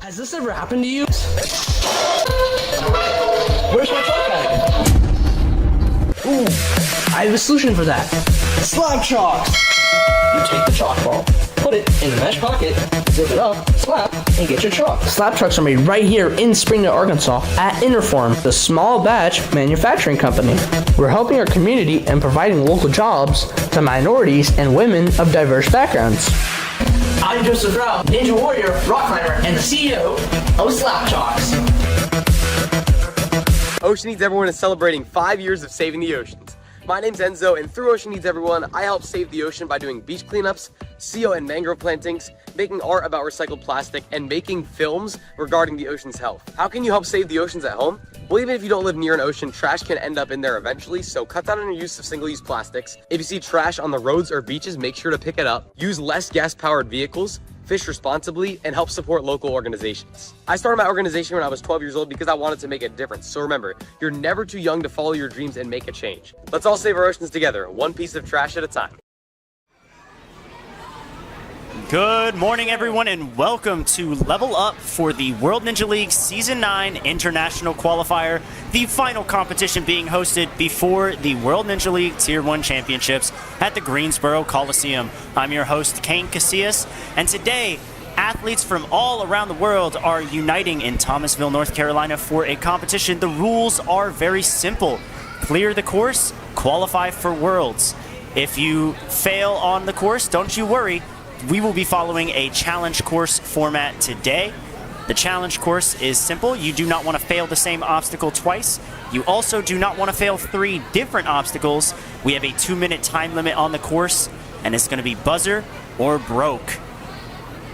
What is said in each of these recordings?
Has this ever happened to you? Where's my chalk bag? Ooh, I have a solution for that. Slap chalks! You take the chalk ball, put it in the mesh pocket, zip it up, slap, and get your chalk. Slap chalks are made right here in Springdale, Arkansas at Interform, the small batch manufacturing company. We're helping our community and providing local jobs to minorities and women of diverse backgrounds. I'm Joseph Rao, Ninja Warrior, Rock Climber, and the CEO of Slap Chalks. Ocean Needs Everyone is celebrating 5 years of saving the oceans. My name's Enzo, and through Ocean Needs Everyone, I help save the ocean by doing beach cleanups, seal and mangrove plantings, making art about recycled plastic, and making films regarding the ocean's health. How can you help save the oceans at home? Well, even if you don't live near an ocean, trash can end up in there eventually, so cut down on your use of single-use plastics. If you see trash on the roads or beaches, make sure to pick it up. Use less gas-powered vehicles, fish responsibly, and help support local organizations. I started my organization when I was 12 years old because I wanted to make a difference. So remember, you're never too young to follow your dreams and make a change. Let's all save our oceans together, one piece of trash at a time. Good morning, everyone, and welcome to Level Up for the World Ninja League Season 9 International Qualifier, the final competition being hosted before the World Ninja League Tier 1 Championships at the Greensboro Coliseum. I'm your host, Kane Casillas, and today, athletes from all around the world are uniting in Thomasville, North Carolina for a competition. The rules are very simple. Clear the course, qualify for Worlds. If you fail on the course, don't you worry. We will be following a challenge course format today. The challenge course is simple. You do not want to fail the same obstacle twice. You also do not want to fail 3 different obstacles. We have a 2-minute time limit on the course, and it's going to be buzzer or broke.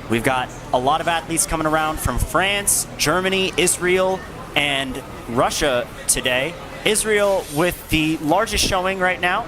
We've got a lot of athletes coming around from France, Germany, Israel, and Russia today. Israel with the largest showing right now.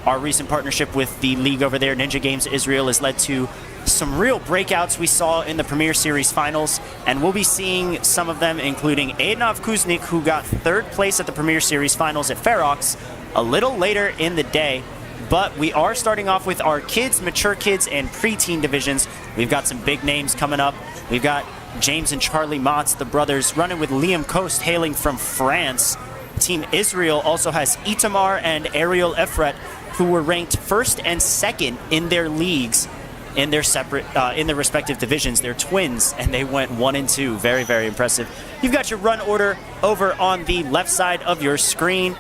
Our recent partnership with the league over there, Ninja Games Israel, has led to some real breakouts we saw in the Premier Series finals, and we'll be seeing some of them, including Adnov Kuznik, who got 3rd place at the Premier Series finals at Ferox a little later in the day. But we are starting off with our kids, mature kids, and preteen divisions. We've got some big names coming up. We've got James and Charlie Motz, the brothers, running with Liam Coast, hailing from France. Team Israel also has Itamar and Ariel Efret, who were ranked 1st and 2nd in their leagues, in their separate, in their respective divisions. They're twins, and they went 1 and 2. Very, very impressive. You've got your run order over on the left side of your screen.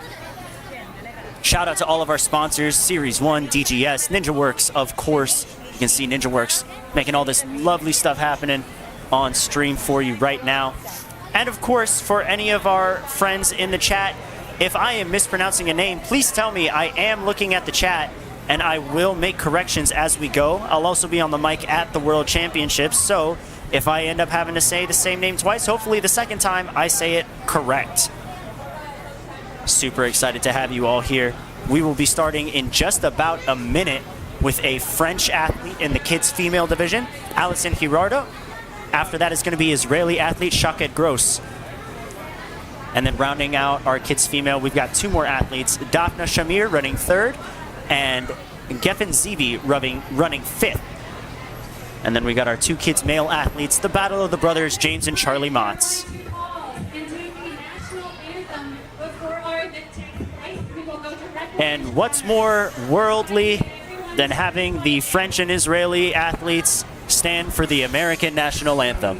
Shout out to all of our sponsors: Series 1, DGS, NinjaWorks, of course. You can see NinjaWorks making all this lovely stuff happening on stream for you right now. And of course, for any of our friends in the chat, if I am mispronouncing a name, please tell me. I am looking at the chat, and I will make corrections as we go. I'll also be on the mic at the World Championships, so if I end up having to say the same name twice, hopefully the second time I say it correct. Super excited to have you all here. We will be starting in just about a minute with a French athlete in the kids female division, Alison Girardo. After that is going to be Israeli athlete Shaket Gross. And then rounding out our kids female, we've got 2 more athletes, Daphna Shamir running 3rd, and Geffen Zivi running 5th. And then we got our 2 kids male athletes, the battle of the brothers, James and Charlie Motz. And what's more worldly than having the French and Israeli athletes stand for the American national anthem?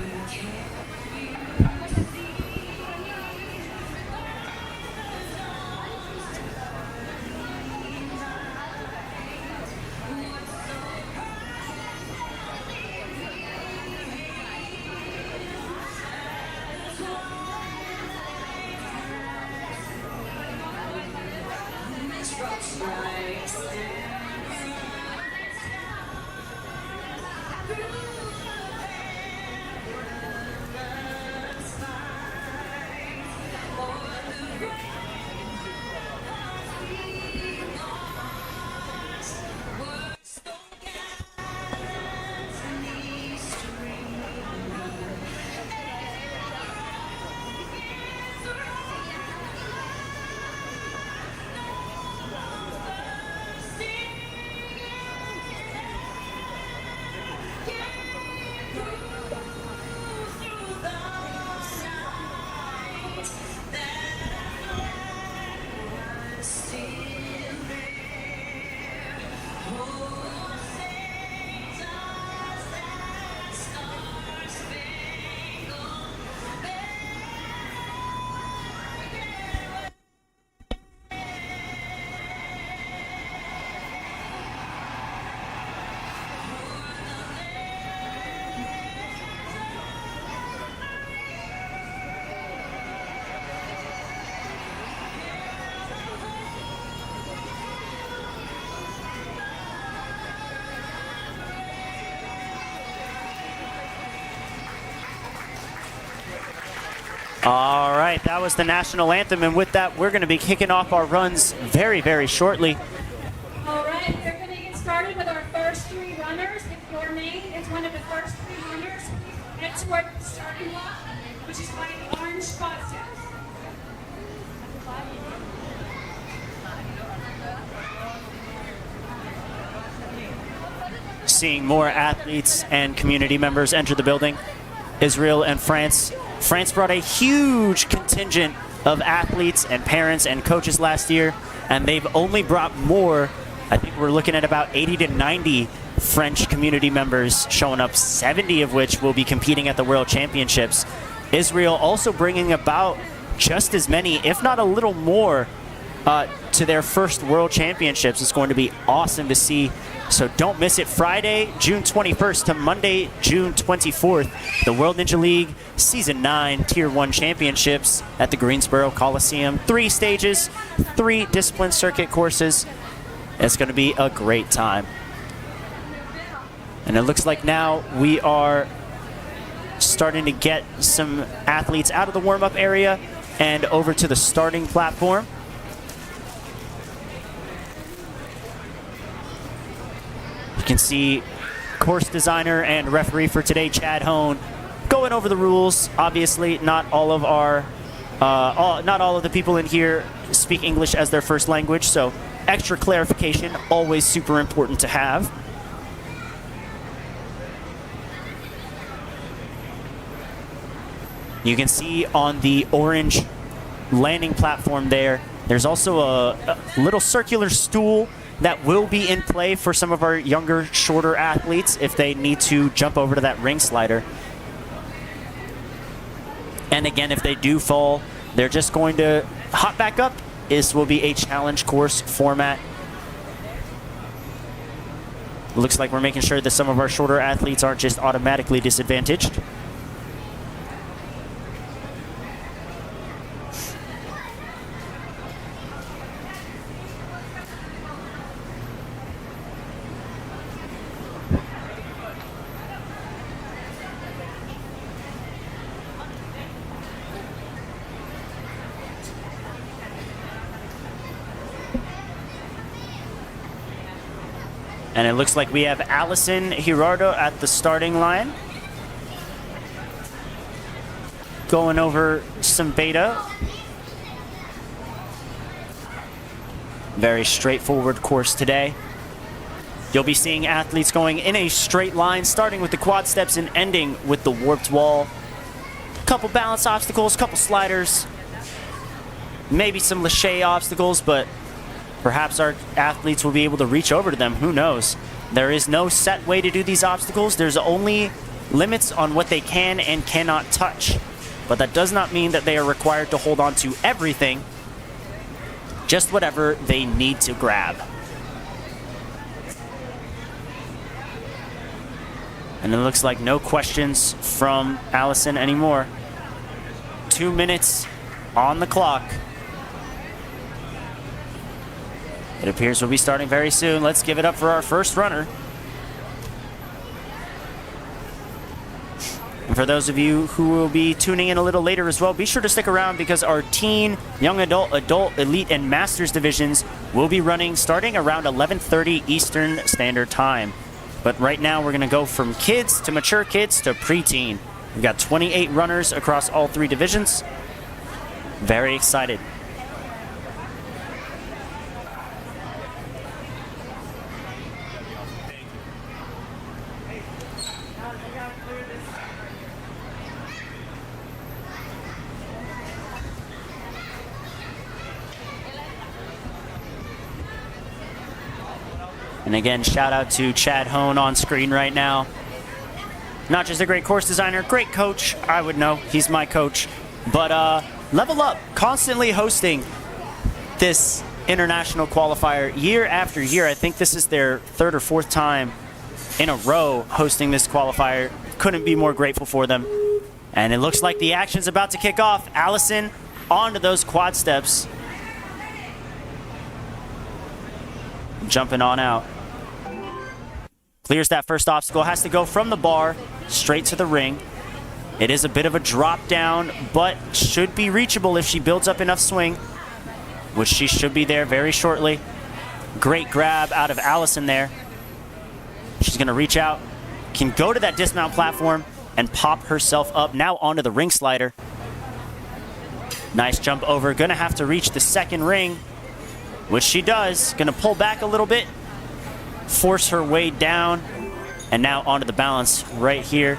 All right, that was the national anthem, and with that, we're going to be kicking off our runs very, very shortly. All right, we're going to get started with our first 3 runners. If your name is one of the first 3 runners, please head toward the starting block, which is by the orange spot steps. Seeing more athletes and community members enter the building. Israel and France. France brought a huge contingent of athletes and parents and coaches last year, and they've only brought more. I think we're looking at about 80 to 90 French community members showing up, 70 of which will be competing at the World Championships. Israel also bringing about just as many, if not a little more, to their first World Championships. It's going to be awesome to see. So don't miss it. Friday, June 21st to Monday, June 24th, the World Ninja League Season 9 Tier 1 Championships at the Greensboro Coliseum. 3 stages, 3 discipline circuit courses. It's going to be a great time. And it looks like now we are starting to get some athletes out of the warm-up area and over to the starting platform. You can see course designer and referee for today, Chad Hone, going over the rules. Obviously, not all of our, not all of the people in here speak English as their first language, so extra clarification, always super important to have. You can see on the orange landing platform there, there's also a little circular stool that will be in play for some of our younger, shorter athletes if they need to jump over to that ring slider. And again, if they do fall, they're just going to hop back up. This will be a challenge course format. Looks like we're making sure that some of our shorter athletes aren't just automatically disadvantaged. And it looks like we have Allison Girardo at the starting line. Going over some beta. Very straightforward course today. You'll be seeing athletes going in a straight line, starting with the quad steps and ending with the warped wall. Couple balance obstacles, couple sliders. Maybe some lache obstacles, but perhaps our athletes will be able to reach over to them. Who knows? There is no set way to do these obstacles. There's only limits on what they can and cannot touch. But that does not mean that they are required to hold on to everything. Just whatever they need to grab. And it looks like no questions from Allison anymore. 2 minutes on the clock. It appears we'll be starting very soon. Let's give it up for our first runner. And for those of you who will be tuning in a little later as well, be sure to stick around because our teen, young adult, adult, elite, and masters divisions will be running starting around 11:30 Eastern Standard Time. But right now we're going to go from kids to mature kids to preteen. We've got 28 runners across all 3 divisions. Very excited. And again, shout out to Chad Hone on screen right now. Not just a great course designer, great coach. I would know, he's my coach. But Level Up, constantly hosting this international qualifier year after year. I think this is their 3rd or 4th time in a row hosting this qualifier. Couldn't be more grateful for them. And it looks like the action's about to kick off. Allison onto those quad steps. Jumping on out. Clears that first obstacle, has to go from the bar straight to the ring. It is a bit of a drop down, but should be reachable if she builds up enough swing, which she should be there very shortly. Great grab out of Allison there. She's going to reach out, can go to that dismount platform and pop herself up now onto the ring slider. Nice jump over. Going to have to reach the second ring, which she does. Going to pull back a little bit, force her way down, and now onto the balance right here.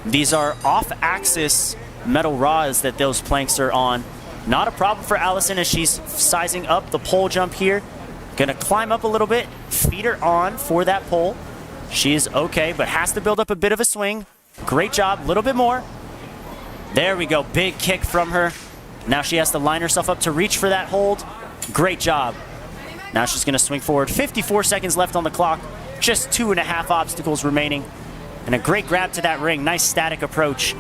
These are off-axis metal rods that those planks are on. Not a problem for Allison as she's sizing up the pole jump here. Gonna climb up a little bit, feed her on for that pole. She is okay, but has to build up a bit of a swing. Great job, a little bit more. There we go, big kick from her. Now she has to line herself up to reach for that hold. Great job. Now she's gonna swing forward. 54 seconds left on the clock. Just 2.5 obstacles remaining. And a great grab to that ring, nice static approach.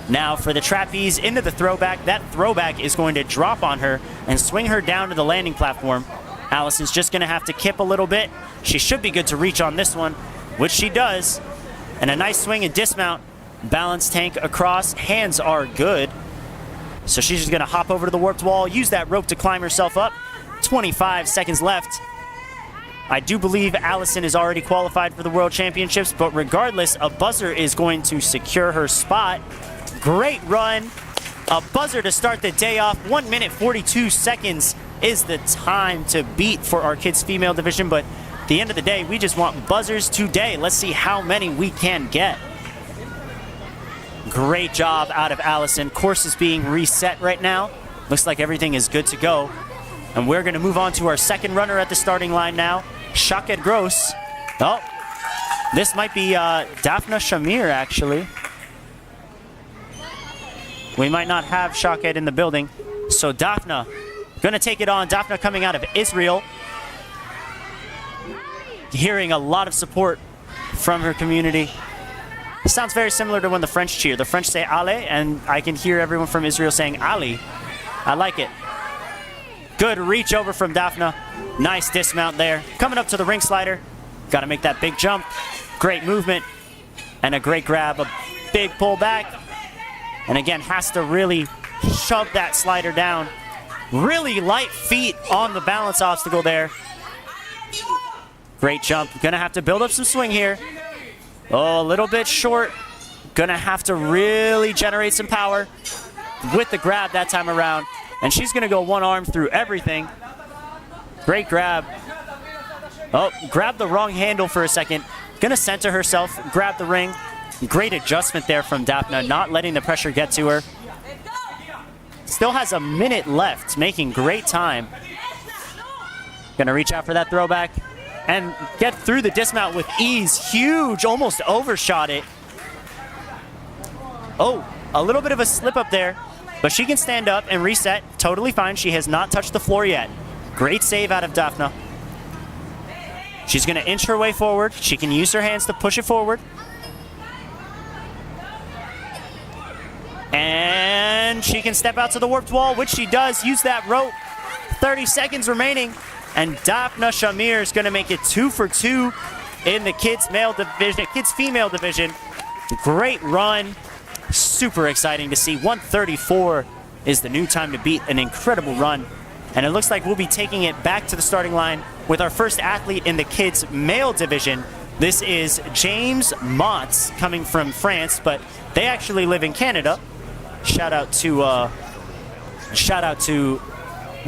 Now for the trapeze into the throwback. That throwback is going to drop on her and swing her down to the landing platform. Allison's just gonna have to kip a little bit. She should be good to reach on this one, which she does. And a nice swing and dismount. Balance tank across, hands are good. So she's just gonna hop over to the warped wall, use that rope to climb herself up. 25 seconds left. I do believe Allison is already qualified for the World Championships, but regardless, a buzzer is going to secure her spot. Great run. A buzzer to start the day off. 1 minute 42 seconds is the time to beat for our kids female division, but at the end of the day, we just want buzzers today. Let's see how many we can get. Great job out of Allison. Course is being reset right now. Looks like everything is good to go. And we're going to move on to our second runner at the starting line now, Shoutout Gross. Oh, this might be Daphna Shamir, actually. We might not have Shoutout in the building. So Daphna going to take it on. Daphna coming out of Israel. Hearing a lot of support from her community. It sounds very similar to when the French cheer. The French say Ale, and I can hear everyone from Israel saying Ali. I like it. Good reach over from Daphna. Nice dismount there. Coming up to the ring slider. Got to make that big jump. Great movement. And a great grab. A big pull back. And again, has to really shove that slider down. Really light feet on the balance obstacle there. Great jump. Gonna have to build up some swing here. Oh, a little bit short. Gonna have to really generate some power with the grab that time around. And she's gonna go one arm through everything. Great grab. Oh, grabbed the wrong handle for a second. Gonna center herself, grab the ring. Great adjustment there from Daphna, not letting the pressure get to her. Still has a minute left, making great time. Gonna reach out for that throwback and get through the dismount with ease. Huge, almost overshot it. Oh, a little bit of a slip up there, but she can stand up and reset. Totally fine. She has not touched the floor yet. Great save out of Daphna. She's gonna inch her way forward. She can use her hands to push it forward. And she can step out to the warped wall, which she does. Use that rope. 30 seconds remaining. And Daphna Shamir is going to make it 2 for 2 in the kids female division. Great run. Super exciting to see. 1:34 is the new time to beat. An incredible run. And it looks like we'll be taking it back to the starting line with our first athlete in the kids male division. This is James Motz coming from France, but they actually live in Canada. Shout out to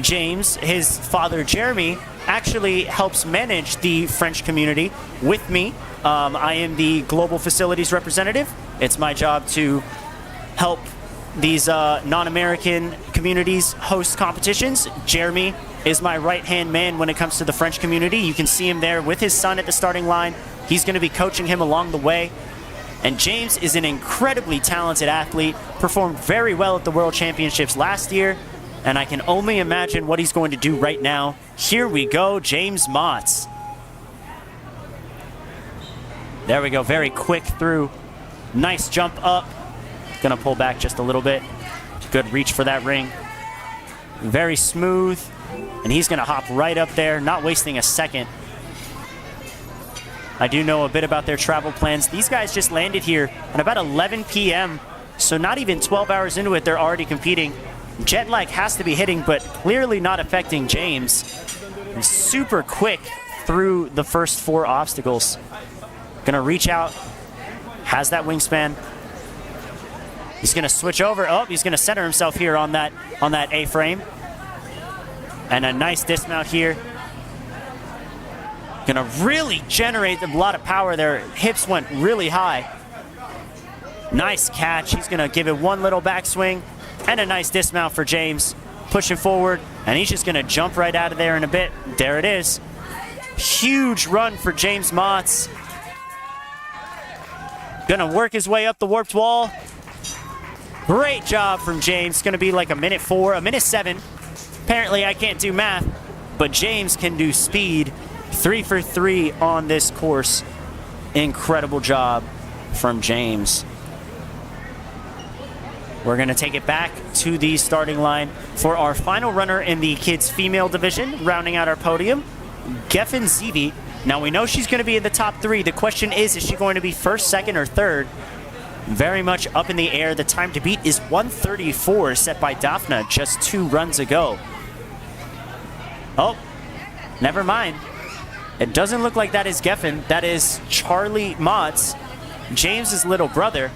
James. His father, Jeremy, actually helps manage the French community with me. I am the global facilities representative. It's my job to help these non-American communities host competitions. Jeremy is my right-hand man when it comes to the French community. You can see him there with his son at the starting line. He's going to be coaching him along the way. And James is an incredibly talented athlete, performed very well at the World Championships last year, and I can only imagine what he's going to do right now. Here we go, James Motz. There we go, very quick through. Nice jump up. Gonna pull back just a little bit. Good reach for that ring. Very smooth, and he's gonna hop right up there, not wasting a second. I do know a bit about their travel plans. These guys just landed here at about 11 p.m. So not even 12 hours into it, they're already competing. Jet lag has to be hitting, but clearly not affecting James. He's super quick through the first 4 obstacles. Gonna reach out, has that wingspan. He's gonna switch over. Oh, he's gonna center himself here on that A-frame. And a nice dismount here. Gonna really generate a lot of power there. Hips went really high. Nice catch. He's gonna give it one little backswing and a nice dismount for James. Pushing forward, and he's just gonna jump right out of there in a bit. There it is. Huge run for James Motts. Gonna work his way up the warped wall. Great job from James. Gonna be like a minute 4, a minute 7. Apparently I can't do math, but James can do speed. 3 for 3 on this course. Incredible job from James. We're gonna take it back to the starting line for our final runner in the kids female division, rounding out our podium, Geffen Zevi. Now we know she's gonna be in the top 3. The question is she going to be first, second, or third? Very much up in the air. The time to beat is 1:34, set by Daphna just 2 runs ago. Oh, never mind. It doesn't look like that is Geffen. That is Charlie Motts, James's little brother.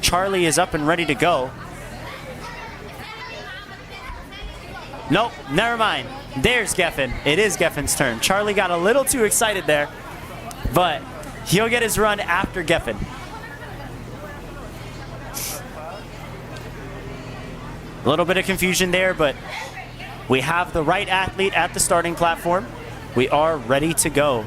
Charlie is up and ready to go. Nope, never mind. There's Geffen. It is Geffen's turn. Charlie got a little too excited there, but he'll get his run after Geffen. A little bit of confusion there, but we have the right athlete at the starting platform. We are ready to go.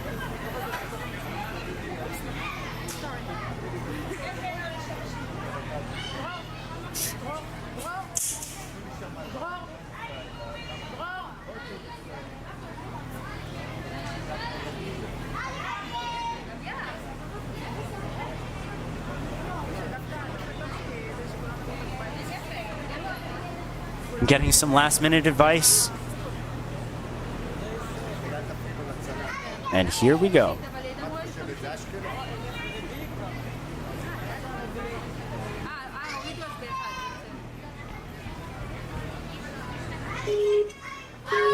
Getting some last-minute advice. And here we go.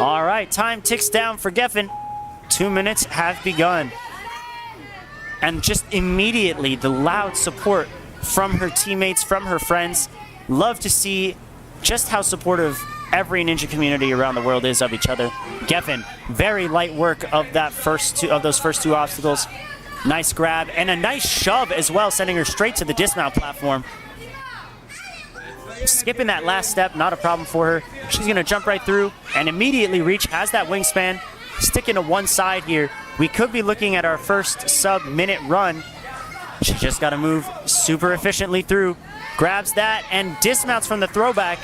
All right, time ticks down for Geffen. 2 minutes have begun. And just immediately, the loud support from her teammates, from her friends. Love to see just how supportive every ninja community around the world is of each other. Geffen, very light work of those first two obstacles. Nice grab and a nice shove as well, sending her straight to the dismount platform. Skipping that last step, not a problem for her. She's gonna jump right through and immediately reach, has that wingspan, sticking to one side here. We could be looking at our first sub-minute run. She just gotta move super efficiently through. Grabs that and dismounts from the throwback.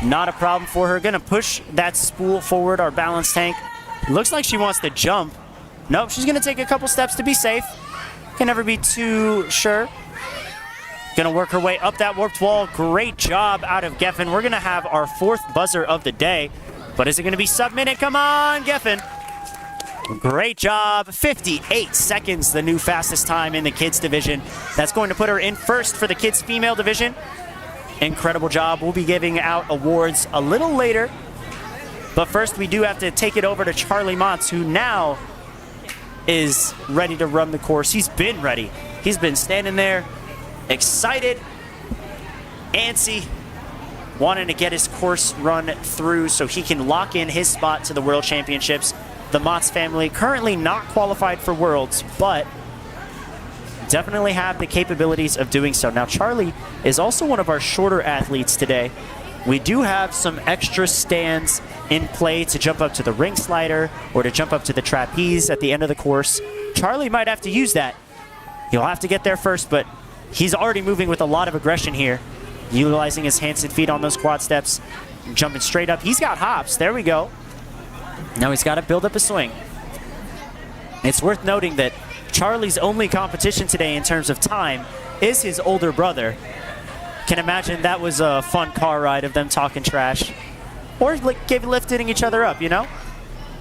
Not a problem for her. Gonna push that spool forward, our balance tank. Looks like she wants to jump. Nope, she's gonna take a couple steps to be safe. Can never be too sure. Gonna work her way up that warped wall. Great job out of Geffen. We're gonna have our 4th buzzer of the day. But is it gonna be sub-minute? Come on, Geffen. Great job. 58 seconds, the new fastest time in the kids division. That's going to put her in first for the kids female division. Incredible job. We'll be giving out awards a little later. But first, we do have to take it over to Charlie Motts, who now is ready to run the course. He's been ready. He's been standing there, excited, antsy, wanting to get his course run through so he can lock in his spot to the World Championships. The Motts family currently not qualified for Worlds, but definitely have the capabilities of doing so. Now, Charlie is also one of our shorter athletes today. We do have some extra stands in play to jump up to the ring slider or to jump up to the trapeze at the end of the course. Charlie might have to use that. He'll have to get there first, but he's already moving with a lot of aggression here, utilizing his hands and feet on those quad steps, jumping straight up. He's got hops. There we go. Now he's got to build up a swing. It's worth noting that Charlie's only competition today in terms of time is his older brother. Can imagine that was a fun car ride of them talking trash. Or like lifting each other up, you know?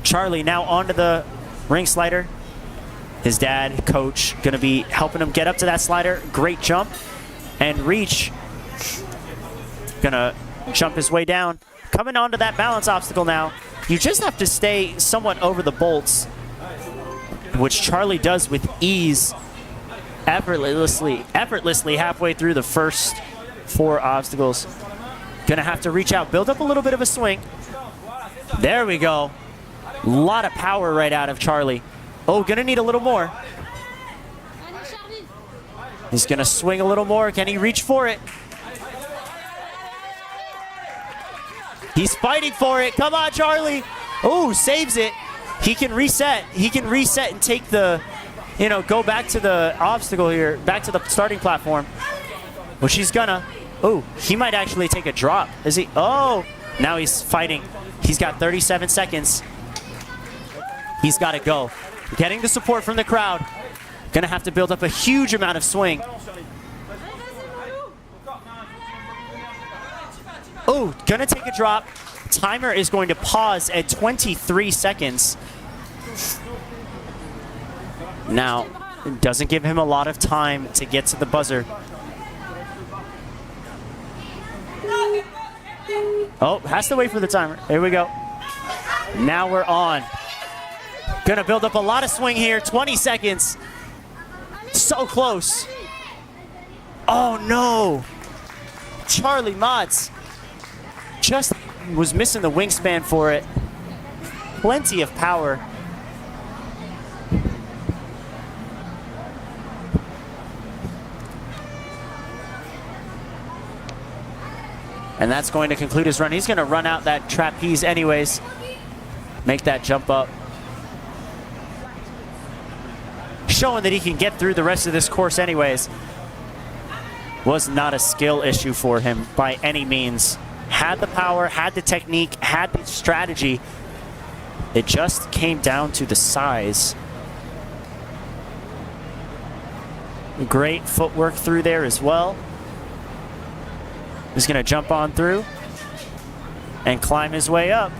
Charlie now onto the ring slider. His dad, coach, going to be helping him get up to that slider. Great jump and reach. Gonna jump his way down. Coming onto that balance obstacle now. You just have to stay somewhat over the bolts, which Charlie does with ease, effortlessly halfway through the first 4 obstacles. Gonna have to reach out, build up a little bit of a swing. There we go. A lot of power right out of Charlie. Oh, gonna need a little more. He's gonna swing a little more. Can he reach for it? He's fighting for it. Come on, Charlie. Oh, saves it. He can reset. He can reset and take the, go back to the obstacle here, back to the starting platform, which he's gonna. Oh, he might actually take a drop. Is he? Oh, now he's fighting. He's got 37 seconds. He's got to go. Getting the support from the crowd. Gonna have to build up a huge amount of swing. Oh, gonna take a drop. Timer is going to pause at 23 seconds. Now, it doesn't give him a lot of time to get to the buzzer. Oh, has to wait for the timer. Here we go. Now we're on. Gonna build up a lot of swing here. 20 seconds. So close. Oh no. Charlie Motz just was missing the wingspan for it. Plenty of power. And that's going to conclude his run. He's going to run out that trapeze anyways. Make that jump up. Showing that he can get through the rest of this course anyways. Was not a skill issue for him by any means. Had the power, had the technique, had the strategy. It just came down to the size. Great footwork through there as well. He's going to jump on through and climb his way up.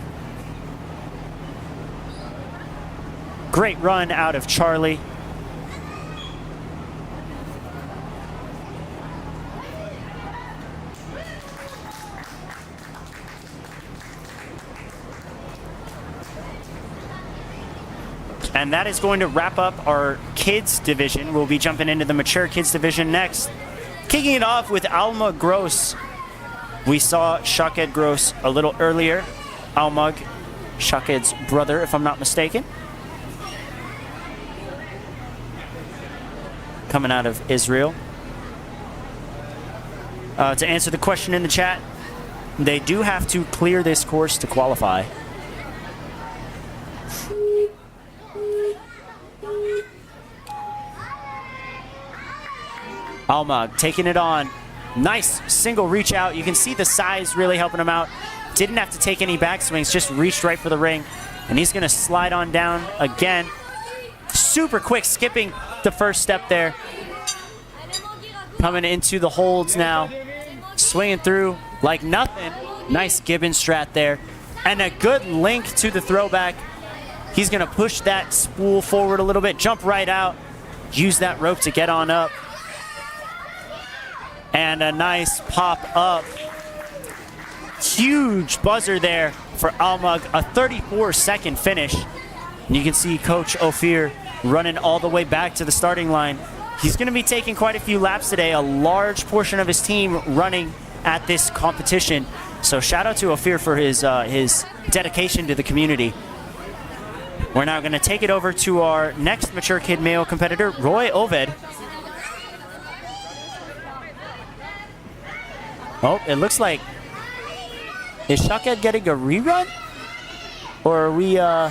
Great run out of Charlie. And that is going to wrap up our kids division. We'll be jumping into the mature kids division next. Kicking it off with Alma Gross. We saw Shaked Gross a little earlier. Almag, Shaked's brother, if I'm not mistaken. Coming out of Israel. To answer the question in the chat, they do have to clear this course to qualify. Almag taking it on. Nice single reach out. You can see the size really helping him out. Didn't have to take any backswings, just reached right for the ring. And he's going to slide on down again. Super quick, skipping the first step there. Coming into the holds now. Swinging through like nothing. Nice Gibbon strat there. And a good link to the throwback. He's going to push that spool forward a little bit, jump right out, use that rope to get on up. And a nice pop up. Huge buzzer there for Almag. A 34-second finish. And you can see Coach Ophir running all the way back to the starting line. He's going to be taking quite a few laps today. A large portion of his team running at this competition. So shout out to Ophir for his dedication to the community. We're now going to take it over to our next mature kid male competitor, Roy Oved. Oh, it looks like, is Shaked getting a rerun? Or are we, I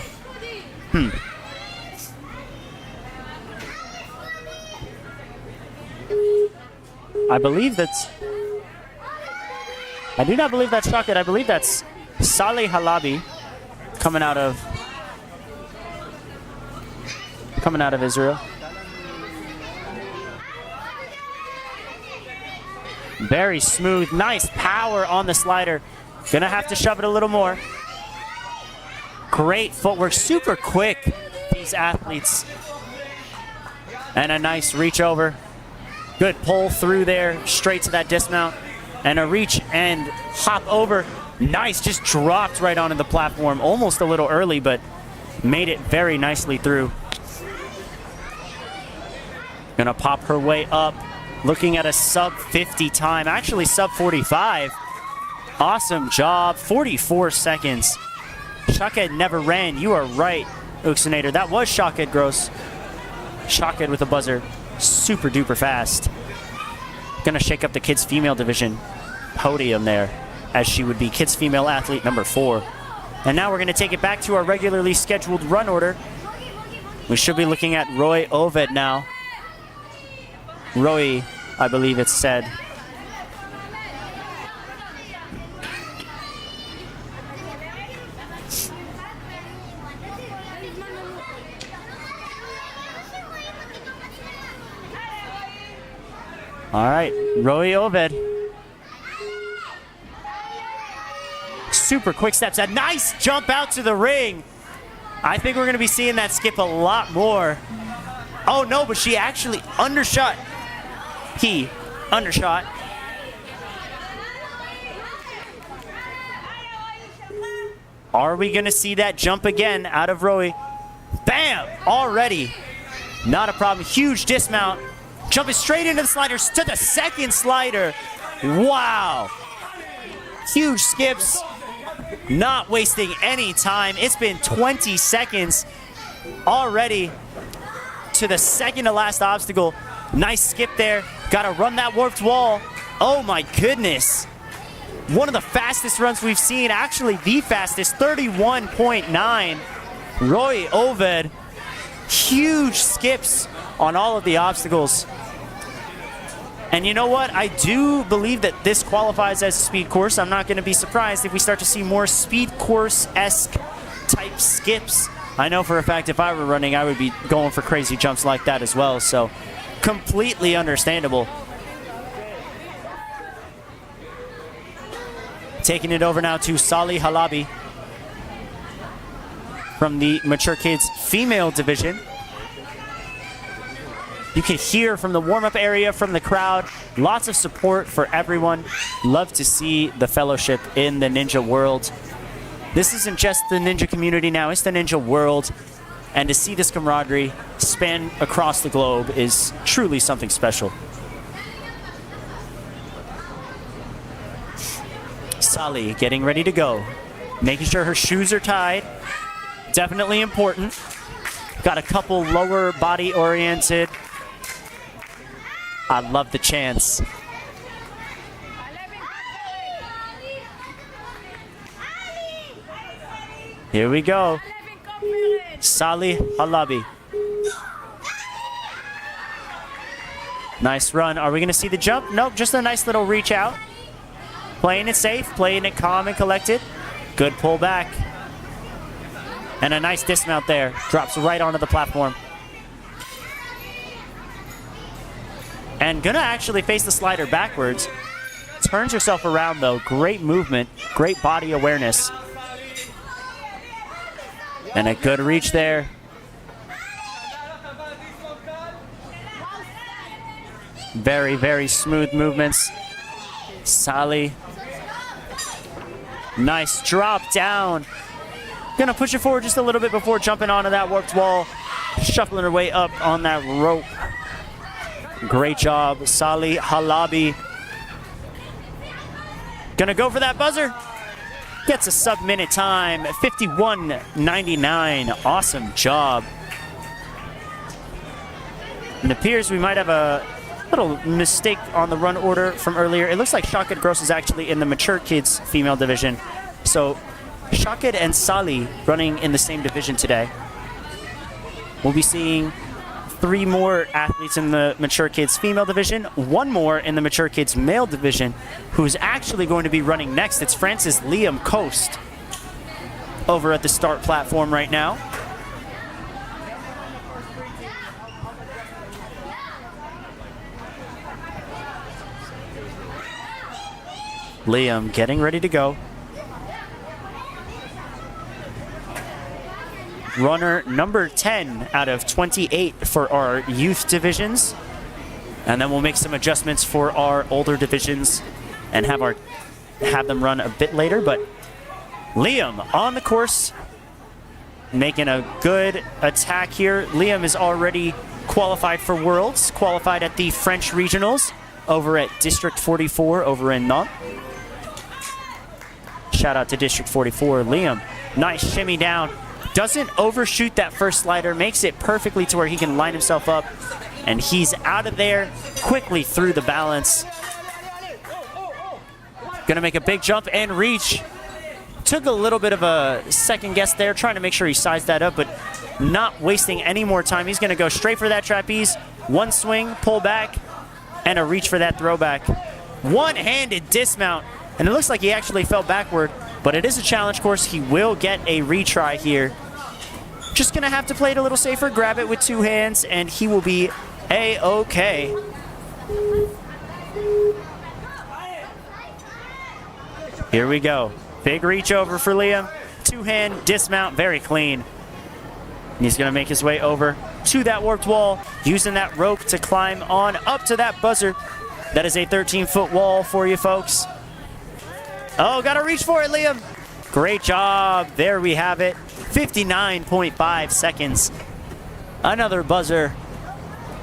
believe that's, I do not believe that's Shaked. I believe that's Saleh Halabi coming out of Israel. Very smooth, nice power on the slider. Gonna have to shove it a little more. Great footwork, super quick, these athletes. And a nice reach over. Good pull through there, straight to that dismount. And a reach and hop over. Nice, just dropped right onto the platform. Almost a little early, but made it very nicely through. Gonna pop her way up. Looking at a sub 50 time, actually sub 45. Awesome job, 44 seconds. Shockhead never ran, you are right, Uxinator. That was Shockhead Gross. Shockhead with a buzzer, super duper fast. Gonna shake up the kids female division podium there, as she would be kids female athlete number 4. And now we're gonna take it back to our regularly scheduled run order. We should be looking at Roy Oved now. Roy, I believe it's said. All right, Roy Oved. Super quick steps. A nice jump out to the ring. I think we're going to be seeing that skip a lot more. Oh, no, but she actually undershot. He undershot. Are we going to see that jump again out of Roy? Bam! Already. Not a problem. Huge dismount. Jumping straight into the sliders to the second slider. Wow. Huge skips. Not wasting any time. It's been 20 seconds already to the second to last obstacle. Nice skip there. Got to run that warped wall. Oh my goodness. One of the fastest runs we've seen. Actually the fastest, 31.9. Roy Oved. Huge skips on all of the obstacles. And you know what? I do believe that this qualifies as a speed course. I'm not going to be surprised if we start to see more speed course-esque type skips. I know for a fact if I were running, I would be going for crazy jumps like that as well. So completely understandable. Taking it over now to Salih Halabi from the Mature Kids female division. You can hear from the warm-up area, from the crowd, lots of support for everyone. Love to see the fellowship in the ninja world. This isn't just the ninja community now, it's the ninja world. And to see this camaraderie span across the globe is truly something special. Sally getting ready to go. Making sure her shoes are tied. Definitely important. Got a couple lower body oriented. I love the chance. Here we go. Salih Halabi. Nice run. Are we going to see the jump? Nope, just a nice little reach out. Playing it safe, playing it calm and collected. Good pull back. And a nice dismount there. Drops right onto the platform. And gonna actually face the slider backwards. Turns herself around though. Great movement, great body awareness. And a good reach there. Very, very smooth movements. Sally. Nice drop down. Gonna push it forward just a little bit before jumping onto that warped wall. Shuffling her way up on that rope. Great job, Salih Halabi. Gonna go for that buzzer. Gets a sub-minute time, 51.99. Awesome job. It appears we might have a little mistake on the run order from earlier. It looks like Shockhead Gross is actually in the Mature Kids female division. So Shockhead and Sally running in the same division today. We'll be seeing 3 more athletes in the Mature Kids female division, 1 more in the Mature Kids male division, who's actually going to be running next. It's Francis Liam Coast over at the start platform right now. Liam getting ready to go. Runner number 10 out of 28 for our youth divisions. And then we'll make some adjustments for our older divisions and have them run a bit later. But Liam on the course, making a good attack here. Liam is already qualified for Worlds, qualified at the French Regionals over at District 44 over in Nantes. Shout out to District 44. Liam, nice shimmy down. Doesn't overshoot that first slider, makes it perfectly to where he can line himself up, and he's out of there quickly through the balance. Gonna make a big jump and reach. Took a little bit of a second guess there, trying to make sure he sized that up, but not wasting any more time. He's gonna go straight for that trapeze. One swing, pull back, and a reach for that throwback. One-handed dismount, and it looks like he actually fell backward, but it is a challenge course. He will get a retry here. Just gonna have to play it a little safer, grab it with two hands, and he will be A-okay. Here we go. Big reach over for Liam. Two-hand dismount, very clean. He's gonna make his way over to that warped wall, using that rope to climb on up to that buzzer. That is a 13-foot wall for you folks. Oh, gotta reach for it, Liam. Great job. There we have it. 59.5 seconds. Another buzzer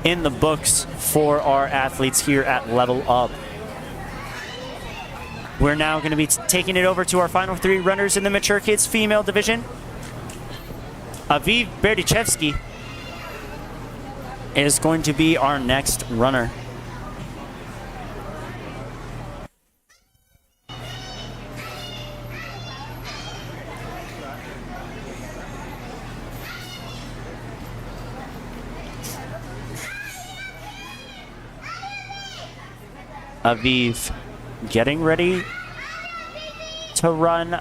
in the books for our athletes here at Level Up. We're now going to be taking it over to our final three runners in the Mature Kids female division. Aviv Berdichevsky is going to be our next runner. Aviv getting ready to run.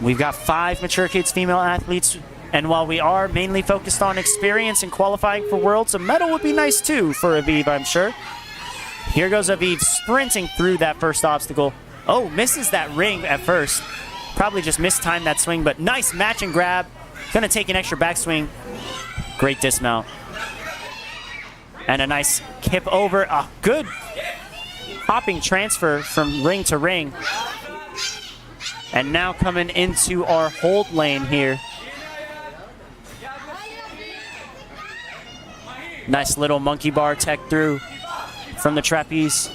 We've got 5 Mature Kids female athletes, and while we are mainly focused on experience and qualifying for Worlds, a medal would be nice too for Aviv, I'm sure. Here goes Aviv sprinting through that first obstacle. Oh, misses that ring at first. Probably just mistimed that swing, but nice match and grab. Gonna take an extra backswing. Great dismount. And a nice kip over. A good hopping transfer from ring to ring. And now coming into our hold lane here. Nice little monkey bar tech through from the trapeze.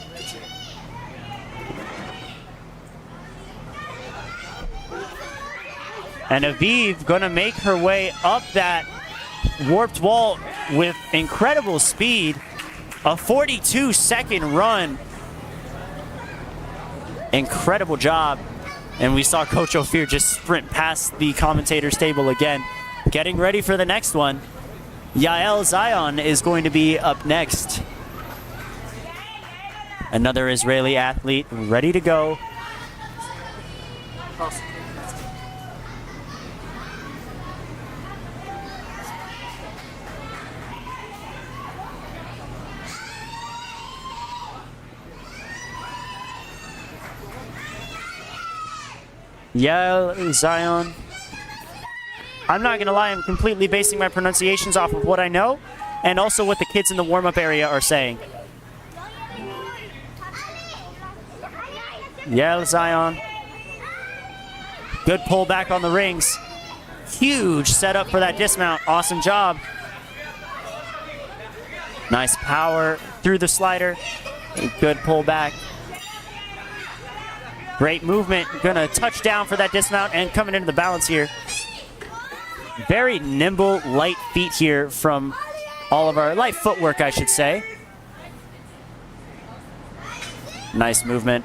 And Aviv gonna make her way up that warped wall with incredible speed. A 42-second run. Incredible job. And we saw Coach Ophir just sprint past the commentator's table again. Getting ready for the next one. Yael Zion is going to be up next. Another Israeli athlete ready to go. Yael Zion. I'm not going to lie, I'm completely basing my pronunciations off of what I know and also what the kids in the warm-up area are saying. Yael Zion. Good pull back on the rings. Huge setup for that dismount. Awesome job. Nice power through the slider. Good pull back. Great movement. Gonna touch down for that dismount and coming into the balance here. Very nimble, light feet here from all of our light footwork, I should say. Nice movement.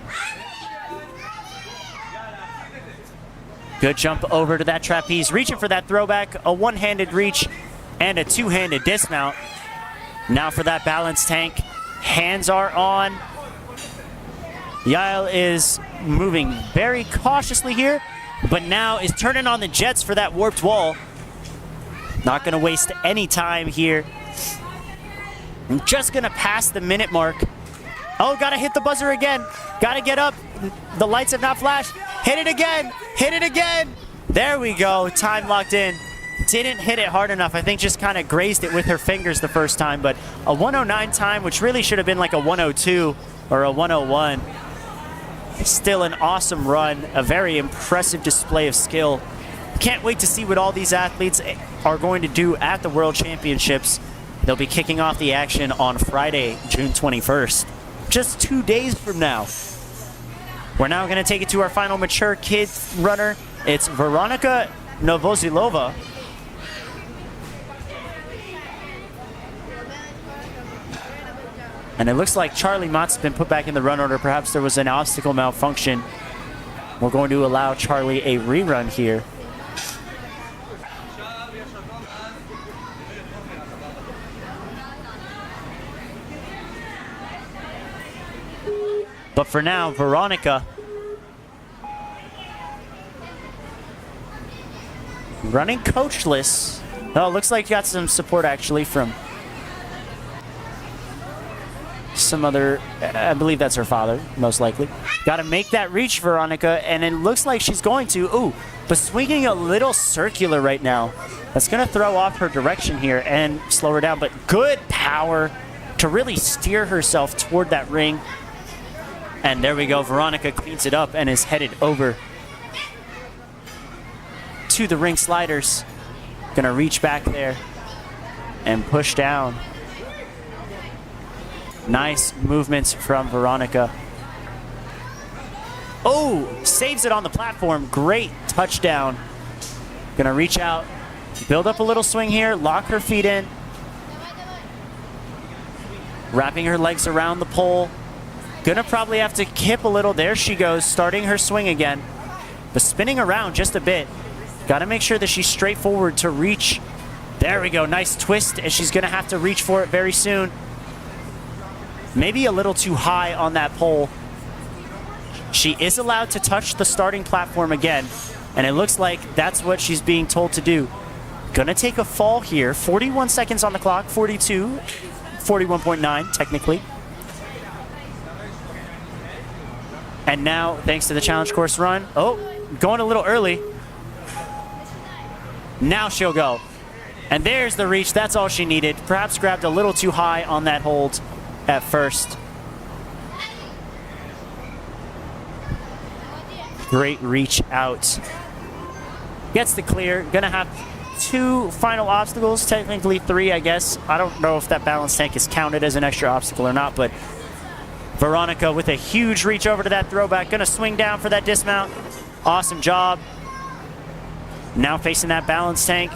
Good jump over to that trapeze. Reaching for that throwback. A one-handed reach and a two-handed dismount. Now for that balance tank. Hands are on. Yael is moving very cautiously here, but now is turning on the jets for that warped wall. Not going to waste any time here. I'm just going to pass the minute mark. Oh, got to hit the buzzer again. Got to get up. The lights have not flashed. Hit it again. Hit it again. There we go. Time locked in. Didn't hit it hard enough. I think just kind of grazed it with her fingers the first time, but a 109 time, which really should have been like a 102. or a 101. Still an awesome run, a very impressive display of skill. Can't wait to see what all these athletes are going to do at the World Championships. They'll be kicking off the action on Friday, June 21st, just 2 days from now. We're now going to take it to our final mature kid runner. It's Veronika Novozilova. And it looks like Charlie Mott's been put back in the run order. Perhaps there was an obstacle malfunction. We're going to allow Charlie a rerun here. But for now, Veronika running coachless. Oh, looks like you got some support actually from some other, I believe that's her father, most likely. Got to make that reach, Veronika, and it looks like she's going to. Ooh, but swinging a little circular right now. That's going to throw off her direction here and slow her down, but good power to really steer herself toward that ring. And there we go, Veronika cleans it up and is headed over to the ring sliders. Gonna reach back there and push down. Nice movements from Veronika. Oh, saves it on the platform. Great touchdown. Gonna reach out, build up a little swing here, lock her feet in. Wrapping her legs around the pole. Gonna probably have to kip a little. There she goes, starting her swing again. But spinning around just a bit. Gotta make sure that she's straightforward to reach. There we go, nice twist, and she's gonna have to reach for it very soon. Maybe a little too high on that pole. She is allowed to touch the starting platform again, and it looks like that's what she's being told to do. Gonna take a fall here. 41 seconds on the clock, 42, 41.9 technically. And now, thanks to the challenge course run, oh, going a little early. Now she'll go. And there's the reach, that's all she needed. Perhaps grabbed a little too high on that hold at first. Great reach out. Gets the clear, gonna have 2 final obstacles, technically 3, I guess. I don't know if that balance tank is counted as an extra obstacle or not, but Veronika with a huge reach over to that throwback. Gonna swing down for that dismount. Awesome job. Now facing that balance tank.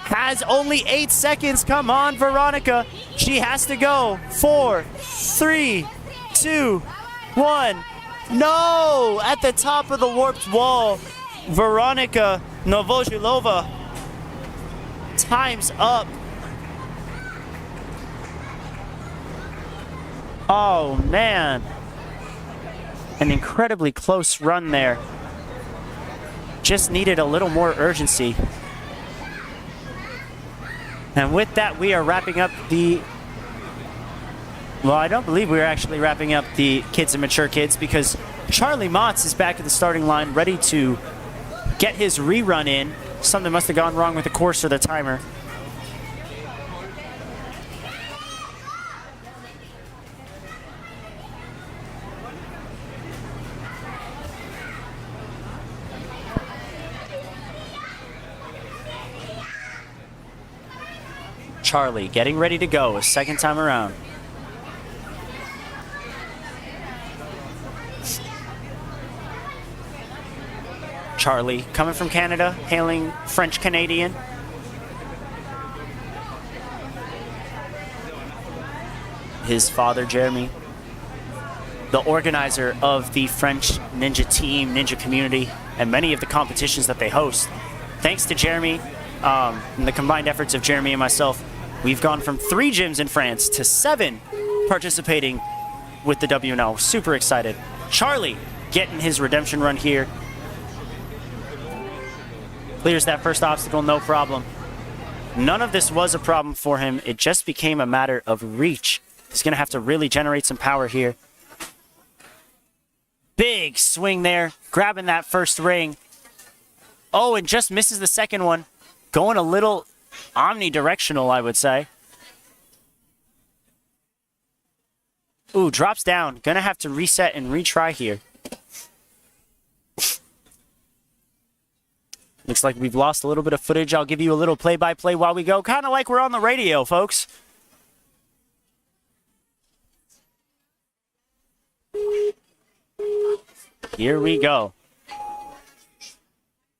Has only 8 seconds. Come on, Veronika. She has to go. 4, 3, 2, 1. No! At the top of the warped wall, Veronika Novozilova. Time's up. Oh, man. An incredibly close run there. Just needed a little more urgency. And with that, we are wrapping up the... Well, I don't believe we're actually wrapping up the kids and mature kids because Charlie Motts is back at the starting line ready to get his rerun in. Something must have gone wrong with the course or the timer. Charlie getting ready to go a second time around. Charlie coming from Canada, hailing French Canadian. His father, Jeremy, the organizer of the French Ninja team, Ninja community, and many of the competitions that they host. Thanks to Jeremy and the combined efforts of Jeremy and myself, we've gone from 3 gyms in France to 7 participating with the WNL. Super excited. Charlie getting his redemption run here. Clears that first obstacle, no problem. None of this was a problem for him. It just became a matter of reach. He's going to have to really generate some power here. Big swing there, grabbing that first ring. Oh, and just misses the second one. Going a little omnidirectional, I would say. Ooh, drops down. Gonna have to reset and retry here. Looks like we've lost a little bit of footage. I'll give you a little play-by-play while we go. Kind of like we're on the radio, folks. Here we go.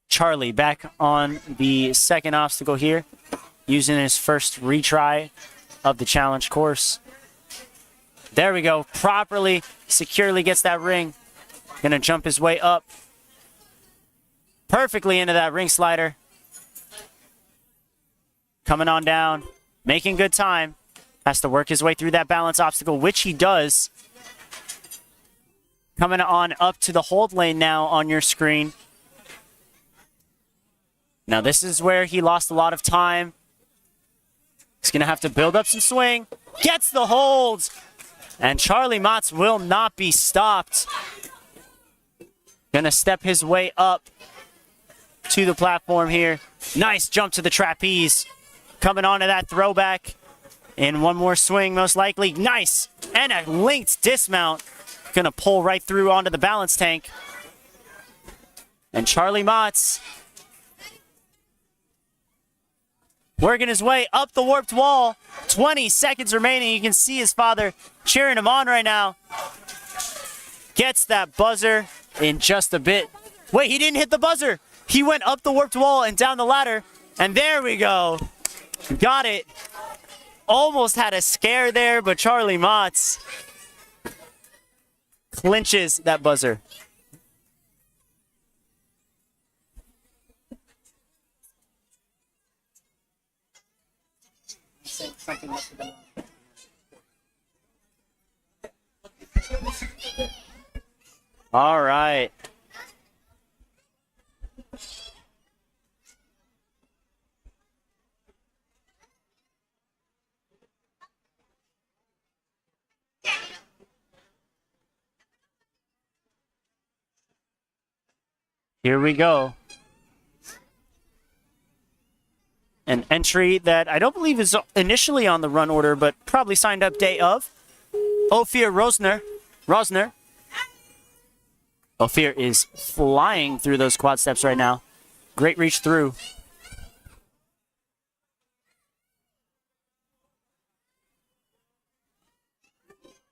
Charlie back on the second obstacle here, using his first retry of the challenge course. There we go. Properly, securely gets that ring. Gonna jump his way up. Perfectly into that ring slider. Coming on down. Making good time. Has to work his way through that balance obstacle, which he does. Coming on up to the hold lane now on your screen. Now this is where he lost a lot of time. He's going to have to build up some swing. Gets the holds. And Charlie Motts will not be stopped. Going to step his way up to the platform here. Nice jump to the trapeze. Coming onto that throwback. And one more swing, most likely. Nice. And a linked dismount. Going to pull right through onto the balance tank. And Charlie Motts working his way up the warped wall. 20 seconds remaining. You can see his father cheering him on right now. Gets that buzzer in just a bit. Wait, he didn't hit the buzzer. He went up the warped wall and down the ladder. And there we go. Got it. Almost had a scare there, but Charlie Motts clinches that buzzer. All right. Here we go. An entry that I don't believe is initially on the run order, but probably signed up day of. Ophir Rosner. Ophir is flying through those quad steps right now. Great reach through.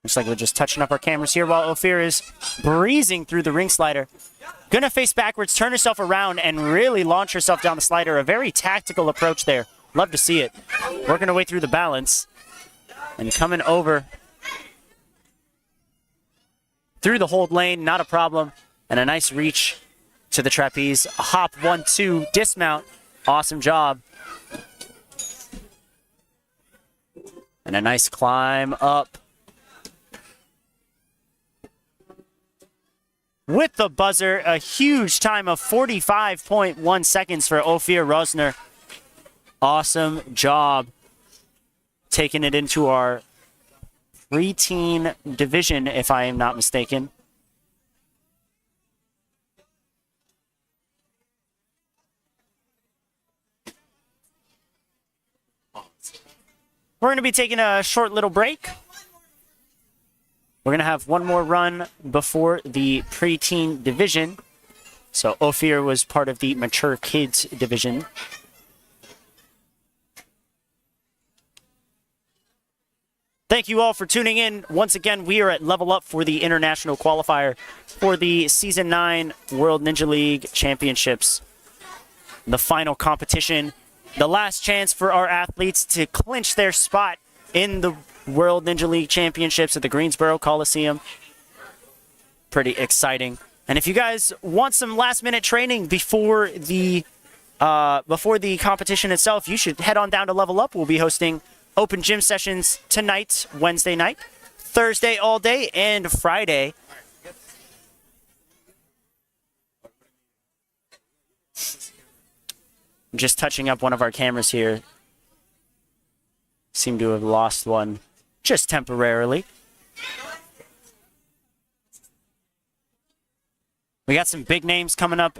Looks like we're just touching up our cameras here while Ophir is breezing through the ring slider. Gonna face backwards, turn herself around, and really launch herself down the slider. A very tactical approach there. Love to see it. Working her way through the balance. And coming over through the hold lane, not a problem. And a nice reach to the trapeze. A hop, 1-2, dismount. Awesome job. And a nice climb up. With the buzzer, a huge time of 45.1 seconds for Ophir Rosner. Awesome job taking it into our preteen division, if I am not mistaken. We're going to be taking a short little break. We're going to have one more run before the preteen division. So Ophir was part of the mature kids division. Thank you all for tuning in. Once again, we are at Level Up for the International Qualifier for the Season 9 World Ninja League Championships. The final competition. The last chance for our athletes to clinch their spot in the World Ninja League Championships at the Greensboro Coliseum. Pretty exciting. And if you guys want some last-minute training before the competition itself, you should head on down to Level Up. We'll be hosting open gym sessions tonight, Wednesday night, Thursday all day, and Friday. I'm just touching up one of our cameras here. Seem to have lost one just temporarily. We got some big names coming up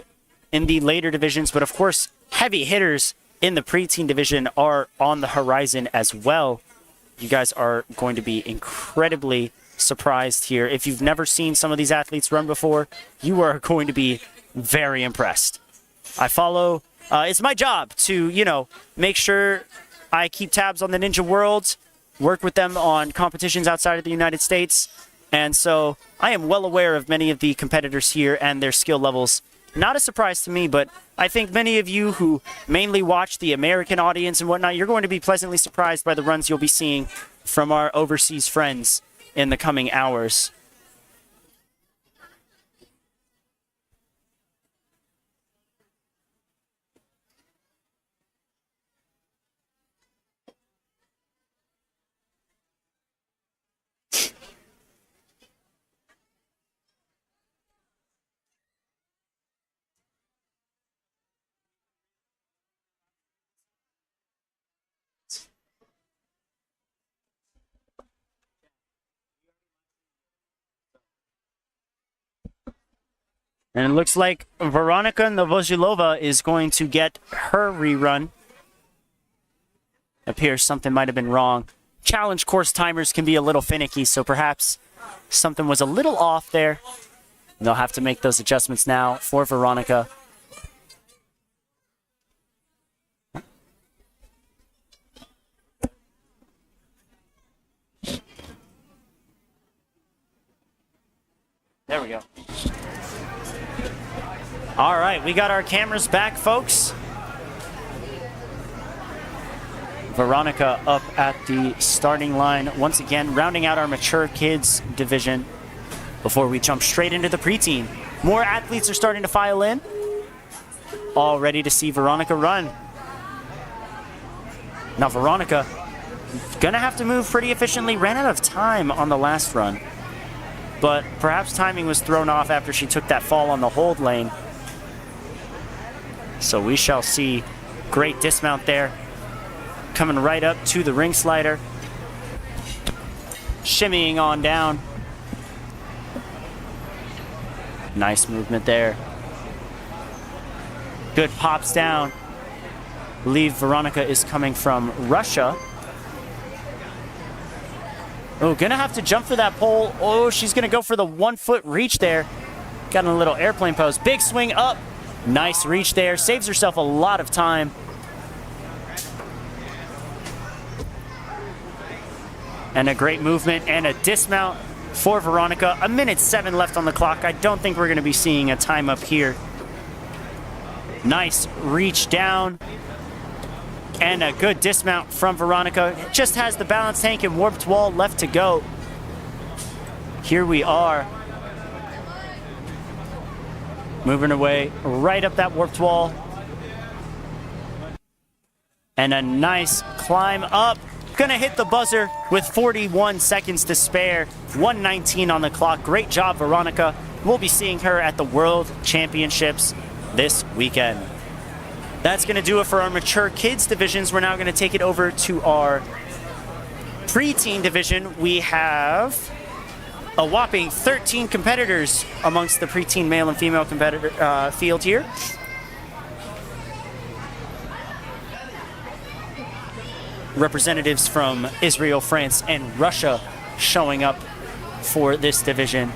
in the later divisions, but of course, heavy hitters in the preteen division are on the horizon as well. You guys are going to be incredibly surprised here. If you've never seen some of these athletes run before, you are going to be very impressed. I follow, it's my job to, you know, make sure I keep tabs on the Ninja World, work with them on competitions outside of the United States. And so I am well aware of many of the competitors here and their skill levels. Not a surprise to me, but I think many of you who mainly watch the American audience and whatnot, you're going to be pleasantly surprised by the runs you'll be seeing from our overseas friends in the coming hours. And it looks like Veronika Novozhilova is going to get her rerun. Appears something might have been wrong. Challenge course timers can be a little finicky, so perhaps something was a little off there. They'll have to make those adjustments now for Veronika. There we go. All right, we got our cameras back, folks. Veronika up at the starting line once again, rounding out our mature kids division before we jump straight into the preteen. More athletes are starting to file in, all ready to see Veronika run. Now Veronika gonna have to move pretty efficiently, ran out of time on the last run, but perhaps timing was thrown off after she took that fall on the hold lane. So we shall see. Great dismount there. Coming right up to the ring slider. Shimmying on down. Nice movement there. Good pops down. I believe Veronika is coming from Russia. Oh, gonna have to jump for that pole. Oh, she's gonna go for the 1 foot reach there. Got in a little airplane pose. Big swing up. Nice reach there. Saves herself a lot of time. And a great movement and a dismount for Veronika. 1:07 left on the clock. I don't think we're going to be seeing a time up here. Nice reach down. And a good dismount from Veronika. Just has the balance tank and warped wall left to go. Here we are. Moving away right up that warped wall. And a nice climb up. Gonna hit the buzzer with 41 seconds to spare. 1:19 on the clock. Great job, Veronika. We'll be seeing her at the World Championships this weekend. That's gonna do it for our mature kids divisions. We're now gonna take it over to our preteen division. We have a whopping 13 competitors amongst the preteen male and female competitor field here. Representatives from Israel, France, and Russia showing up for this division.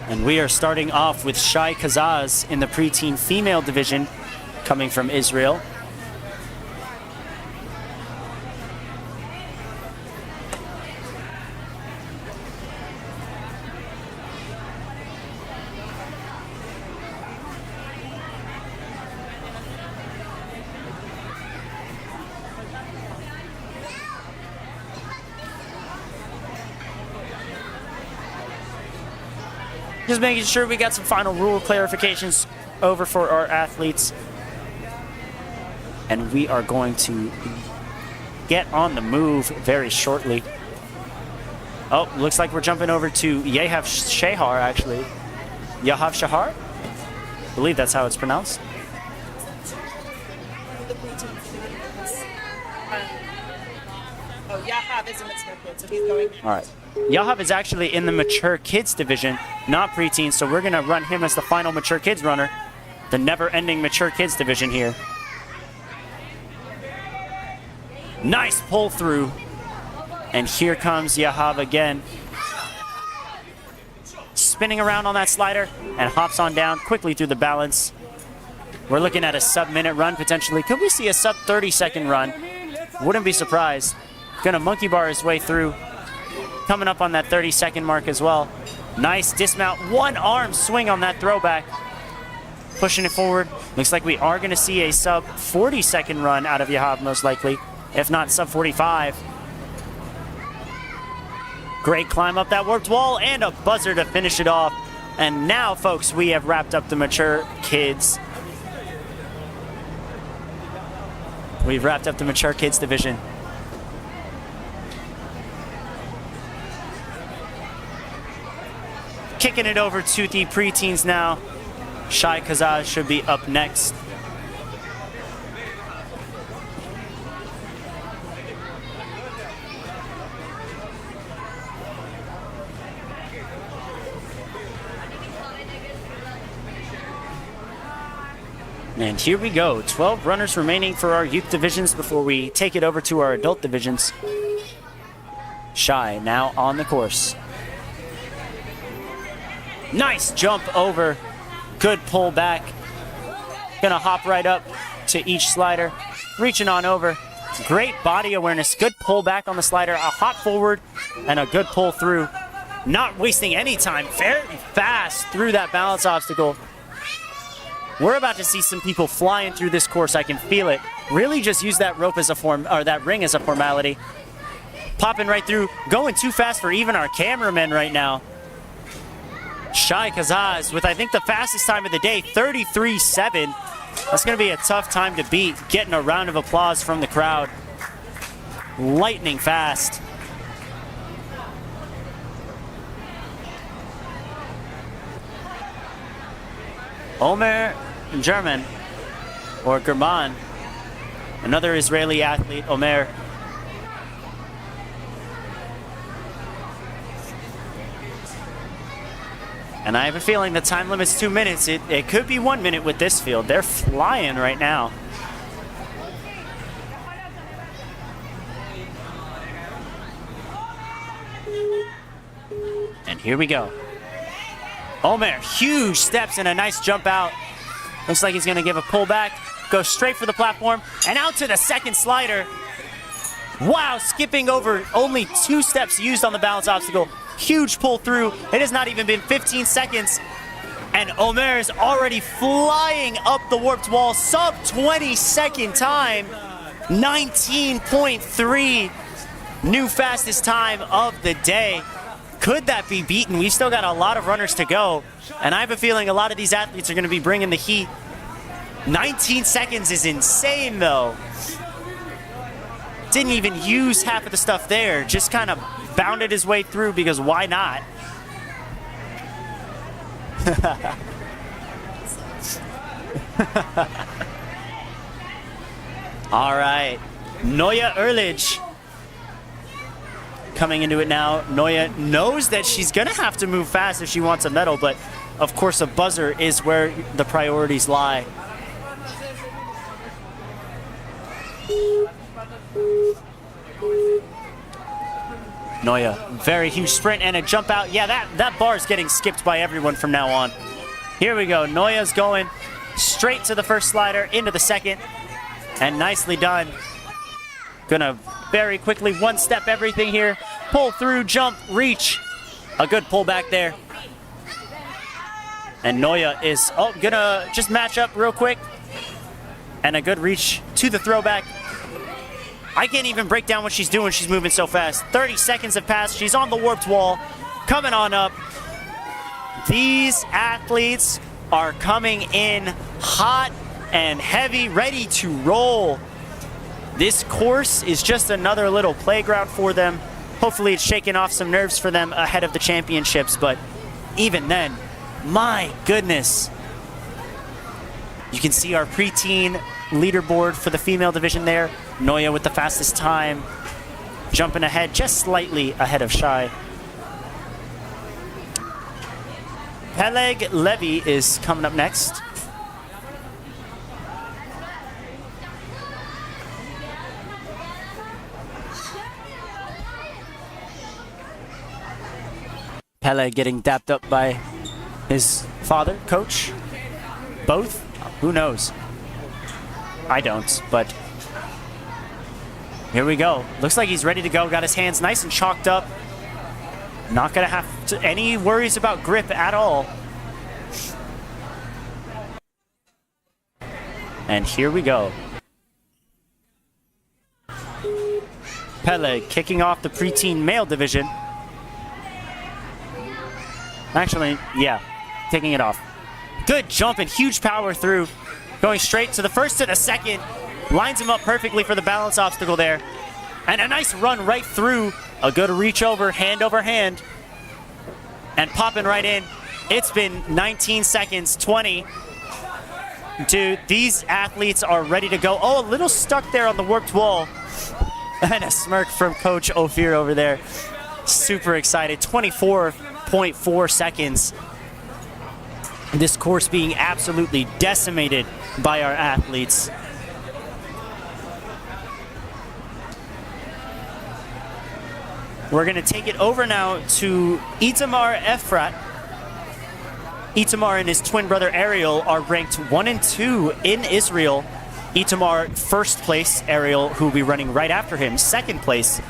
And we are starting off with Shai Kazaz in the preteen female division, coming from Israel. Just making sure we got some final rule clarifications over for our athletes. And we are going to get on the move very shortly. Oh, looks like we're jumping over to Yehav Shahar, actually. Yehav Shahar? I believe that's how it's pronounced. Oh, Yahav is a mature kid, so he's going next. All right. Yahav is actually in the mature kids division, not preteen, so we're going to run him as the final mature kids runner. The never-ending mature kids division here. Nice pull through. And here comes Yahav again. Spinning around on that slider and hops on down quickly through the balance. We're looking at a sub-minute run potentially. Could we see a sub-30-second run? Wouldn't be surprised. Gonna monkey bar his way through. Coming up on that 30-second mark as well. Nice dismount. One arm swing on that throwback. Pushing it forward. Looks like we are going to see a sub 40-second run out of Yahav most likely. If not sub 45. Great climb up that warped wall and a buzzer to finish it off. And now, folks, we have wrapped up the mature kids. We've wrapped up the mature kids division. Kicking it over to the preteens now. Shai Kazaz should be up next. And here we go. 12 runners remaining for our youth divisions before we take it over to our adult divisions. Shai now on the course. Nice jump over. Good pull back. Gonna hop right up to each slider. Reaching on over. Great body awareness. Good pull back on the slider. A hop forward and a good pull through. Not wasting any time. Very fast through that balance obstacle. We're about to see some people flying through this course. I can feel it. Really just use that rope as a that ring as a formality. Popping right through. Going too fast for even our cameramen right now. Shai Kazaz with, I think, the fastest time of the day, 33.7. That's going to be a tough time to beat. Getting a round of applause from the crowd. Lightning fast. Omer German, or German, another Israeli athlete, Omer. And I have a feeling the time limit's 2 minutes. It could be 1 minute with this field. They're flying right now. And here we go. Omer, huge steps and a nice jump out. Looks like he's going to give a pull back. Go straight for the platform and out to the second slider. Wow, skipping over only 2 steps used on the balance obstacle. Huge pull through. It has not even been 15 seconds. And Omer is already flying up the warped wall. Sub 20-second time. 19.3. New fastest time of the day. Could that be beaten? We've still got a lot of runners to go. And I have a feeling a lot of these athletes are going to be bringing the heat. 19 seconds is insane, though. Didn't even use half of the stuff there. Just kind of bounded his way through because why not? All right. Noya Erlich coming into it now. Noya knows that she's going to have to move fast if she wants a medal, but of course a buzzer is where the priorities lie. Noya, very huge sprint and a jump out. Yeah, that bar is getting skipped by everyone from now on. Here we go. Noya's going straight to the first slider, into the second, and nicely done. Gonna very quickly one-step everything here. Pull through, jump, reach. A good pull back there. And Noya is gonna just match up real quick. And a good reach to the throwback. I can't even break down what she's doing. She's moving so fast. 30 seconds have passed. She's on the warped wall. Coming on up. These athletes are coming in hot and heavy, ready to roll. This course is just another little playground for them. Hopefully it's shaking off some nerves for them ahead of the championships, but even then, my goodness. You can see our preteen leaderboard for the female division there. Noya with the fastest time. jumping ahead, just slightly ahead of Shai. Peleg Levy is coming up next. Peleg getting dapped up by his father, coach. Both? Who knows? I don't, but here we go. Looks like he's ready to go. Got his hands nice and chalked up. Not going to have any worries about grip at all. And here we go. Peleg kicking off the preteen male division. Actually, yeah, taking it off. Good jump and huge power through. Going straight to the first to the second. Lines him up perfectly for the balance obstacle there. And a nice run right through. A good reach over hand. And popping right in. It's been 19 seconds, 20. Dude, these athletes are ready to go. Oh, a little stuck there on the warped wall. And a smirk from Coach Ophir over there. Super excited. 24.4 seconds. This course being absolutely decimated by our athletes. We're going to take it over now to Itamar Efrat. Itamar and his twin brother Ariel are ranked 1 and 2 in Israel. Itamar, first place. Ariel, who will be running right after him, second place.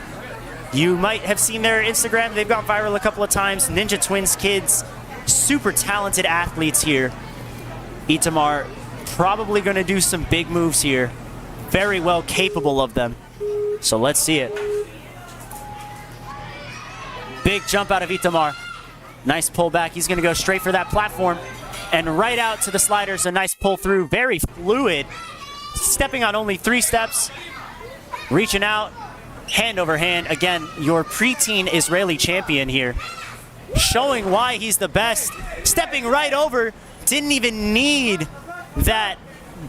You might have seen their Instagram. They've gone viral a couple of times. Ninja Twins kids, super talented athletes here. Itamar probably going to do some big moves here. Very well capable of them. So let's see it. Big jump out of Itamar. Nice pull back. He's going to go straight for that platform. And right out to the sliders. A nice pull through. Very fluid. Stepping on only 3 steps. Reaching out. Hand over hand. Again, your preteen Israeli champion here. Showing why he's the best. Stepping right over. Didn't even need that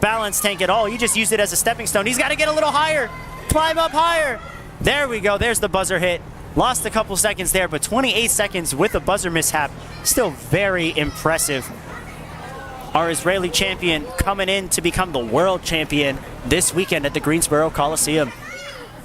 balance tank at all. He just used it as a stepping stone. He's got to get a little higher. Climb up higher. There we go. There's the buzzer hit. Lost a couple seconds there, but 28 seconds with a buzzer mishap. Still very impressive. Our Israeli champion coming in to become the world champion this weekend at the Greensboro Coliseum.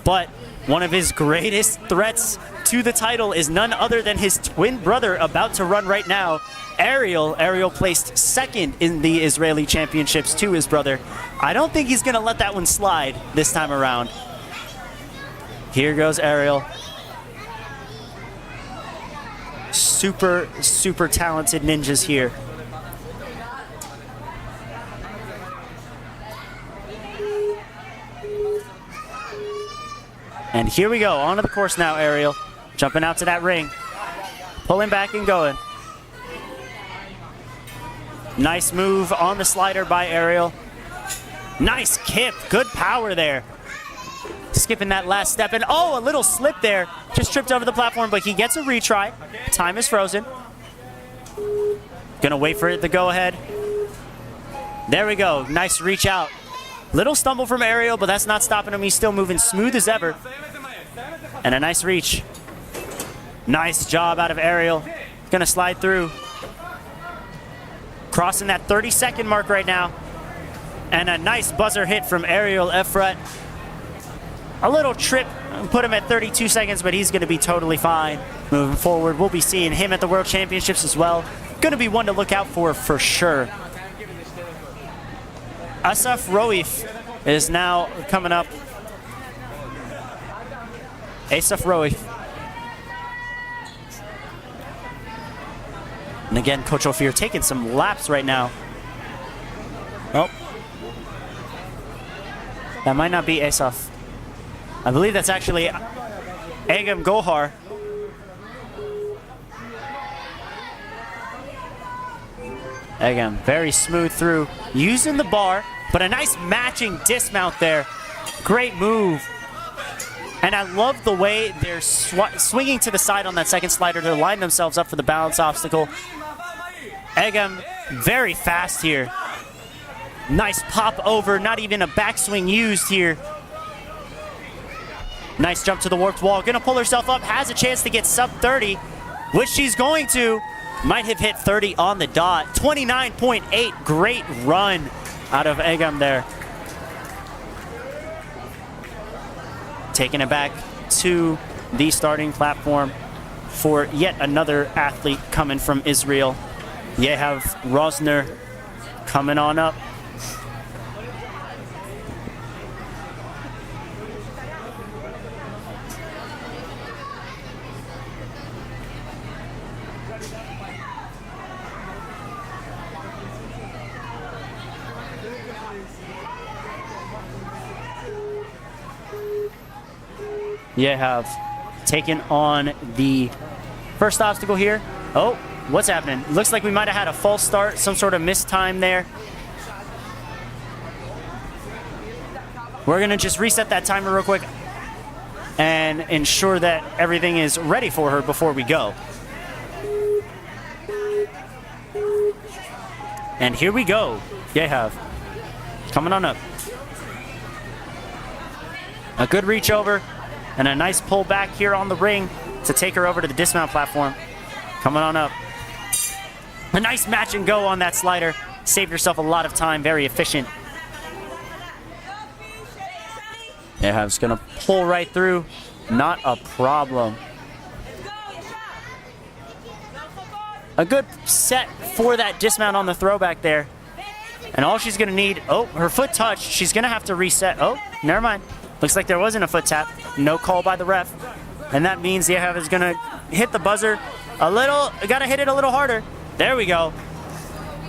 But one of his greatest threats to the title is none other than his twin brother about to run right now, Ariel. Ariel placed second in the Israeli championships to his brother. I don't think he's going to let that one slide this time around. Here goes Ariel. Super, super talented ninjas here. And here we go, onto the course now, Ariel. Jumping out to that ring. Pulling back and going. Nice move on the slider by Ariel. Nice kip, good power there. Skipping that last step, and oh, a little slip there. Just tripped over the platform, but he gets a retry. Time is frozen. Gonna wait for it to go ahead. There we go, nice reach out. Little stumble from Ariel, but that's not stopping him. He's still moving smooth as ever. And a nice reach. Nice job out of Ariel. Gonna slide through. Crossing that 30-second mark right now. And a nice buzzer hit from Ariel Efrat. A little trip put him at 32 seconds, but he's going to be totally fine. Moving forward, we'll be seeing him at the World Championships as well. Going to be one to look out for sure. Asaf Roif is now coming up. Asaf Roif. And again, Coach Ophir taking some laps right now. Oh. That might not be Asaf. I believe that's actually Agam Gohar. Agam, very smooth through. Using the bar, but a nice matching dismount there. Great move. And I love the way they're swinging to the side on that second slider to line themselves up for the balance obstacle. Agam, very fast here. Nice pop over, not even a backswing used here. Nice jump to the warped wall. Gonna pull herself up. Has a chance to get sub 30, which she's going to. Might have hit 30 on the dot. 29.8. Great run out of Egam there. Taking it back to the starting platform for yet another athlete coming from Israel. You have Rosner coming on up. You have taken on the first obstacle here. Oh, what's happening? Looks like we might have had a false start, some sort of missed time there. We're gonna just reset that timer real quick and ensure that everything is ready for her before we go. And here we go. Yehav coming on up. A good reach over and a nice pull back here on the ring to take her over to the dismount platform. Coming on up. A nice match and go on that slider. Saved herself a lot of time, very efficient. Yehav's gonna pull right through. Not a problem. A good set for that dismount on the throwback there. And all she's gonna need, oh, her foot touched. She's gonna have to reset. Oh, never mind. Looks like there wasn't a foot tap. No call by the ref. And that means Yehav is gonna hit the buzzer a little, gotta hit it a little harder. There we go.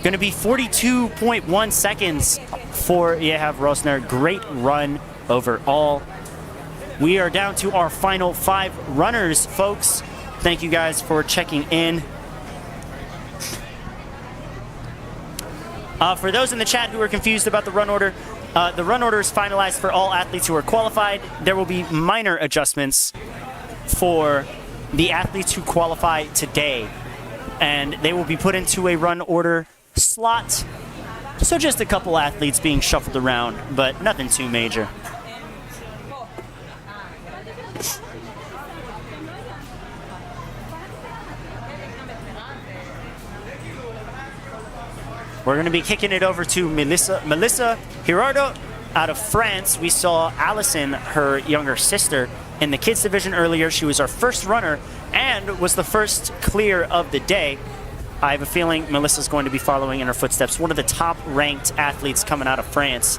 Gonna be 42.1 seconds for Yehav Rosner. Great run overall. We are down to our final 5 runners, folks. Thank you guys for checking in. For those in the chat who are confused about the run order is finalized for all athletes who are qualified. There will be minor adjustments for the athletes who qualify today, and they will be put into a run order slot. So just a couple athletes being shuffled around, but nothing too major. We're going to be kicking it over to Melissa Girardo out of France. We saw Allison, her younger sister, in the kids division earlier. She was our first runner and was the first clear of the day. I have a feeling Melissa's going to be following in her footsteps. One of the top-ranked athletes coming out of France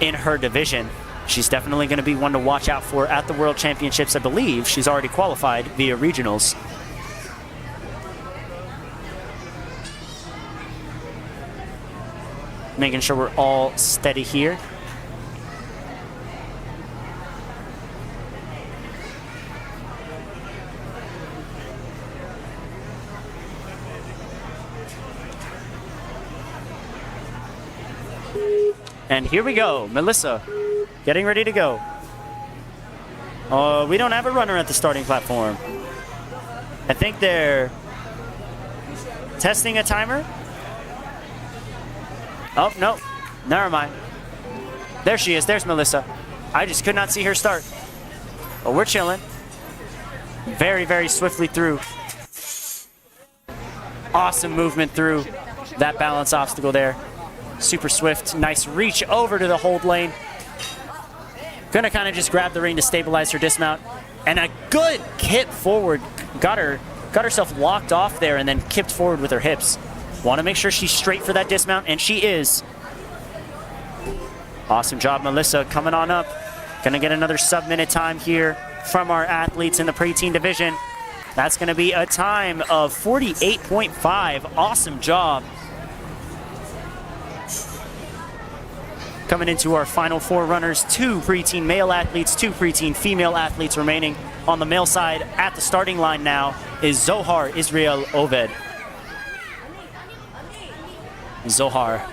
in her division. She's definitely going to be one to watch out for at the World Championships. I believe she's already qualified via regionals. Making sure we're all steady here. And here we go, Melissa, getting ready to go. We don't have a runner at the starting platform. I think they're testing a timer. Oh, no, never mind. There she is, there's Melissa. I just could not see her start. But we're chilling. Very, very swiftly through. Awesome movement through that balance obstacle there. Super swift, nice reach over to the hold lane. Gonna kind of just grab the ring to stabilize her dismount. And a good kip forward. Got herself locked off there and then kipped forward with her hips. Want to make sure she's straight for that dismount, and she is. Awesome job, Melissa, coming on up. Gonna get another sub-minute time here from our athletes in the preteen division. That's gonna be a time of 48.5. Awesome job. Coming into our final 4 runners, 2 preteen male athletes, 2 preteen female athletes remaining. On the male side, at the starting line now, is Zohar Israel Oved. Zohar.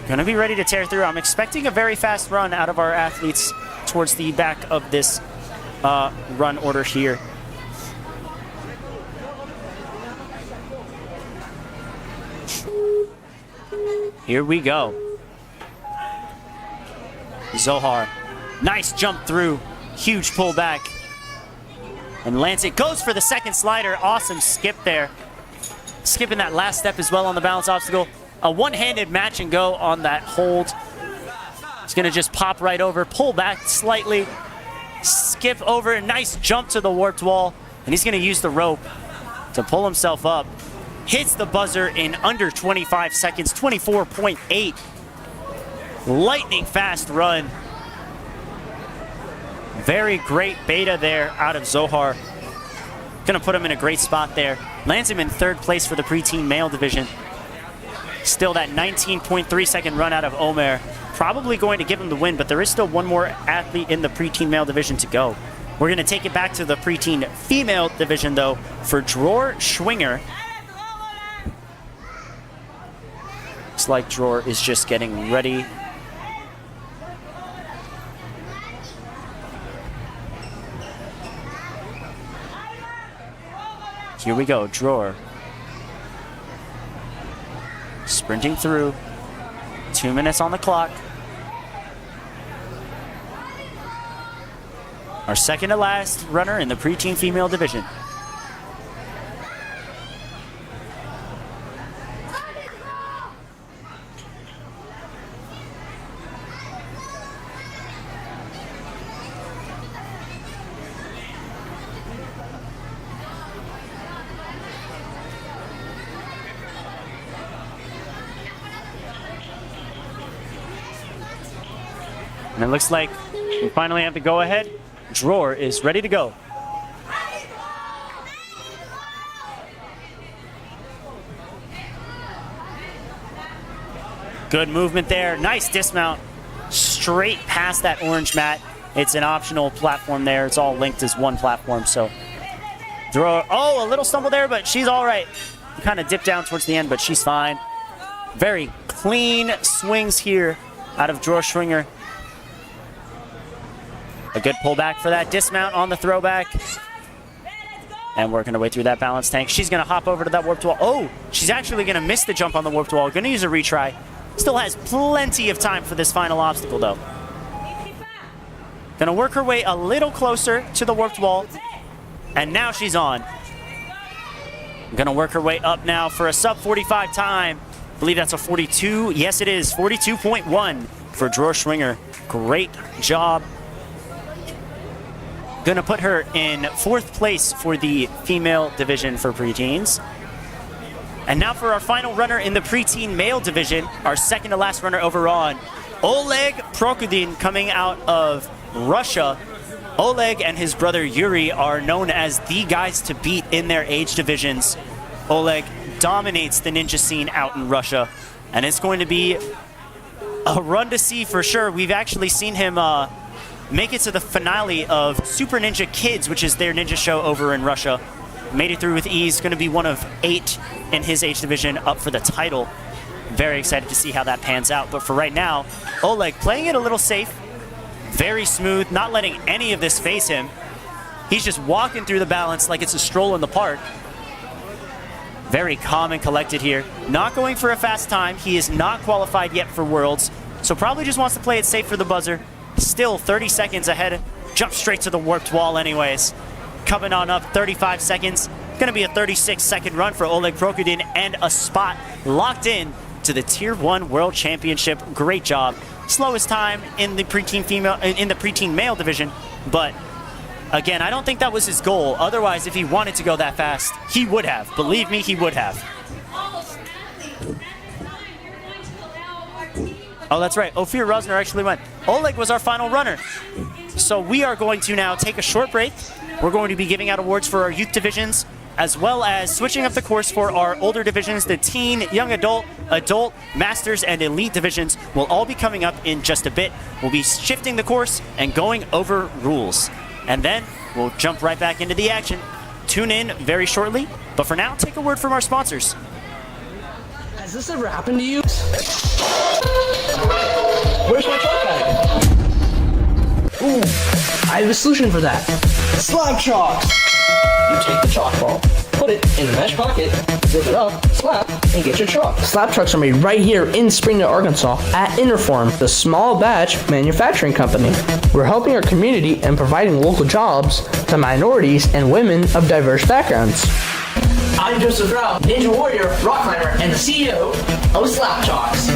Gonna be ready to tear through. I'm expecting a very fast run out of our athletes towards the back of this run order here. Here we go. Zohar Nice jump through. Huge pullback. And lands it. Goes for the second slider. Awesome skip there. Skipping that last step as well on the balance obstacle. A one-handed match and go on that hold. He's going to just pop right over, pull back slightly, skip over, nice jump to the warped wall, and he's going to use the rope to pull himself up. Hits the buzzer in under 25 seconds, 24.8. Lightning fast run. Very great beta there out of Zohar. Gonna put him in a great spot there. Lands him in third place for the preteen male division. Still that 19.3 second run out of Omer. Probably going to give him the win, but there is still one more athlete in the preteen male division to go. We're gonna take it back to the preteen female division though for Dror Schwinger. Looks like Dror is just getting ready. Here we go, Dror. Sprinting through. 2 minutes on the clock. Our second to last runner in the preteen female division. And it looks like we finally have to go ahead. Dror is ready to go. Good movement there. Nice dismount. Straight past that orange mat. It's an optional platform there. It's all linked as one platform. So Dror, oh, a little stumble there, but she's all right. Kind of dipped down towards the end, but she's fine. Very clean swings here out of Dror Schwinger. A good pullback for that dismount on the throwback. And working her way through that balance tank. She's going to hop over to that warped wall. Oh, she's actually going to miss the jump on the warped wall. Going to use a retry. Still has plenty of time for this final obstacle, though. Going to work her way a little closer to the warped wall. And now she's on. Going to work her way up now for a sub 45 time. I believe that's a 42. Yes, it is. 42.1 for Dror Schwinger. Great job. Gonna put her in fourth place for the female division for preteens. And now for our final runner in the preteen male division, our second to last runner overall, Oleg Prokudin coming out of Russia. Oleg and his brother Yuri are known as the guys to beat in their age divisions. Oleg dominates the ninja scene out in Russia, and it's going to be a run to see for sure. We've actually seen him make it to the finale of Super Ninja Kids, which is their ninja show over in Russia. Made it through with ease. Going to be one of 8 in his age division up for the title. Very excited to see how that pans out. But for right now, Oleg playing it a little safe. Very smooth, not letting any of this phase him. He's just walking through the balance like it's a stroll in the park. Very calm and collected here. Not going for a fast time. He is not qualified yet for Worlds, so probably just wants to play it safe for the buzzer. Still 30 seconds ahead. Jump straight to the warped wall anyways. Coming on up 35 seconds. Gonna be a 36-second run for Oleg Prokudin and a spot locked in to the Tier 1 World Championship. Great job. Slowest time in the preteen male division, but again, I don't think that was his goal. Otherwise, if he wanted to go that fast, he would have. Believe me, he would have. Oh, that's right. Ophir Rosner actually went. Oleg was our final runner. So we are going to now take a short break. We're going to be giving out awards for our youth divisions, as well as switching up the course for our older divisions. The teen, young adult, adult, masters, and elite divisions will all be coming up in just a bit. We'll be shifting the course and going over rules. And then we'll jump right back into the action. Tune in very shortly. But for now, take a word from our sponsors. Has this ever happened to you? Where's my chalk at? Ooh, I have a solution for that. Slime chalks! You take the chalk ball, put Put it in the mesh pocket, zip it up, slap, and get your truck. Slap trucks are made right here in Springdale, Arkansas at Interform, the small batch manufacturing company. We're helping our community and providing local jobs to minorities and women of diverse backgrounds. I'm Joseph Grau, Ninja Warrior, rock climber, and the CEO of Slap Chalks.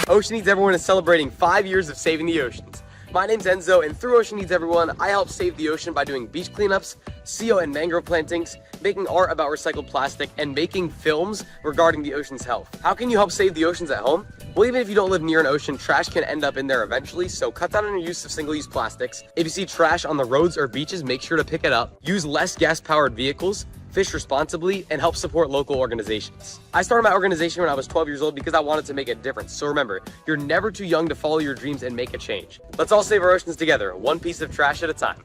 Ocean Needs Everyone is celebrating 5 years of saving the oceans. My name's Enzo, and through Ocean Needs Everyone, I help save the ocean by doing beach cleanups, CO and mangrove plantings, making art about recycled plastic, and making films regarding the ocean's health. How can you help save the oceans at home? Well, even if you don't live near an ocean, trash can end up in there eventually, so cut down on your use of single-use plastics. If you see trash on the roads or beaches, make sure to pick it up. Use less gas-powered vehicles, fish responsibly, and help support local organizations. I started my organization when I was 12 years old because I wanted to make a difference. So remember, you're never too young to follow your dreams and make a change. Let's all save our oceans together, one piece of trash at a time.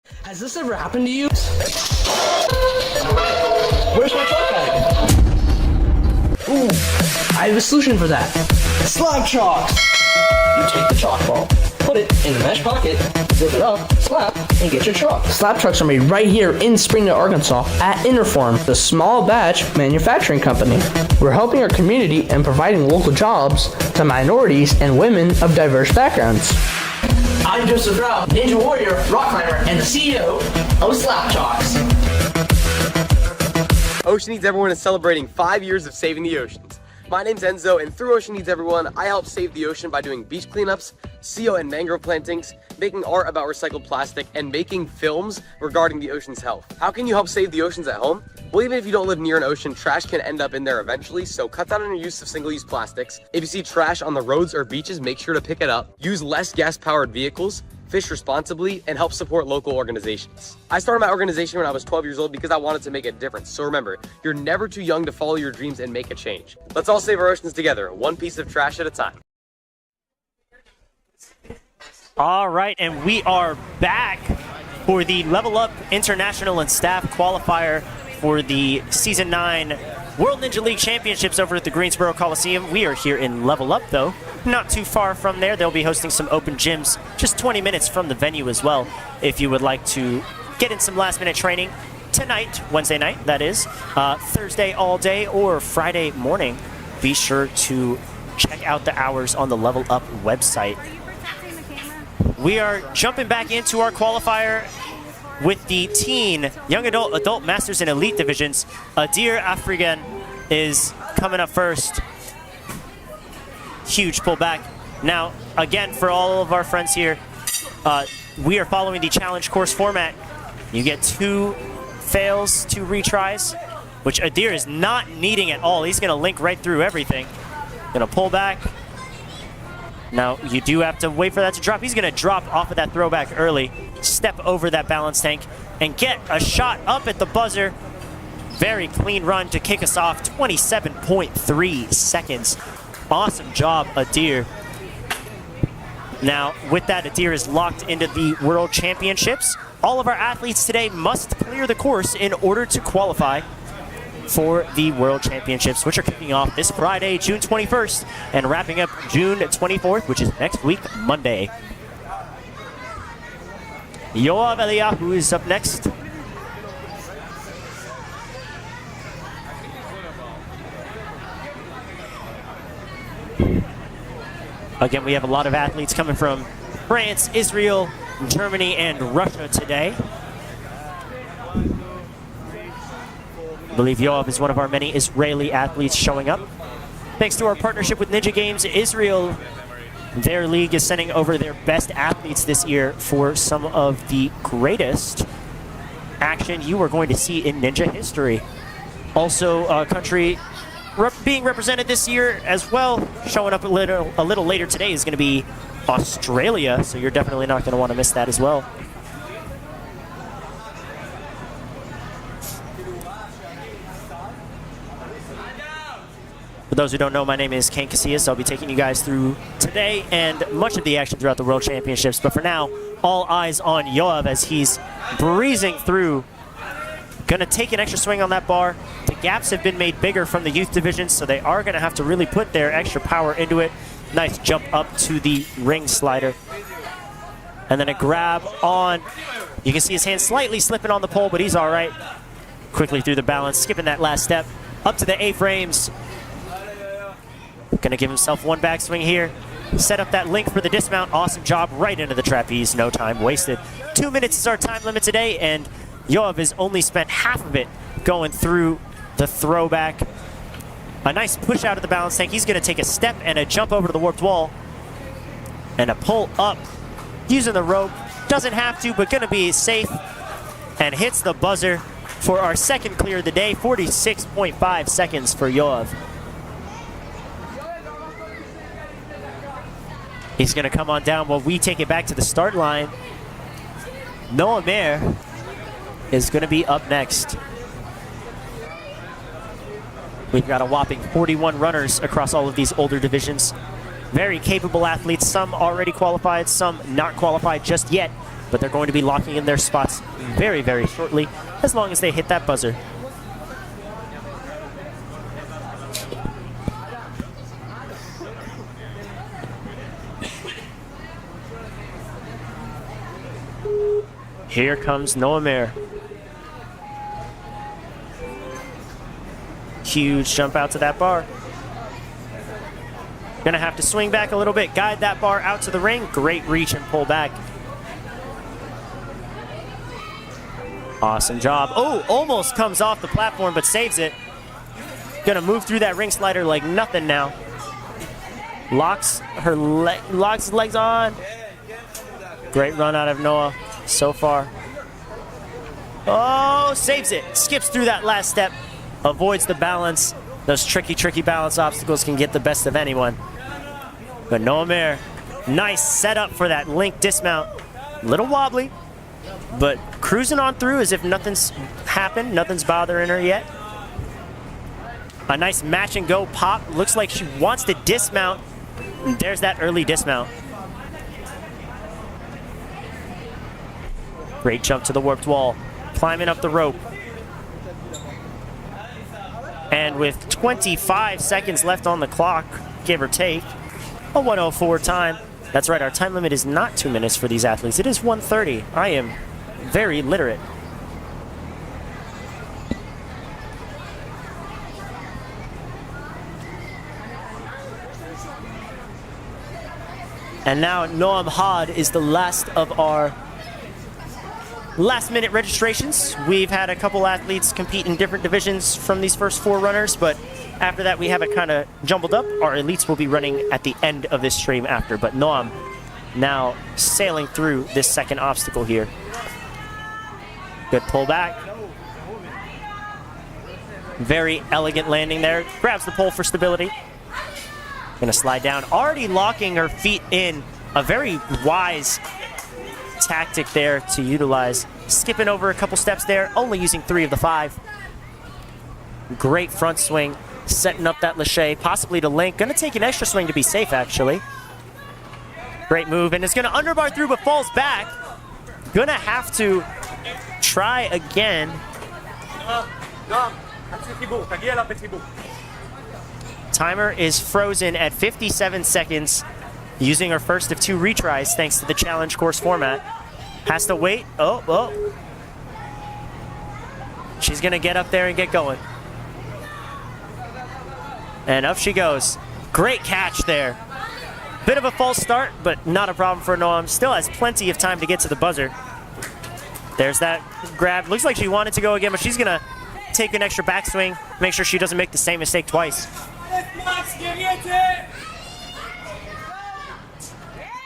Has this ever happened to you? Where's my chalk at? Ooh, I have a solution for that. Slab chalks! You take the chalk ball, put it in the mesh pocket, zip it up, slap, and get your chalk. Slab chalks are made right here in Springdale, Arkansas at Interform, the small batch manufacturing company. We're helping our community and providing local jobs to minorities and women of diverse backgrounds. I'm Joseph Rao, Ninja Warrior, Rock Climber, and the CEO of Slap Chalks. Ocean Needs Everyone is celebrating 5 years of saving the oceans. My name's Enzo, and through Ocean Needs Everyone, I help save the ocean by doing beach cleanups, CO and mangrove plantings, making art about recycled plastic, and making films regarding the ocean's health. How can you help save the oceans at home? Well, even if you don't live near an ocean, trash can end up in there eventually, so cut down on your use of single-use plastics. If you see trash on the roads or beaches, make sure to pick it up. Use less gas-powered vehicles, fish responsibly, and help support local organizations. I started my organization when I was 12 years old because I wanted to make a difference. So remember, you're never too young to follow your dreams and make a change. Let's all save our oceans together, one piece of trash at a time. All right, and we are back for the Level Up International and Staff Qualifier for the Season 9 World Ninja League Championships over at the Greensboro Coliseum. We are here in Level Up, though. Not too far from there. They'll be hosting some open gyms just 20 minutes from the venue as well, if you would like to get in some last-minute training tonight, Wednesday night, that is, Thursday all day, or Friday morning. Be sure to check out the hours on the Level Up website. We are jumping back into our qualifier with the teen, young adult, adult masters and elite divisions. Adir Afrigan is coming up first. Huge pullback. Now, again, for all of our friends here, we are following the challenge course format. You get 2 fails, 2 retries, which Adir is not needing at all. He's gonna link right through everything. Gonna pull back. Now, you do have to wait for that to drop. He's gonna drop off of that throwback early, step over that balance tank, and get a shot up at the buzzer. Very clean run to kick us off, 27.3 seconds. Awesome job, Adir. Now, with that, Adir is locked into the World Championships. All of our athletes today must clear the course in order to qualify for the World Championships, which are kicking off this Friday, June 21st, and wrapping up June 24th, which is next week, Monday. Yoav Eliyahu is up next. Again, we have a lot of athletes coming from France, Israel, Germany, and Russia today. I believe Yoav is one of our many Israeli athletes showing up. Thanks to our partnership with Ninja Games Israel, their league is sending over their best athletes this year for some of the greatest action you are going to see in Ninja history. Also, a country being represented this year as well, showing up a little later today, is going to be Australia, so you're definitely not going to want to miss that as well. For those who don't know, my name is Ken Casillas. I'll be taking you guys through today and much of the action throughout the World Championships. But for now, all eyes on Yoav as he's breezing through. Going to take an extra swing on that bar. The gaps have been made bigger from the youth divisions, so they are going to have to really put their extra power into it. Nice jump up to the ring slider. And then a grab on. You can see his hand slightly slipping on the pole, but he's all right. Quickly through the balance, skipping that last step. Up to the A-frames. Gonna give himself one backswing here. Set up that link for the dismount. Awesome job right into the trapeze. No time wasted. 2 minutes is our time limit today, and Yoav has only spent half of it going through the throwback. A nice push out of the balance tank. He's gonna take a step and a jump over to the warped wall. And a pull up using the rope. Doesn't have to, but gonna be safe. And hits the buzzer for our second clear of the day. 46.5 seconds for Yoav. He's going to come on down while we take it back to the start line. Noah Mayer is going to be up next. We've got a whopping 41 runners across all of these older divisions. Very capable athletes, some already qualified, some not qualified just yet, but they're going to be locking in their spots very, very shortly, as long as they hit that buzzer. Here comes Noah Mayer. Huge jump out to that bar. Gonna have to swing back a little bit, guide that bar out to the ring. Great reach and pull back. Awesome job. Oh, almost comes off the platform, but saves it. Gonna move through that ring slider like nothing now. Locks his legs on. Great run out of Noah so far. Oh, saves it. Skips through that last step. Avoids the balance. Those tricky balance obstacles can get the best of anyone. But Noah Mayer, nice setup for that link dismount. Little wobbly, but cruising on through as if nothing's happened. Nothing's bothering her yet. A nice match and go pop. Looks like she wants to dismount. There's that early dismount. Great jump to the warped wall. Climbing up the rope. And with 25 seconds left on the clock, give or take, a 1:04 time. That's right, our time limit is not 2 minutes for these athletes. It is 1:30. I am very literate. And now Noam Had is the last of our last-minute registrations. We've had a couple athletes compete in different divisions from these first 4 runners, but after that we have it kind of jumbled up. Our elites will be running at the end of this stream after, but Noam now sailing through this second obstacle here. Good pull back. Very elegant landing there. Grabs the pole for stability. Gonna slide down. Already locking her feet in. A very wise tactic there to utilize. Skipping over a couple steps there, only using 3 of the 5. Great front swing, setting up that lache, possibly to link. Gonna take an extra swing to be safe, actually. Great move, and is gonna underbar through, but falls back. Gonna have to try again. Timer is frozen at 57 seconds. Using her first of 2 retries thanks to the challenge course format. Has to wait. Oh. She's gonna get up there and get going. And up she goes. Great catch there. Bit of a false start, but not a problem for Noam. Still has plenty of time to get to the buzzer. There's that grab. Looks like she wanted to go again, but she's gonna take an extra backswing. Make sure she doesn't make the same mistake twice.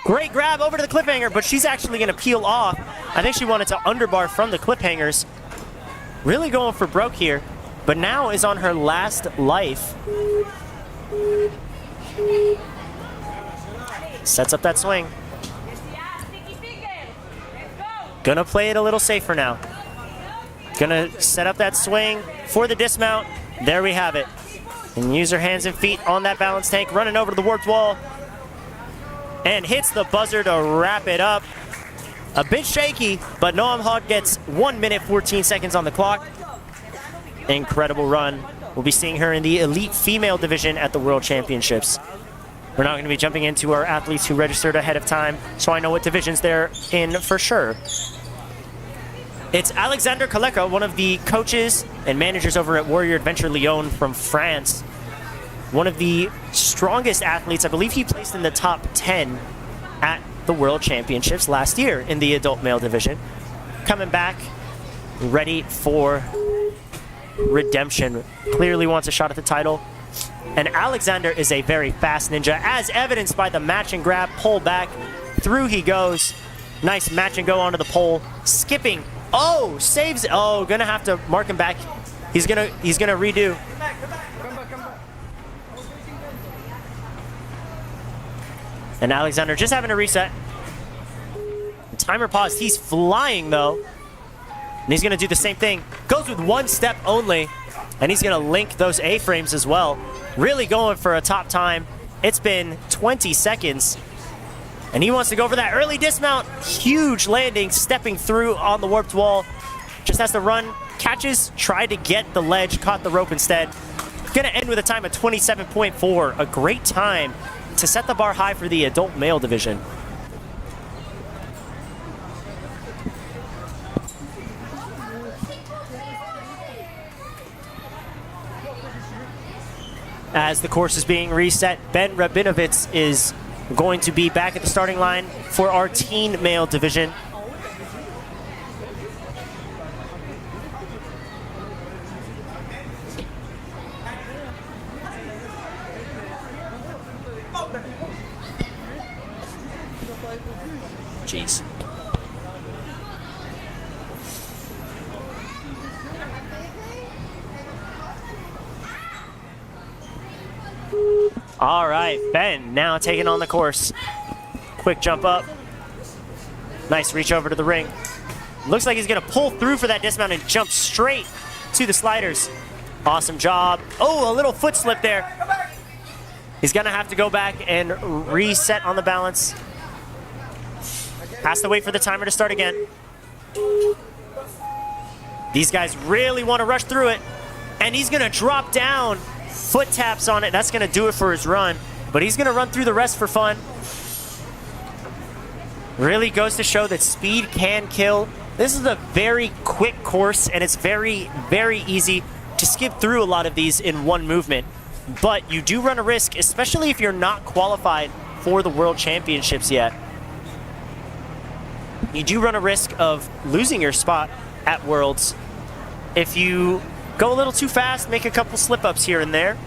Great grab over to the cliffhanger, but she's actually going to peel off. I think she wanted to underbar from the cliffhangers. Really going for broke here, but now is on her last life. Sets up that swing. Gonna play it a little safer now. Gonna set up that swing for the dismount. There we have it. And use her hands and feet on that balance tank, running over to the warped wall. And hits the buzzer to wrap it up. A bit shaky, but Noam Had gets 1 minute 14 seconds on the clock. Incredible run. We'll be seeing her in the elite female division at the World Championships. We're not going to be jumping into our athletes who registered ahead of time, so I know what divisions they're in for sure. It's Alexander Kaleka, one of the coaches and managers over at Warrior Adventure Lyon from France. One of the strongest athletes. I believe he placed in the top 10 at the World Championships last year in the adult male division. Coming back, ready for redemption. Clearly wants a shot at the title. And Alexander is a very fast ninja, as evidenced by the match and grab, pull back. Through he goes. Nice match and go onto the pole. Skipping. Oh, saves. Oh, gonna have to mark him back. He's gonna redo. And Alexander just having a reset. The timer paused. He's flying, though. And he's going to do the same thing. Goes with 1 step only. And he's going to link those A-frames as well. Really going for a top time. It's been 20 seconds. And he wants to go for that early dismount. Huge landing, stepping through on the warped wall. Just has to run, catches, tried to get the ledge, caught the rope instead. Gonna end with a time of 27.4. A great time to set the bar high for the adult male division. As the course is being reset, Ben Rabinovitz is going to be back at the starting line for our teen male division. Jeez. All right, Ben now taking on the course. Quick jump up. Nice reach over to the ring. Looks like he's gonna pull through for that dismount and jump straight to the sliders. Awesome job. Oh, a little foot slip there. He's gonna have to go back and reset on the balance. Has to wait for the timer to start again. These guys really want to rush through it. And he's gonna drop down. Foot taps on it. That's going to do it for his run. But he's going to run through the rest for fun. Really goes to show that speed can kill. This is a very quick course, and it's very, very easy to skip through a lot of these in one movement. But you do run a risk, especially if you're not qualified for the World Championships yet. You do run a risk of losing your spot at Worlds if you go a little too fast, make a couple slip-ups here and there.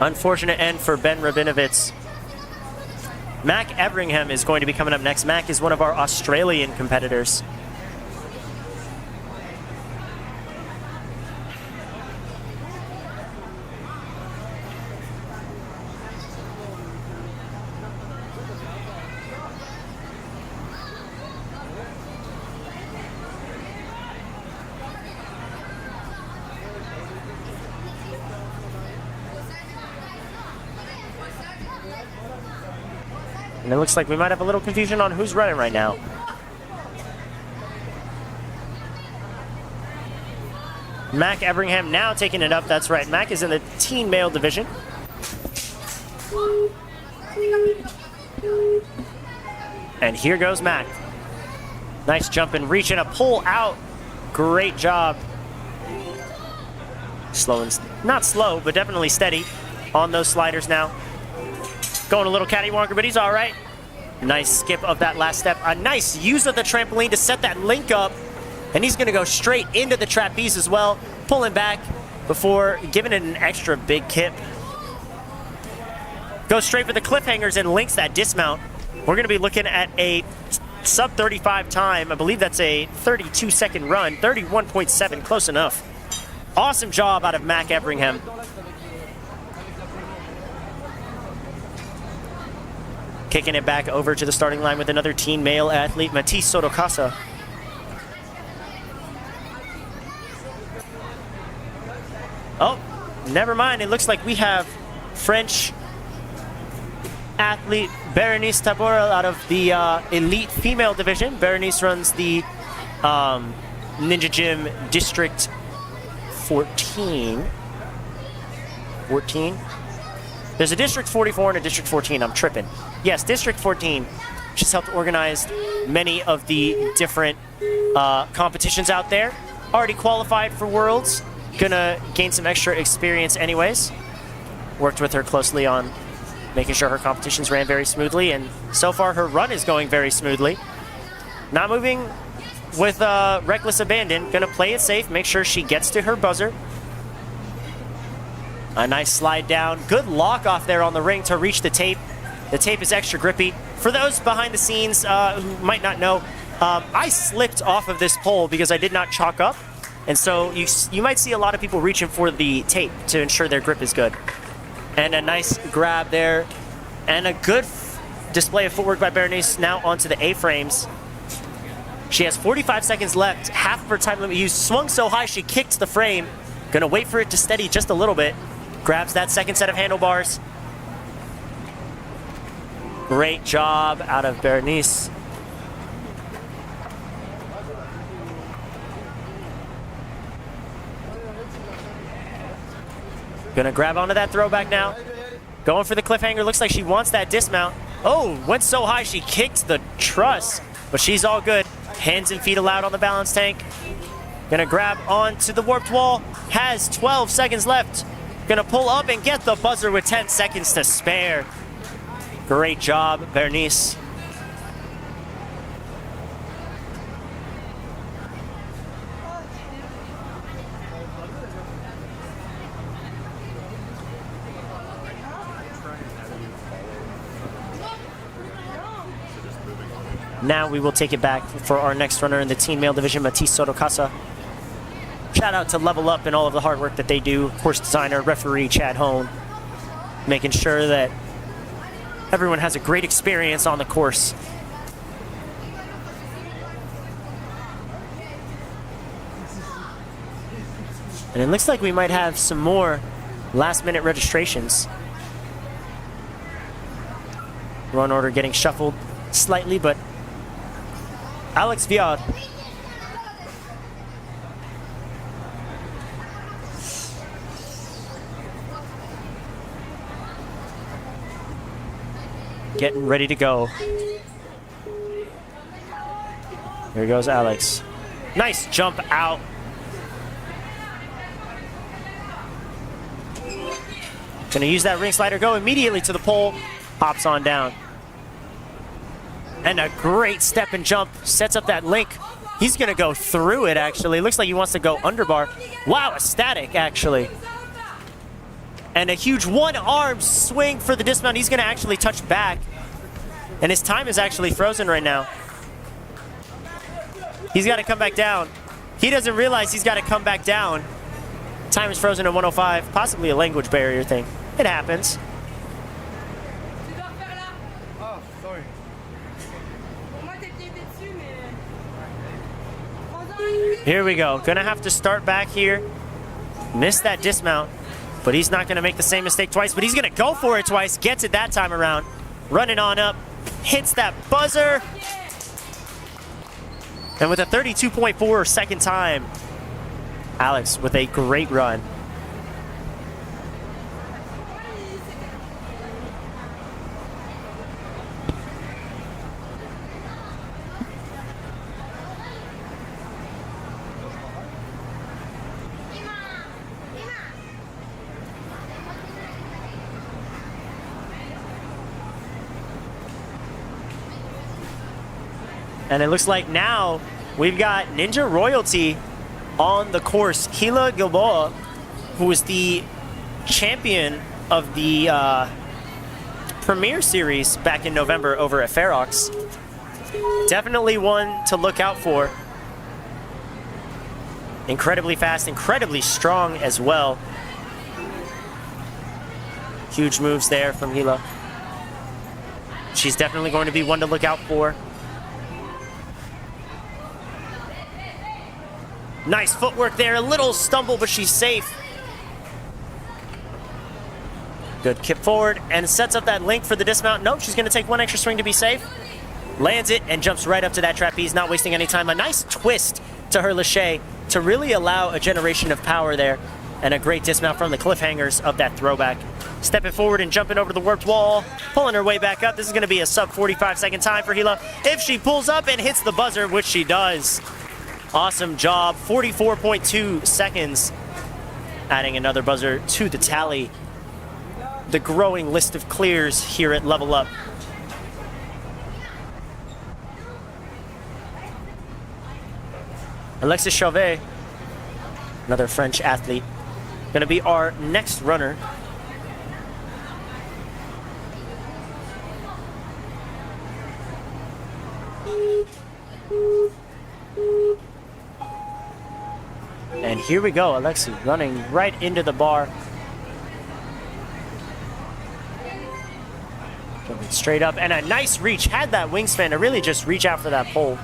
Unfortunate end for Ben Rabinovitz. Mac Everingham is going to be coming up next. Mac is one of our Australian competitors. And it looks like we might have a little confusion on who's running right now. Mac Everingham now taking it up. That's right. Mac is in the teen male division. And here goes Mac. Nice jump and reach and a pull out. Great job. Slow and not slow, but definitely steady on those sliders now. Going a little catty-wonker, but he's all right. Nice skip of that last step. A nice use of the trampoline to set that link up. And he's going to go straight into the trapeze as well. Pulling back before giving it an extra big kip. Goes straight for the cliffhangers and links that dismount. We're going to be looking at a sub 35 time. I believe that's a 32-second run. 31.7, close enough. Awesome job out of Mac Everingham. Kicking it back over to the starting line with another teen male athlete, Matisse Sotocasa. Oh, never mind. It looks like we have French athlete Berenice Taborel out of the elite female division. Berenice runs the Ninja Gym District 14. There's a District 44 and a District 14. I'm tripping. Yes, District 14. She's helped organize many of the different competitions out there. Already qualified for Worlds. Gonna gain some extra experience anyways. Worked with her closely on making sure her competitions ran very smoothly, and so far her run is going very smoothly. Not moving with reckless abandon. Gonna play it safe, make sure she gets to her buzzer. A nice slide down. Good lock off there on the ring to reach the tape. The tape is extra grippy. For those behind the scenes who might not know, I slipped off of this pole because I did not chalk up. And so you might see a lot of people reaching for the tape to ensure their grip is good. And a nice grab there. And a good display of footwork by Berenice now onto the A-frames. She has 45 seconds left. Half of her time limit used. Swung so high she kicked the frame. Gonna wait for it to steady just a little bit. Grabs that second set of handlebars. Great job out of Berenice. Gonna grab onto that throwback now. Going for the cliffhanger. Looks like she wants that dismount. Oh, went so high she kicked the truss, but she's all good. Hands and feet allowed on the balance tank. Gonna grab onto the warped wall. Has 12 seconds left. Gonna pull up and get the buzzer with 10 seconds to spare. Great job, Bernice. Now we will take it back for our next runner in the teen male division, Matisse Sotocasa. Shout out to Level Up and all of the hard work that they do. Course designer, referee Chad Hone, making sure that everyone has a great experience on the course. And it looks like we might have some more last-minute registrations. Run order getting shuffled slightly, but Alex Viard. Getting ready to go. Here goes Alex. Nice jump out. Gonna use that ring slider, go immediately to the pole, hops on down. And a great step and jump, sets up that link. He's gonna go through it, actually. Looks like he wants to go underbar. Wow, a static, actually. And a huge one-arm swing for the dismount. He's gonna actually touch back. And his time is actually frozen right now. He's gotta come back down. He doesn't realize he's gotta come back down. Time is frozen at 105, possibly a language barrier thing. It happens. Here we go. Gonna have to start back here. Missed that dismount, but he's not gonna make the same mistake twice, but he's gonna go for it twice. Gets it that time around. Running on up. Hits that buzzer. And with a 32.4 second time, Alex with a great run. And it looks like now we've got Ninja Royalty on the course. Hila Gilboa, who was the champion of the Premier Series back in November over at Ferox. Definitely one to look out for. Incredibly fast, incredibly strong as well. Huge moves there from Hila. She's definitely going to be one to look out for. Nice footwork there, a little stumble, but she's safe. Good kip forward and sets up that link for the dismount. Nope, she's gonna take one extra swing to be safe. Lands it and jumps right up to that trapeze, not wasting any time. A nice twist to her lache to really allow a generation of power there. And a great dismount from the cliffhangers of that throwback. Stepping forward and jumping over the warped wall, pulling her way back up. This is gonna be a sub 45-second time for Hila. If she pulls up and hits the buzzer, which she does. Awesome job, 44.2 seconds. Adding another buzzer to the tally. The growing list of clears here at Level Up. Alexis Chauvet, another French athlete, gonna be our next runner. And here we go, Alexi running right into the bar. Jumping straight up, and a nice reach. Had that wingspan to really just reach out for that pole.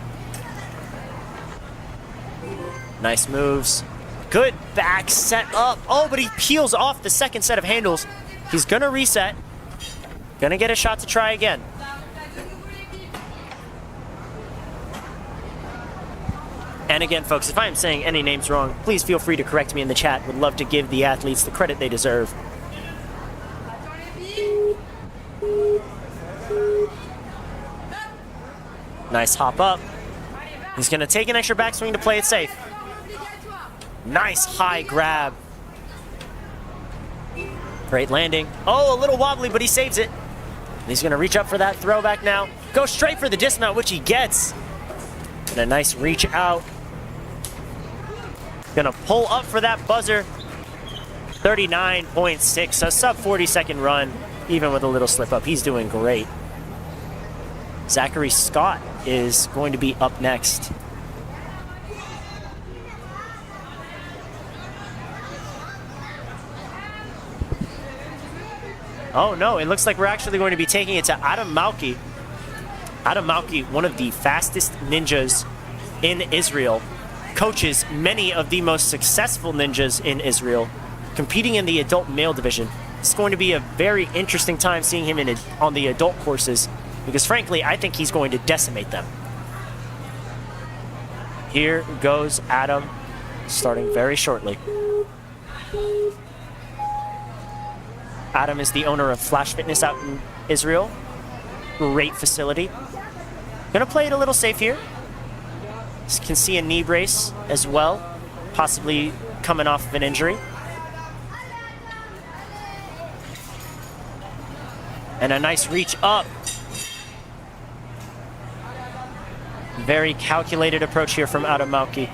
Nice moves. Good back set up. Oh, but he peels off the second set of handles. He's gonna reset. Gonna get a shot to try again. And again, folks, if I am saying any names wrong, please feel free to correct me in the chat. Would love to give the athletes the credit they deserve. Nice hop up. He's going to take an extra backswing to play it safe. Nice high grab. Great landing. Oh, a little wobbly, but he saves it. He's going to reach up for that throwback now. Go straight for the dismount, which he gets. And a nice reach out. Gonna pull up for that buzzer. 39.6, a sub 40-second run, even with a little slip up. He's doing great. Zachary Scott is going to be up next. Oh no, it looks like we're actually going to be taking it to Adam Malki. Adam Malki, one of the fastest ninjas in Israel, coaches many of the most successful ninjas in Israel, competing in the adult male division. It's going to be a very interesting time seeing him on the adult courses, because frankly, I think he's going to decimate them. Here goes Adam, starting very shortly. Adam is the owner of Flash Fitness out in Israel. Great facility. Gonna play it a little safe here. Can see a knee brace as well, possibly coming off of an injury. And a nice reach up. Very calculated approach here from Adam Malki.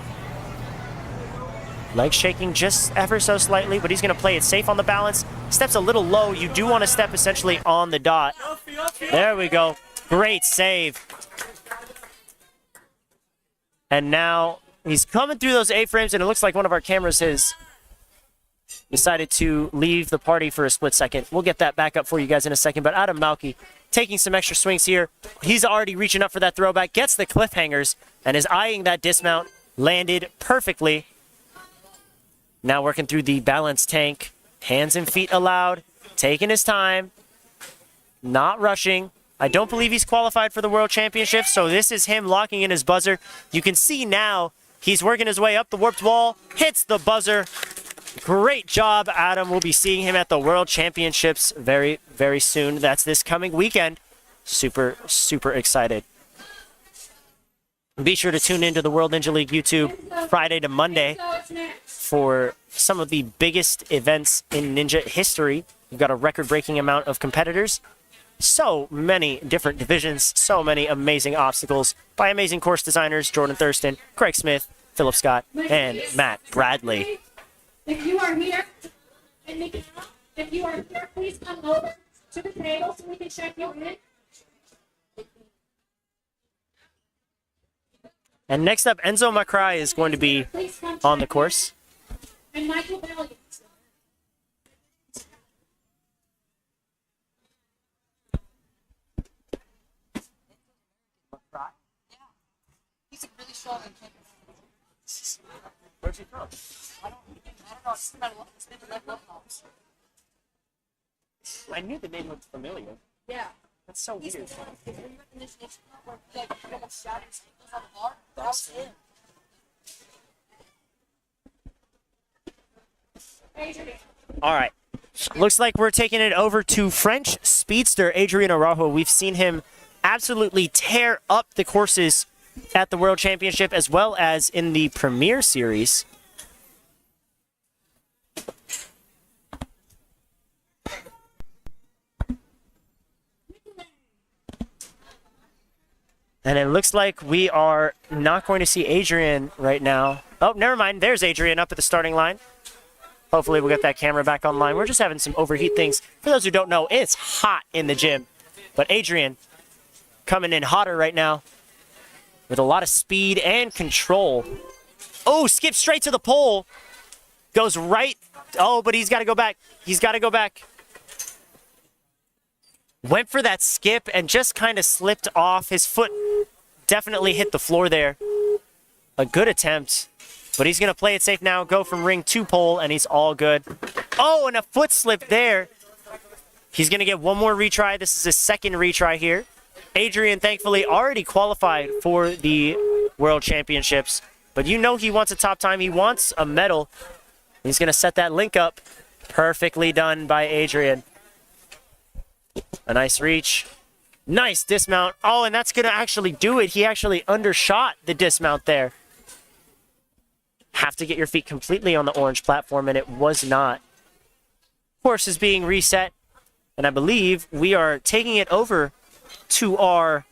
Leg shaking just ever so slightly, but he's going to play it safe on the balance. Steps a little low. You do want to step essentially on the dot. There we go. Great save. And now he's coming through those A-frames, and it looks like one of our cameras has decided to leave the party for a split second. We'll get that back up for you guys in a second, but Adam Malki taking some extra swings here. He's already reaching up for that throwback, gets the cliffhangers, and is eyeing that dismount. Landed perfectly. Now working through the balance tank. Hands and feet allowed. Taking his time. Not rushing. I don't believe he's qualified for the World Championship, so this is him locking in his buzzer. You can see now he's working his way up the warped wall. Hits the buzzer. Great job, Adam. We'll be seeing him at the World Championships very, very soon. That's this coming weekend. Super, super excited. Be sure to tune into the World Ninja League YouTube Friday to Monday for some of the biggest events in ninja history. We've got a record-breaking amount of competitors. So many different divisions, so many amazing obstacles by amazing course designers Jordan Thurston, Craig Smith, Philip Scott, and Matt Bradley. If you are here, please come over to the table so we can check you in. And next up, Enzo Macrai is going to be on the course. And Michael Bellion. He's a really strong contender. Where's he from? I don't know. It's about love. I knew the name looked familiar. Yeah. That's so He's weird. the one who in this where like you know, shouting on the bar. That was him. All right. Looks like we're taking it over to French speedster Adrian Araujo. We've seen him absolutely tear up the courses at the World Championship as well as in the Premier Series. And it looks like we are not going to see Adrian right now. Oh, never mind. There's Adrian up at the starting line. Hopefully we'll get that camera back online. We're just having some overheat things. For those who don't know, it's hot in the gym. But Adrian coming in hotter right now with a lot of speed and control. Oh, skips straight to the pole. Goes right. Oh, but he's got to go back. He's got to go back. Went for that skip and just kind of slipped off. His foot definitely hit the floor there. A good attempt. But he's going to play it safe now, go from ring to pole, and he's all good. Oh, and a foot slip there. He's going to get one more retry. This is his second retry here. Adrian, thankfully, already qualified for the World Championships. but you know he wants a top time. He wants a medal. He's going to set that link up. Perfectly done by Adrian. A nice reach. Nice dismount. Oh, and that's going to actually do it. He actually undershot the dismount there. Have to get your feet completely on the orange platform, and it was not. Course is being reset, and I believe we are taking it over to our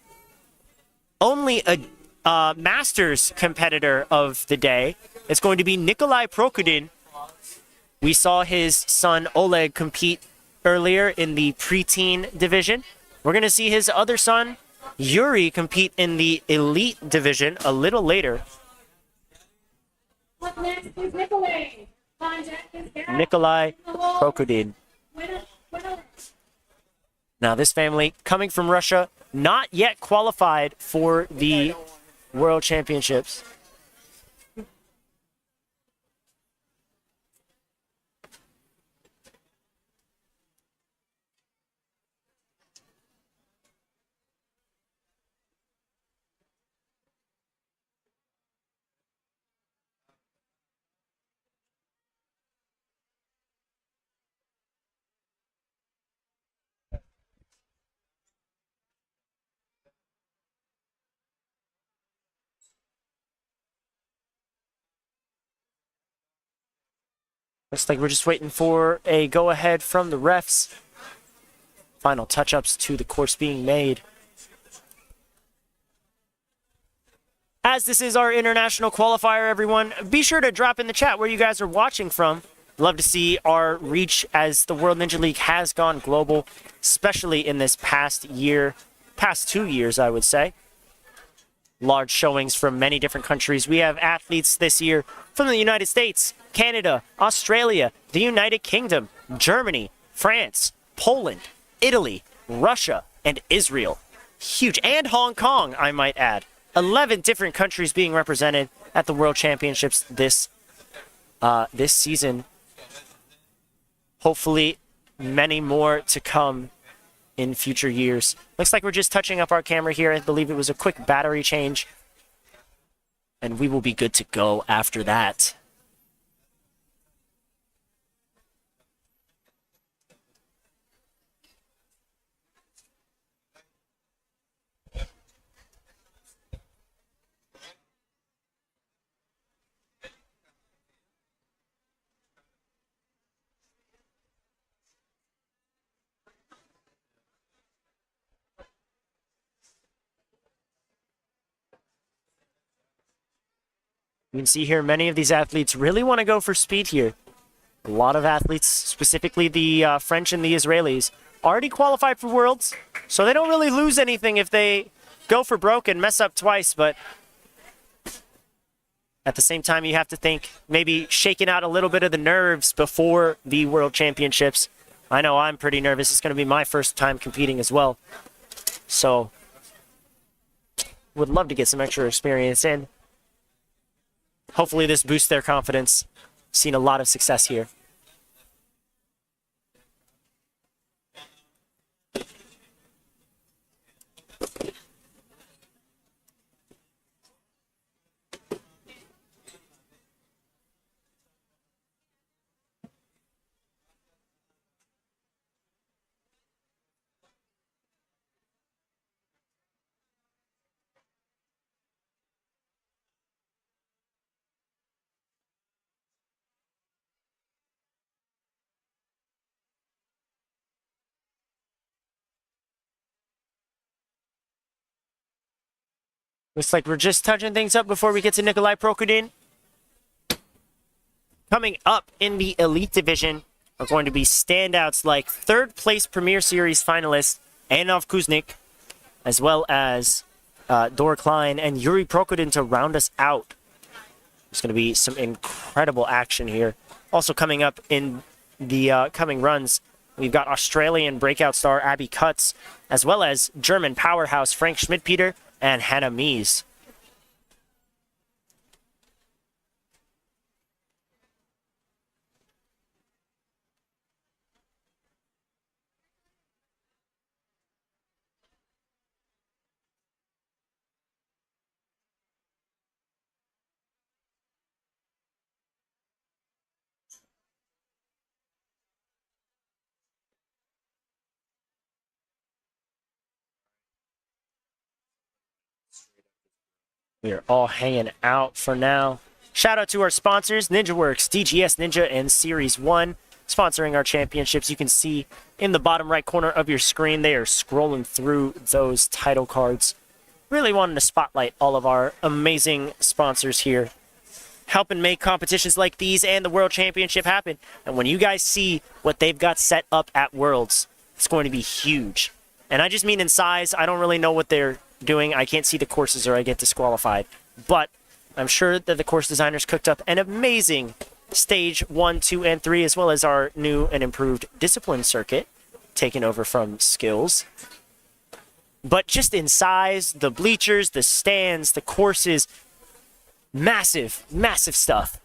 only a Masters competitor of the day. It's going to be Nikolai Prokudin. We saw his son Oleg compete earlier in the preteen division. We're going to see his other son, Yuri, compete in the elite division a little later. Up next is Nikolai. Contact is down. Nikolai Prokudin. Winner. Now this family coming from Russia, not yet qualified for the World Championships. Looks like we're just waiting for a go-ahead from the refs. Final touch-ups to the course being made. As this is our international qualifier, everyone, be sure to drop in the chat where you guys are watching from. Love to see our reach as the World Ninja League has gone global, especially in this past 2 years, I would say. Large showings from many different countries. We have athletes this year from the United States, Canada, Australia, the United Kingdom, Germany, France, Poland, Italy, Russia, and Israel. Huge. And Hong Kong, I might add. 11 different countries being represented at the World Championships this season. Hopefully, many more to come in future years. Looks like we're just touching up our camera here. I believe it was a quick battery change. And we will be good to go after that. You can see here many of these athletes really want to go for speed here. A lot of athletes, specifically the French and the Israelis, already qualified for Worlds, so they don't really lose anything if they go for broke and mess up twice, but at the same time you have to think maybe shaking out a little bit of the nerves before the World Championships. I know I'm pretty nervous. It's going to be my first time competing as well, so would love to get some extra experience in. Hopefully this boosts their confidence. Seen a lot of success here. Looks like we're just touching things up before we get to Nikolai Prokudin. Coming up in the Elite Division are going to be standouts like third place Premier Series finalist Anov Kuznik, as well as Dor Klein and Yuri Prokudin to round us out. There's going to be some incredible action here. Also coming up in the coming runs, we've got Australian breakout star Abby Cutts, as well as German powerhouse Frank Schmidpeter and Hannah Mies. We are all hanging out for now. Shout out to our sponsors, NinjaWorks, DGS Ninja, and Series 1, sponsoring our championships. You can see in the bottom right corner of your screen, they are scrolling through those title cards. Really wanting to spotlight all of our amazing sponsors here, helping make competitions like these and the World Championship happen. And when you guys see what they've got set up at Worlds, it's going to be huge. And I just mean in size. I don't really know what they're doing. I can't see the courses or I get disqualified. But I'm sure that the course designers cooked up an amazing stage 1, 2, and 3, as well as our new and improved discipline circuit, taken over from Skills. But just in size, the bleachers, the stands, the courses, massive, massive stuff.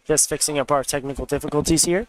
Just fixing up our technical difficulties here.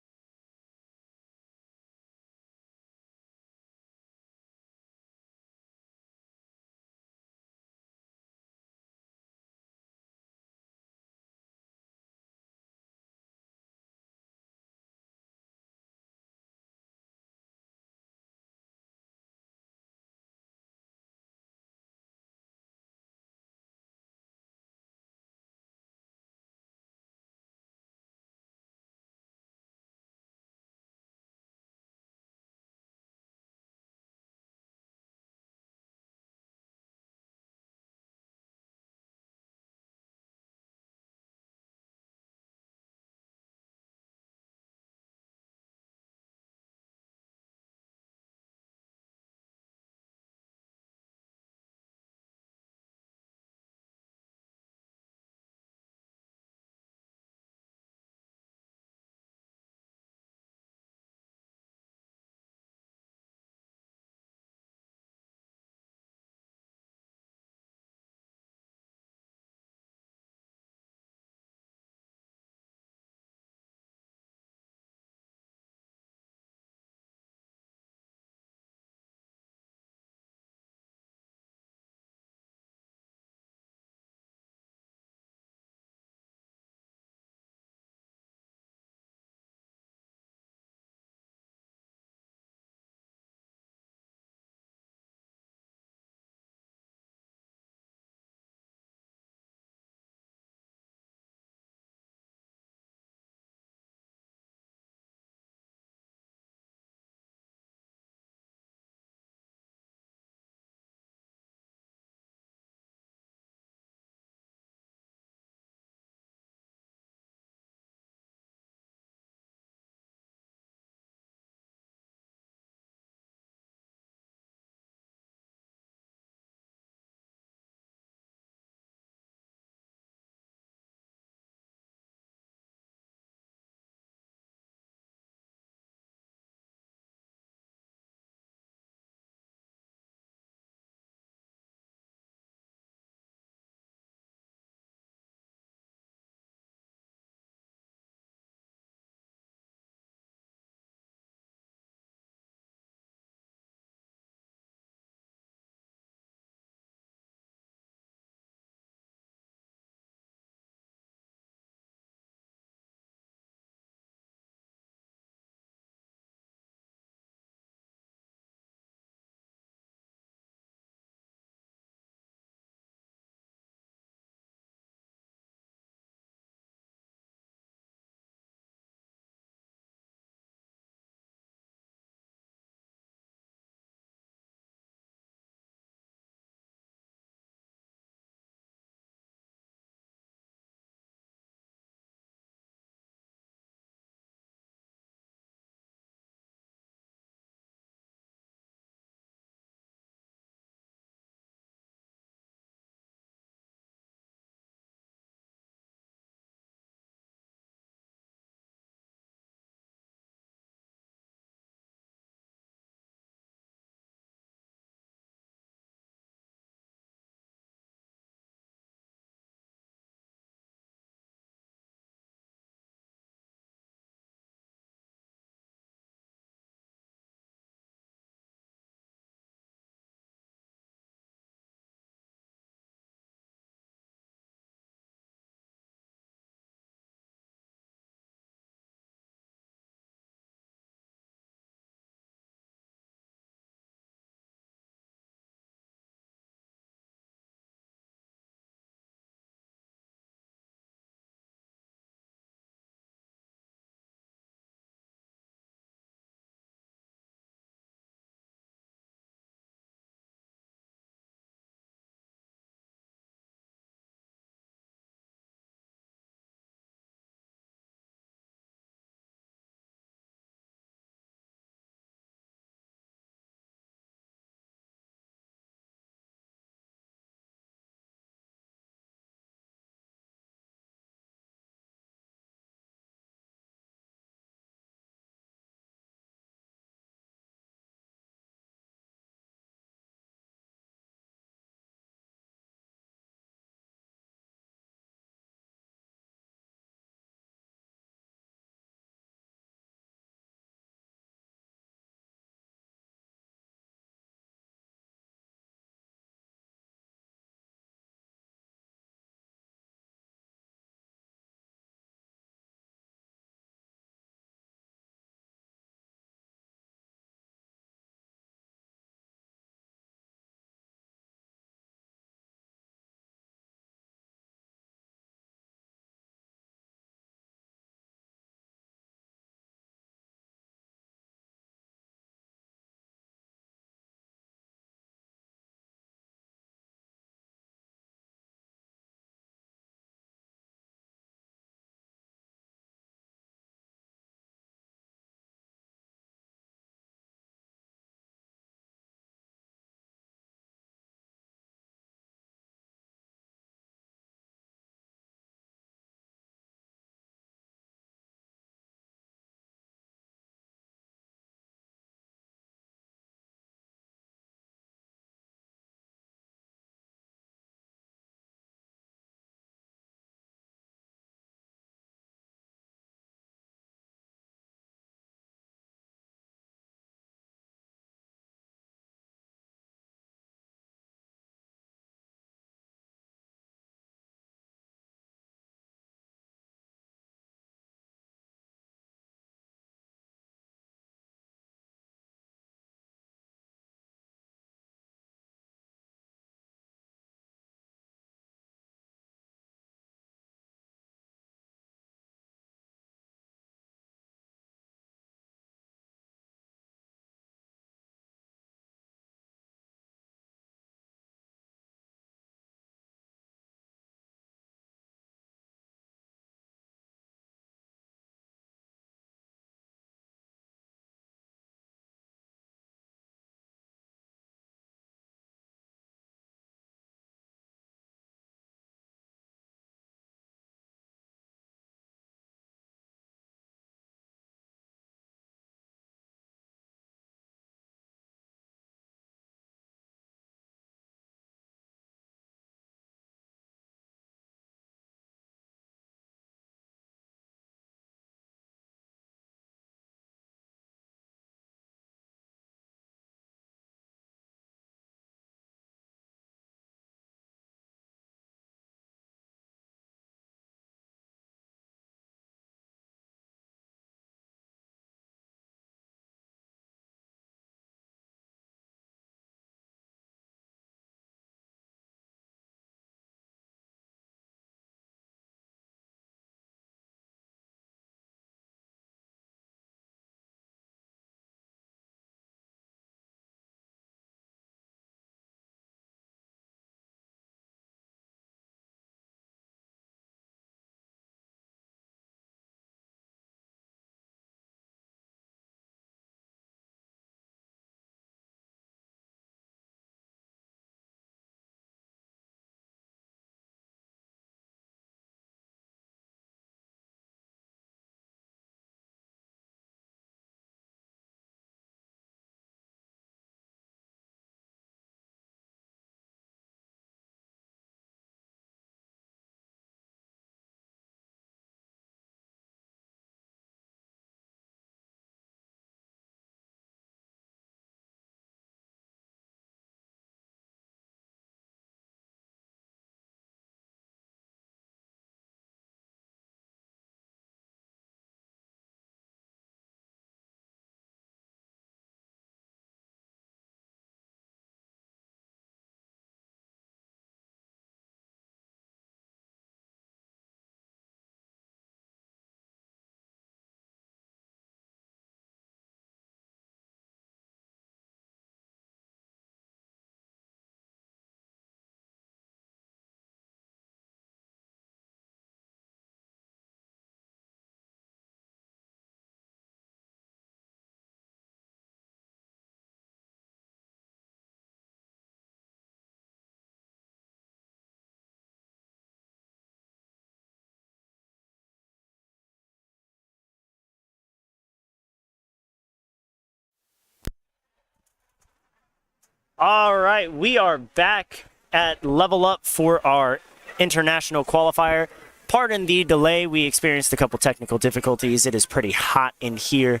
All right, we are back at Level Up for our international qualifier. Pardon the delay, we experienced a couple technical difficulties. It is pretty hot in here,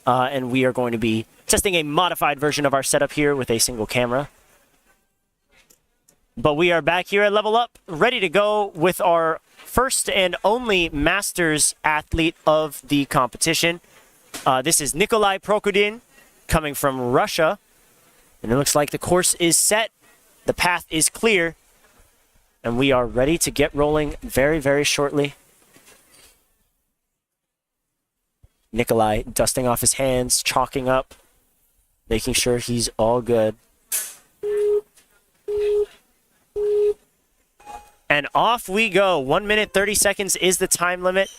and we are going to be testing a modified version of our setup here with a single camera. But we are back here at Level Up, ready to go with our first and only Masters athlete of the competition. This is Nikolai Prokudin, coming from Russia. And it looks like the course is set, the path is clear, and we are ready to get rolling very, very shortly. Nikolai dusting off his hands, chalking up, making sure he's all good. And off we go. 1 minute, 30 seconds is the time limit.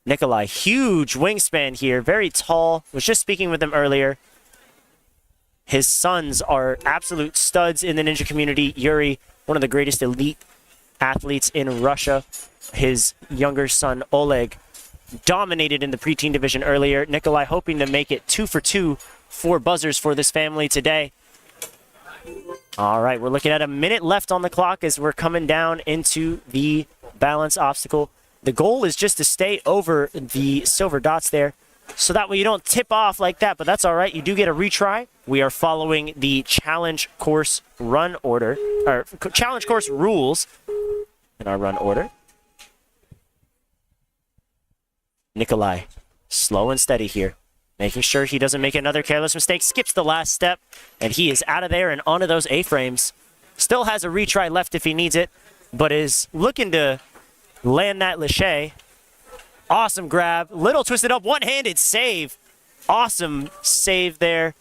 Nikolai, huge wingspan here, very tall. Was just speaking with him earlier. His sons are absolute studs in the ninja community. Yuri, one of the greatest elite athletes in Russia. His younger son, Oleg, dominated in the preteen division earlier. Nikolai hoping to make it 2 for 2 for buzzers for this family today. All right, we're looking at a minute left on the clock as we're coming down into the balance obstacle. The goal is just to stay over the silver dots there, so that way you don't tip off like that, but that's all right. You do get a retry. We are following the challenge course run order, or challenge course rules in our run order. Nikolai, slow and steady here, making sure he doesn't make another careless mistake, skips the last step, and he is out of there and onto those A-frames. Still has a retry left if he needs it, but is looking to land that lache. Awesome grab, little twisted up, one-handed save. Awesome save there.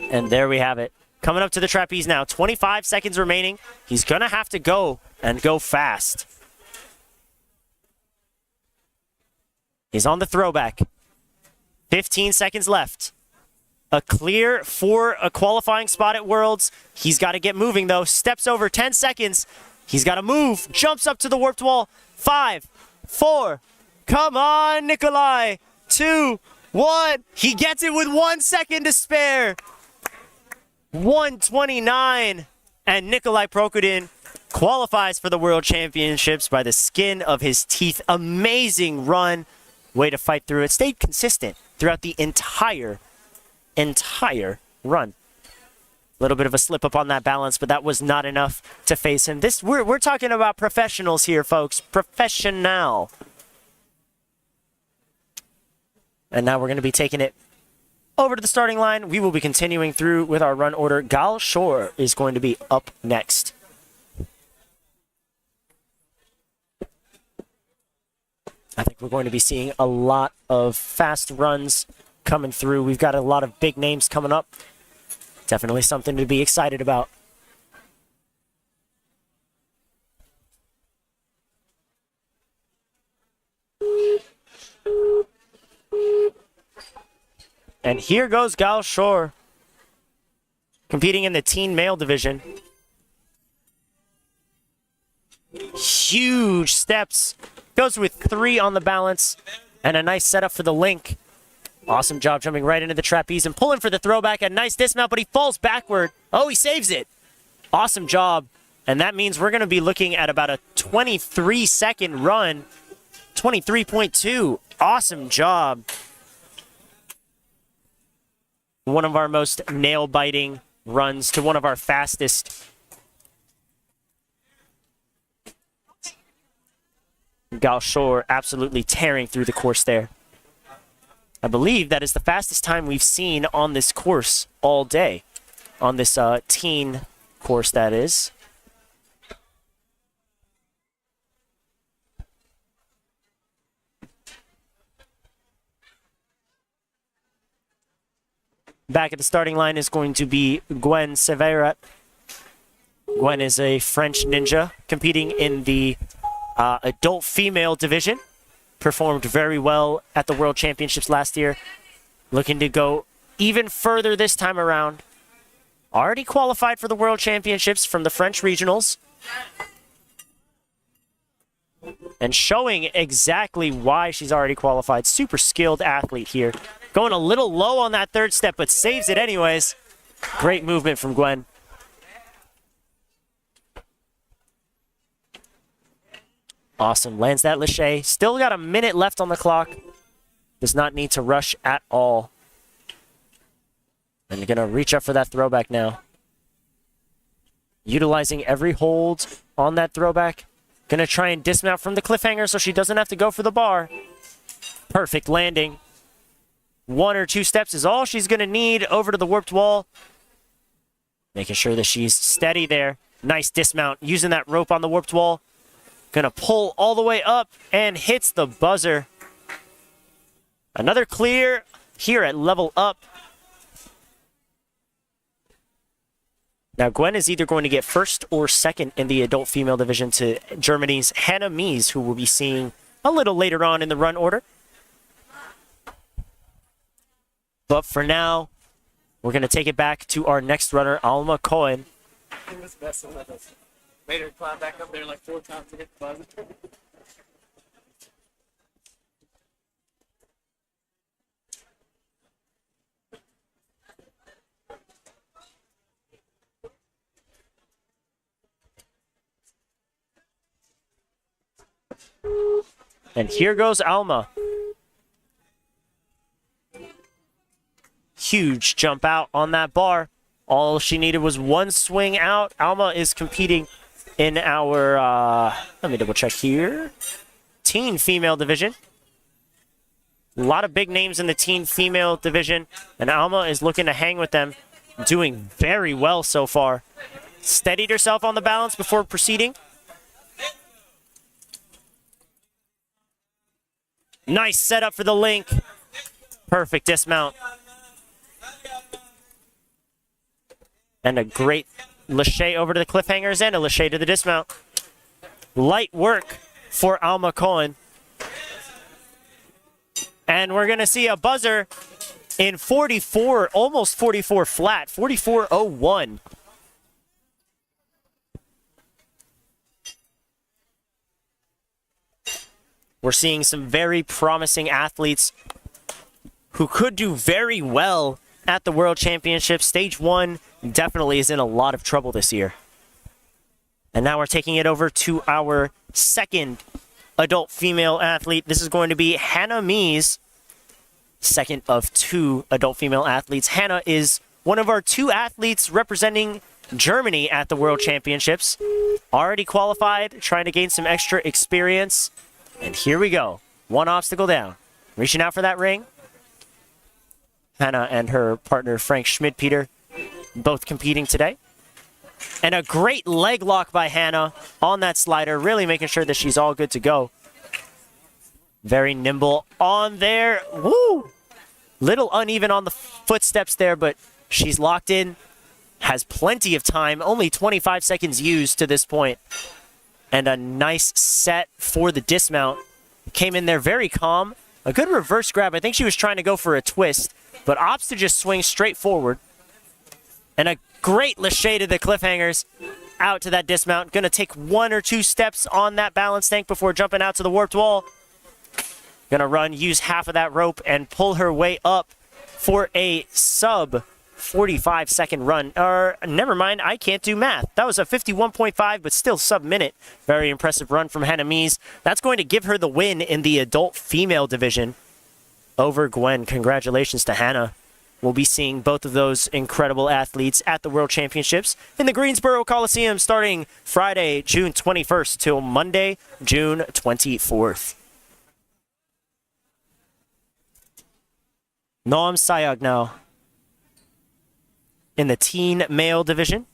And there we have it. Coming up to the trapeze now, 25 seconds remaining. He's gonna have to go and go fast. He's on the throwback. 15 seconds left. A clear for a qualifying spot at Worlds. He's got to get moving, though. Steps over 10 seconds. He's got to move. Jumps up to the warped wall. 5, 4. Come on, Nikolai. 2, 1. He gets it with 1 second to spare. 1:29. And Nikolai Prokudin qualifies for the World Championships by the skin of his teeth. Amazing run. Way to fight through it. Stayed consistent throughout the entire run. A little bit of a slip up on that balance, but that was not enough to face him. We're talking about professionals here, folks. Professional. And now we're going to be taking it over to the starting line. We will be continuing through with our run order. Gal Shore is going to be up next. I think we're going to be seeing a lot of fast runs coming through. We've got a lot of big names coming up. Definitely something to be excited about. And here goes Gal Shore, competing in the teen male division. Huge steps. Goes with 3 on the balance, and a nice setup for the link. Awesome job jumping right into the trapeze and pulling for the throwback. A nice dismount, but he falls backward. Oh, he saves it. Awesome job. And that means we're going to be looking at about a 23-second run. 23.2. Awesome job. One of our most nail-biting runs to one of our fastest. Gal Shore absolutely tearing through the course there. I believe that is the fastest time we've seen on this course all day. On this teen course, that is. Back at the starting line is going to be Gwen Severat. Gwen is a French ninja competing in the adult female division. Performed very well at the World Championships last year. Looking to go even further this time around. Already qualified for the World Championships from the French regionals. And showing exactly why she's already qualified. Super skilled athlete here. Going a little low on that third step, but saves it anyways. Great movement from Gwen. Awesome. Lands that Lachey. Still got a minute left on the clock. Does not need to rush at all. And you're going to reach up for that throwback now. Utilizing every hold on that throwback. Going to try and dismount from the cliffhanger so she doesn't have to go for the bar. Perfect landing. 1 or 2 steps is all she's going to need over to the warped wall. Making sure that she's steady there. Nice dismount. Using that rope on the warped wall. Going to pull all the way up and hits the buzzer. Another clear here at level up. Now, Gwen is either going to get first or second in the adult female division to Germany's Hannah Mies, who we'll be seeing a little later on in the run order. But for now, we're going to take it back to our next runner, Alma Cohen. He was messing with us. Made her climb back up there like 4 times to get the buzzer. And here goes Alma. Huge jump out on that bar. All she needed was 1 swing out. Alma is competing in our, let me double check here, teen female division. A lot of big names in the teen female division, and Alma is looking to hang with them. Doing very well so far. Steadied herself on the balance before proceeding. Nice setup for the link. Perfect dismount. And a great Lachey over to the cliffhangers and a Lachey to the dismount. Light work for Alma Cohen. And we're going to see a buzzer in 44, almost 44 flat, 44.01. We're seeing some very promising athletes who could do very well at the World Championships. Stage 1 definitely is in a lot of trouble this year. And now we're taking it over to our second adult female athlete. This is going to be Hannah Mies, second of 2 adult female athletes. Hannah is one of our 2 athletes representing Germany at the World Championships. Already qualified, trying to gain some extra experience. And here we go. 1 obstacle down. Reaching out for that ring. Hannah and her partner Frank Schmidpeter both competing today. And a great leg lock by Hannah on that slider, really making sure that she's all good to go. Very nimble on there. Woo! Little uneven on the footsteps there, but she's locked in. Has plenty of time. Only 25 seconds used to this point. And a nice set for the dismount. Came in there very calm. A good reverse grab. I think she was trying to go for a twist, but opts to just swing straight forward. And a great Lachey to the cliffhangers. Out to that dismount. Going to take 1 or 2 steps on that balance tank before jumping out to the warped wall. Going to run, use half of that rope, and pull her way up for a sub 45-second run. Or, never mind, I can't do math. That was a 51.5, but still sub-minute. Very impressive run from Hannah Mies. That's going to give her the win in the adult female division over Gwen. Congratulations to Hannah. We'll be seeing both of those incredible athletes at the World Championships in the Greensboro Coliseum starting Friday, June 21st till Monday, June 24th. Noam Sayag now in the teen male division.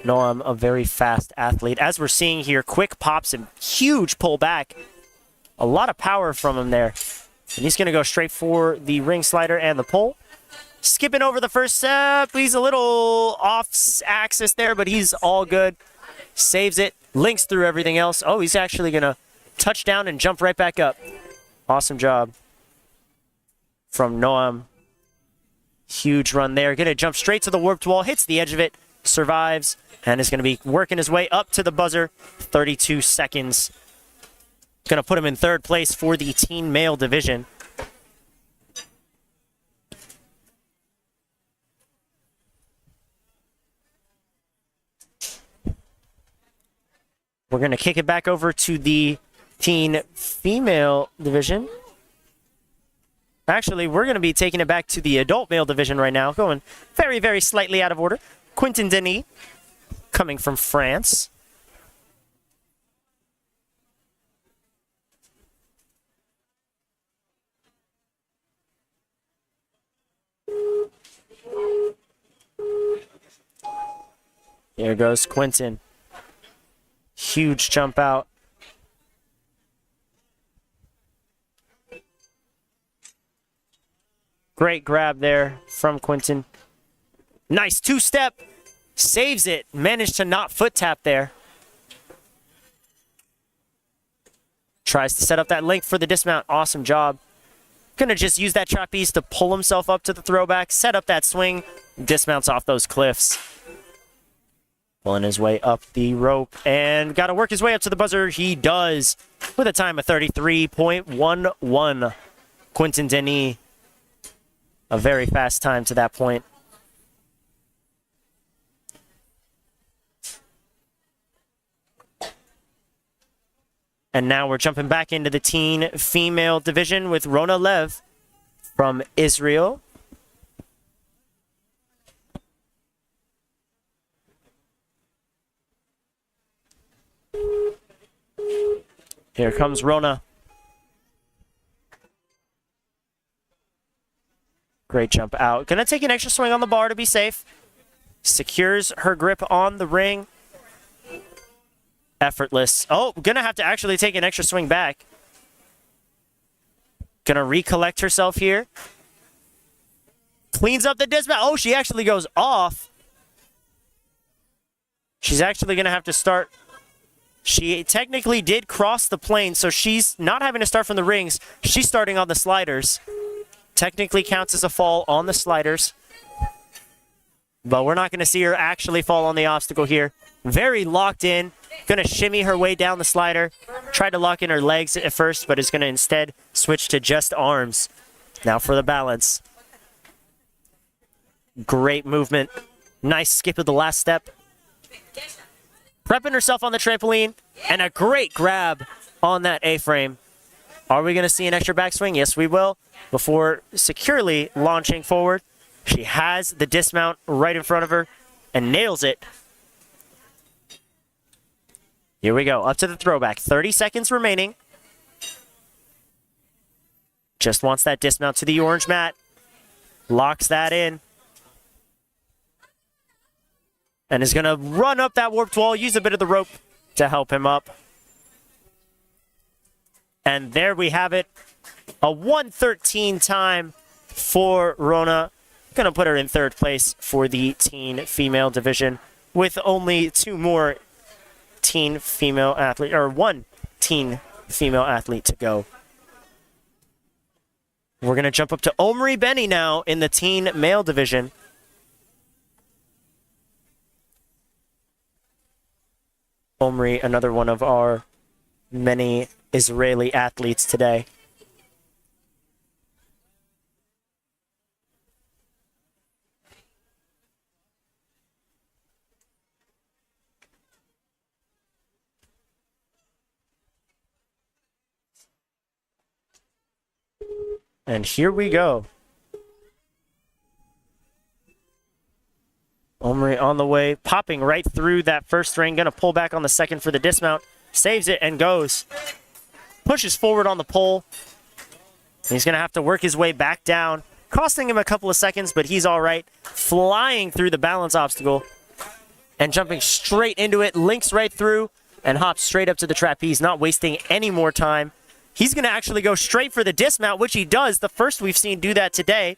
Noam, a very fast athlete. As we're seeing here, quick pops and huge pullback. A lot of power from him there. And he's going to go straight for the ring slider and the pull. Skipping over the first step. He's a little off axis there, but he's all good. Saves it. Links through everything else. Oh, he's actually going to touch down and jump right back up. Awesome job from Noam. Huge run there. Going to jump straight to the warped wall. Hits the edge of it. survives and is going to be working his way up to the buzzer. 32 seconds. Going to put him in third place for the teen male division. We're going to kick it back over to the teen female division. Actually, we're going to be taking it back to the adult male division right now. Going very, very slightly out of order. Quentin Denis, coming from France. Here goes Quentin. Huge jump out. Great grab there from Quentin. Nice two-step. Saves it. Managed to not foot tap there. Tries to set up that link for the dismount. Awesome job. Gonna just use that trapeze to pull himself up to the throwback. Set up that swing. Dismounts off those cliffs. Pulling his way up the rope. And got to work his way up to the buzzer. He does. With a time of 33.11. Quentin Denis. A very fast time to that point. And now we're jumping back into the teen female division with Rona Lev from Israel. Here comes Rona. Great jump out. Gonna take an extra swing on the bar to be safe. Secures her grip on the ring. Effortless. Oh, gonna have to actually take an extra swing back. Gonna recollect herself here. Cleans up the dismount. Oh, she actually goes off. She's actually gonna have to start. She technically did cross the plane, so she's not having to start from the rings. She's starting on the sliders. Technically counts as a fall on the sliders. But we're not going to see her actually fall on the obstacle here. Very locked in. Going to shimmy her way down the slider. Tried to lock in her legs at first, but is going to instead switch to just arms. Now for the balance. Great movement. Nice skip of the last step. Prepping herself on the trampoline. And a great grab on that A-frame. Are we going to see an extra backswing? Yes, we will. Before securely launching forward. She has the dismount right in front of her and nails it. Here we go. Up to the throwback. 30 seconds remaining. Just wants that dismount to the orange mat. Locks that in. And is going to run up that warped wall. Use a bit of the rope to help him up. And there we have it. A 1:13 time for Rona. Going to put her in third place for the teen female division with only two more teen female athlete, or one teen female athlete to go. We're going to jump up to Omri Benny now in the teen male division. Omri, another one of our many Israeli athletes today. And here we go. Omri on the way, popping right through that first ring. Going to pull back on the second for the dismount. Saves it and goes. Pushes forward on the pole. He's going to have to work his way back down. Costing him a couple of seconds, but he's all right. Flying through the balance obstacle. And jumping straight into it. Links right through and hops straight up to the trapeze. Not wasting any more time. He's going to actually go straight for the dismount, which he does. The first we've seen do that today.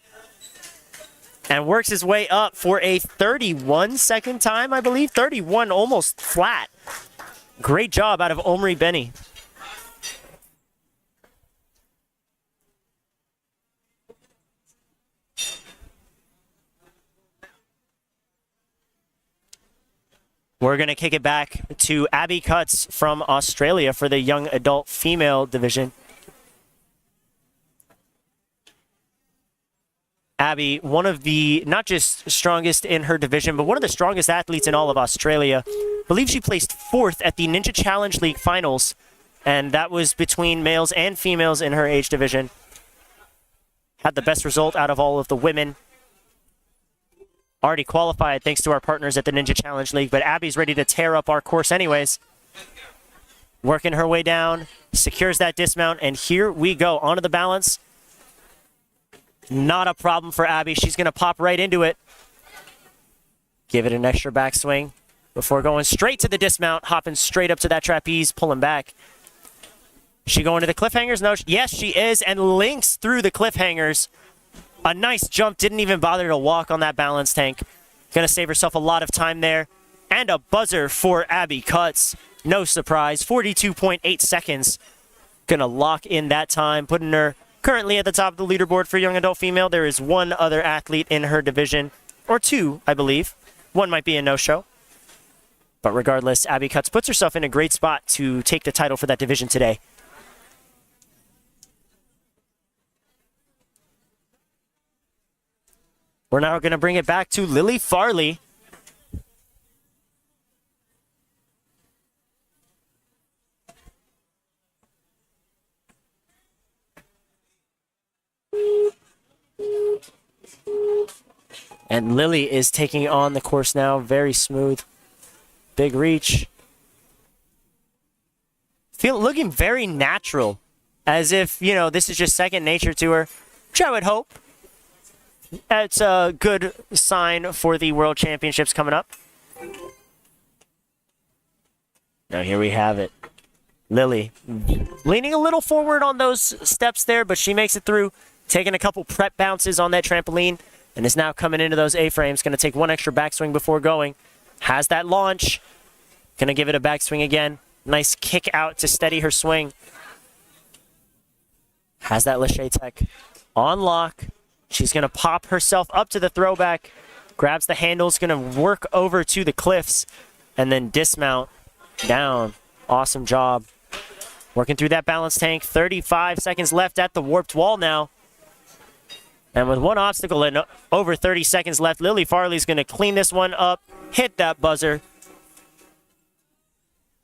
And works his way up for a 31-second time, I believe. 31, almost flat. Great job out of Omri Benny. We're going to kick it back to Abby Cutts from Australia for the young adult female division. Abby, one of the, not just strongest in her division, but one of the strongest athletes in all of Australia. I believe she placed 4th at the Ninja Challenge League finals, and that was between males and females in her age division. Had the best result out of all of the women. Already qualified thanks to our partners at the Ninja Challenge League, but Abby's ready to tear up our course anyways. Working her way down, secures that dismount, and here we go. Onto the balance. Not a problem for Abby. She's going to pop right into it. Give it an extra backswing before going straight to the dismount, hopping straight up to that trapeze, pulling back. She going to the cliffhangers? No, yes, she is, and links through the cliffhangers. A nice jump, didn't even bother to walk on that balance tank. Going to save herself a lot of time there. And a buzzer for Abby Cutts. No surprise, 42.8 seconds. Going to lock in that time, putting her currently at the top of the leaderboard for young adult female. There is one other athlete in her division, or two, I believe. One might be a no-show. But regardless, Abby Cutts puts herself in a great spot to take the title for that division today. We're now going to bring it back to Lily Farley. And Lily is taking on the course now. Very smooth. Big reach. Looking very natural. As if, you know, this is just second nature to her. Which I would hope. That's a good sign for the World Championships coming up. Now here we have it. Lily leaning a little forward on those steps there, but she makes it through. Taking a couple prep bounces on that trampoline. And is now coming into those A-frames. Going to take one extra backswing before going. Has that launch. Going to give it a backswing again. Nice kick out to steady her swing. Has that Lachey tech on lock. She's going to pop herself up to the throwback. Grabs the handles. Going to work over to the cliffs. And then dismount down. Awesome job. Working through that balance tank. 35 seconds left at the warped wall now. And with one obstacle and over 30 seconds left, Lily Farley's going to clean this one up, hit that buzzer.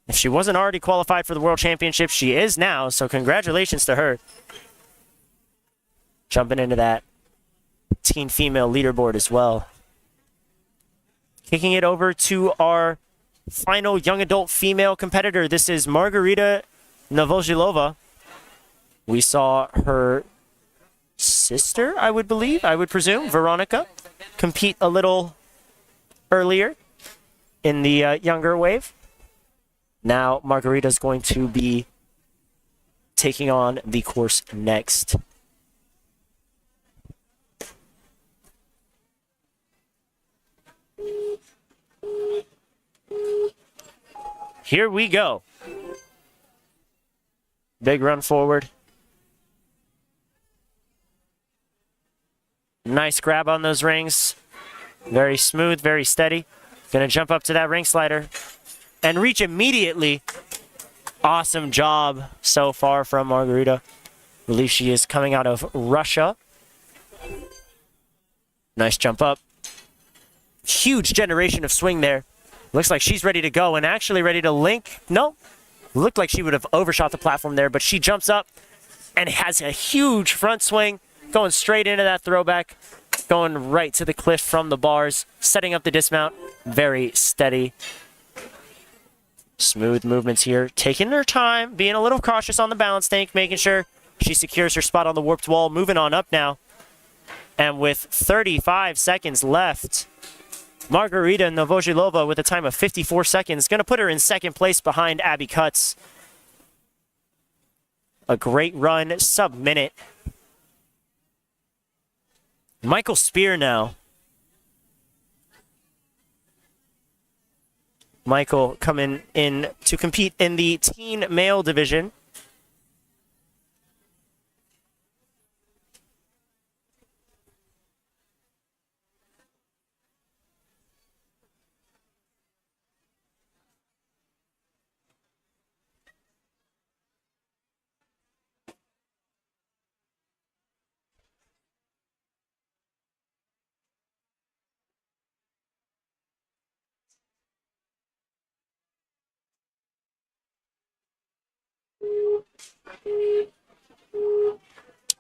If she wasn't already qualified for the World Championship, she is now, so congratulations to her. Jumping into that teen female leaderboard as well. Kicking it over to our final young adult female competitor. This is Margarita Novosilova. We saw her sister, I would presume, Veronica, compete a little earlier in the younger wave. Now Margarita's going to be taking on the course next. Here we go. Big run forward. Nice grab on those rings. Very smooth, very steady. Gonna jump up to that ring slider and reach immediately. Awesome job so far from Margarita. I believe she is coming out of Russia. Nice jump up. Huge generation of swing there. Looks like she's ready to go and actually ready to link. No, looked like she would have overshot the platform there, but she jumps up and has a huge front swing. Going straight into that throwback, going right to the cliff from the bars, setting up the dismount, very steady. Smooth movements here, taking her time, being a little cautious on the balance tank, making sure she secures her spot on the warped wall, moving on up now. And with 35 seconds left, Margarita Novosilova with a time of 54 seconds, going to put her in second place behind Abby Cutts. A great run, sub-minute. Michael Spear now. Michael coming in to compete in the teen male division.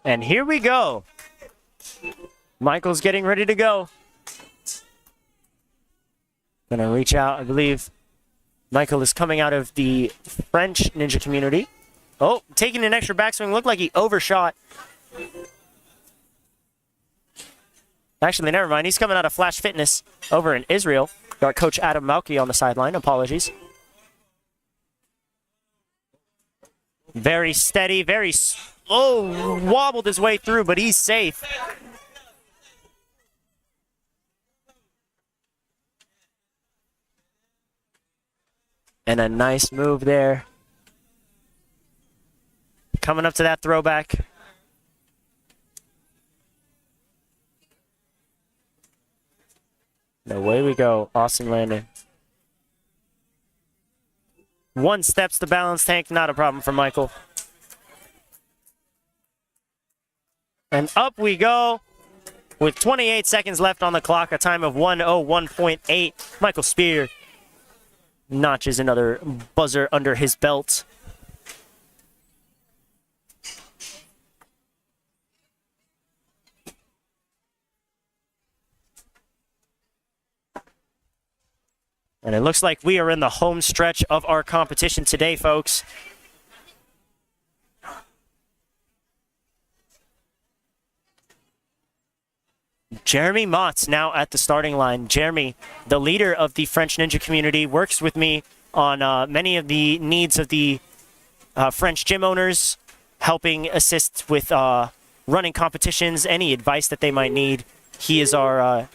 And here we go. Michael's getting ready to go. Gonna reach out, I believe. Michael is coming out of the French ninja community. Oh, taking an extra backswing. Looked like he overshot. Actually, never mind. He's coming out of Flash Fitness over in Israel. Got Coach Adam Malky on the sideline. Apologies. Very steady, very slow. Wobbled his way through, but he's safe. And a nice move there. Coming up to that throwback. And away we go. Awesome landing. One steps the balance tank. Not a problem for Michael. And up we go. With 28 seconds left on the clock. A time of 1:01.8. Michael Spear notches another buzzer under his belt. And it looks like we are in the home stretch of our competition today, folks. Jeremy Motz now at the starting line. Jeremy, the leader of the French Ninja community, works with me on many of the needs of the French gym owners, helping assist with running competitions, any advice that they might need. He is our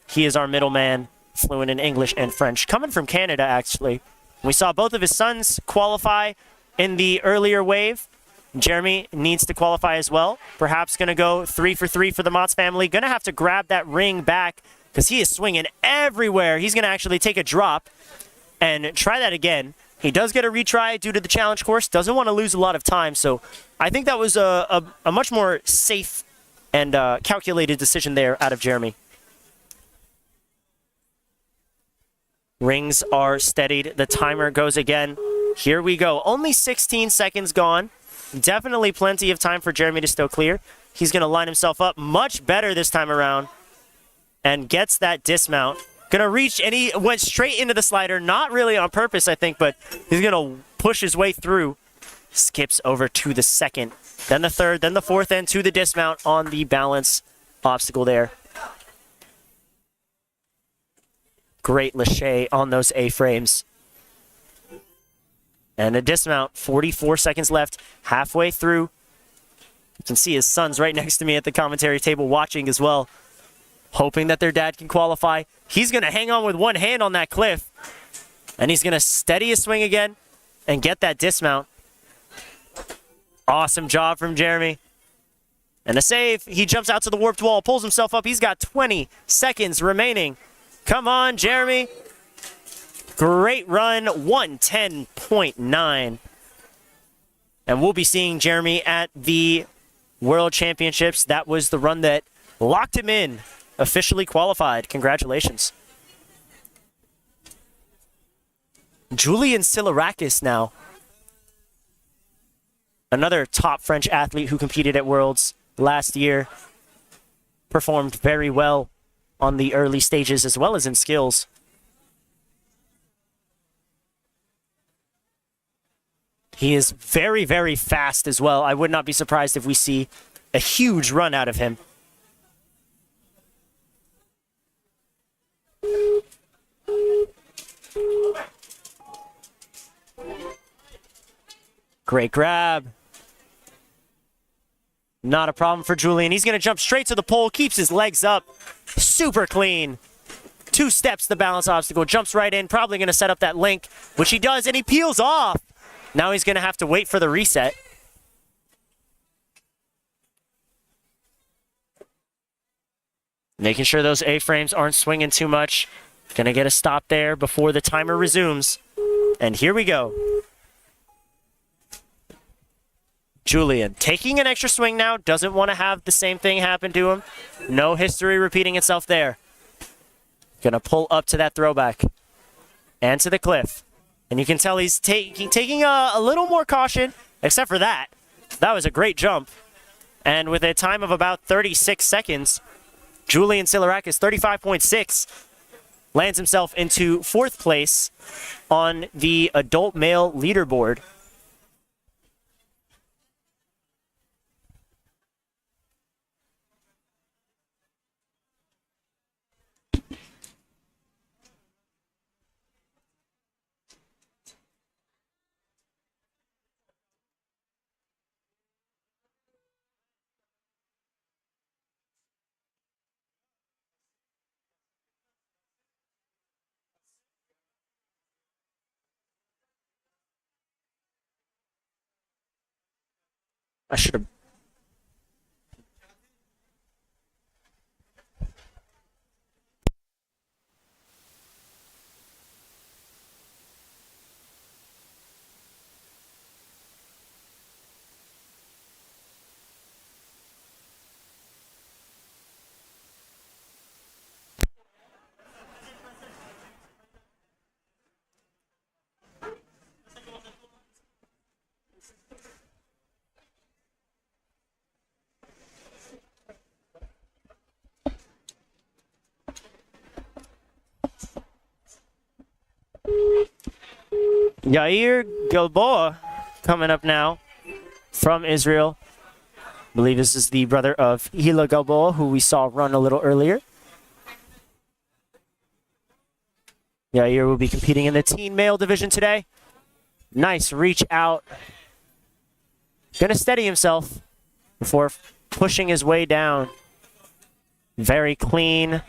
middleman, fluent in English and French, coming from Canada, actually. We saw both of his sons qualify in the earlier wave. Jeremy needs to qualify as well. Perhaps going to go 3 for 3 for the Motz family. Going to have to grab that ring back because he is swinging everywhere. He's going to actually take a drop and try that again. He does get a retry due to the challenge course. Doesn't want to lose a lot of time. So I think that was a much more safe and calculated decision there out of Jeremy. Rings are steadied. The timer goes again. Here we go. Only 16 seconds gone. Definitely plenty of time for Jeremy to still clear. He's going to line himself up much better this time around and gets that dismount. Going to reach, and he went straight into the slider. Not really on purpose, I think, but he's going to push his way through. Skips over to the second, then the third, then the fourth, and to the dismount on the balance obstacle there. Great lache on those A-frames. And a dismount, 44 seconds left, halfway through. You can see his sons right next to me at the commentary table watching as well, hoping that their dad can qualify. He's going to hang on with one hand on that cliff, and he's going to steady his swing again and get that dismount. Awesome job from Jeremy. And a save. He jumps out to the warped wall, pulls himself up. He's got 20 seconds remaining. Come on, Jeremy. Great run, 110.9. And we'll be seeing Jeremy at the World Championships. That was the run that locked him in, officially qualified. Congratulations. Julian Silarakis now. Another top French athlete who competed at Worlds last year. Performed very well on the early stages as well as in skills. He is very, very fast as well. I would not be surprised if we see a huge run out of him. Great grab. Not a problem for Julian. He's going to jump straight to the pole, keeps his legs up. Super clean. 2 steps the balance obstacle, jumps right in, probably going to set up that link, which he does, and he peels off. Now he's going to have to wait for the reset. Making sure those A-frames aren't swinging too much. Going to get a stop there before the timer resumes. And here we go. Julian taking an extra swing now. Doesn't want to have the same thing happen to him. No history repeating itself there. Going to pull up to that throwback. And to the cliff. And you can tell he's taking a little more caution. except for that. That was a great jump. And with a time of about 36 seconds, Julian Silarakis, 35.6, lands himself into 4th place on the adult male leaderboard. I should have. Yair Gilboa coming up now from Israel. I believe this is the brother of Hila Gilboa, who we saw run a little earlier. Yair will be competing in the teen male division today. Nice reach out. Gonna steady himself before pushing his way down. Very clean.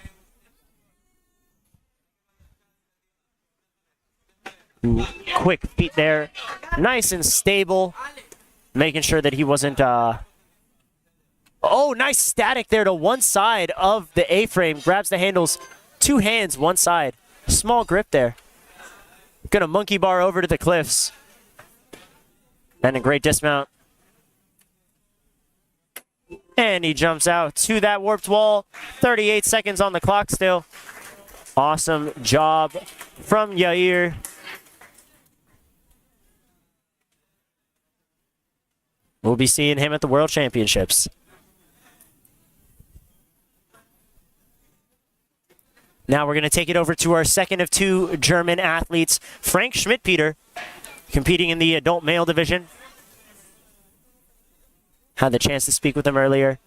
Quick feet there. Nice and stable. Making sure that he wasn't... Oh, nice static there to one side of the A-frame. Grabs the handles. 2 hands, one side. Small grip there. Gonna monkey bar over to the cliffs. And a great dismount. And he jumps out to that warped wall. 38 seconds on the clock still. Awesome job from Yair. We'll be seeing him at the World Championships. Now we're going to take it over to our second of 2 German athletes, Frank Schmidt-Peter, competing in the adult male division. Had the chance to speak with him earlier.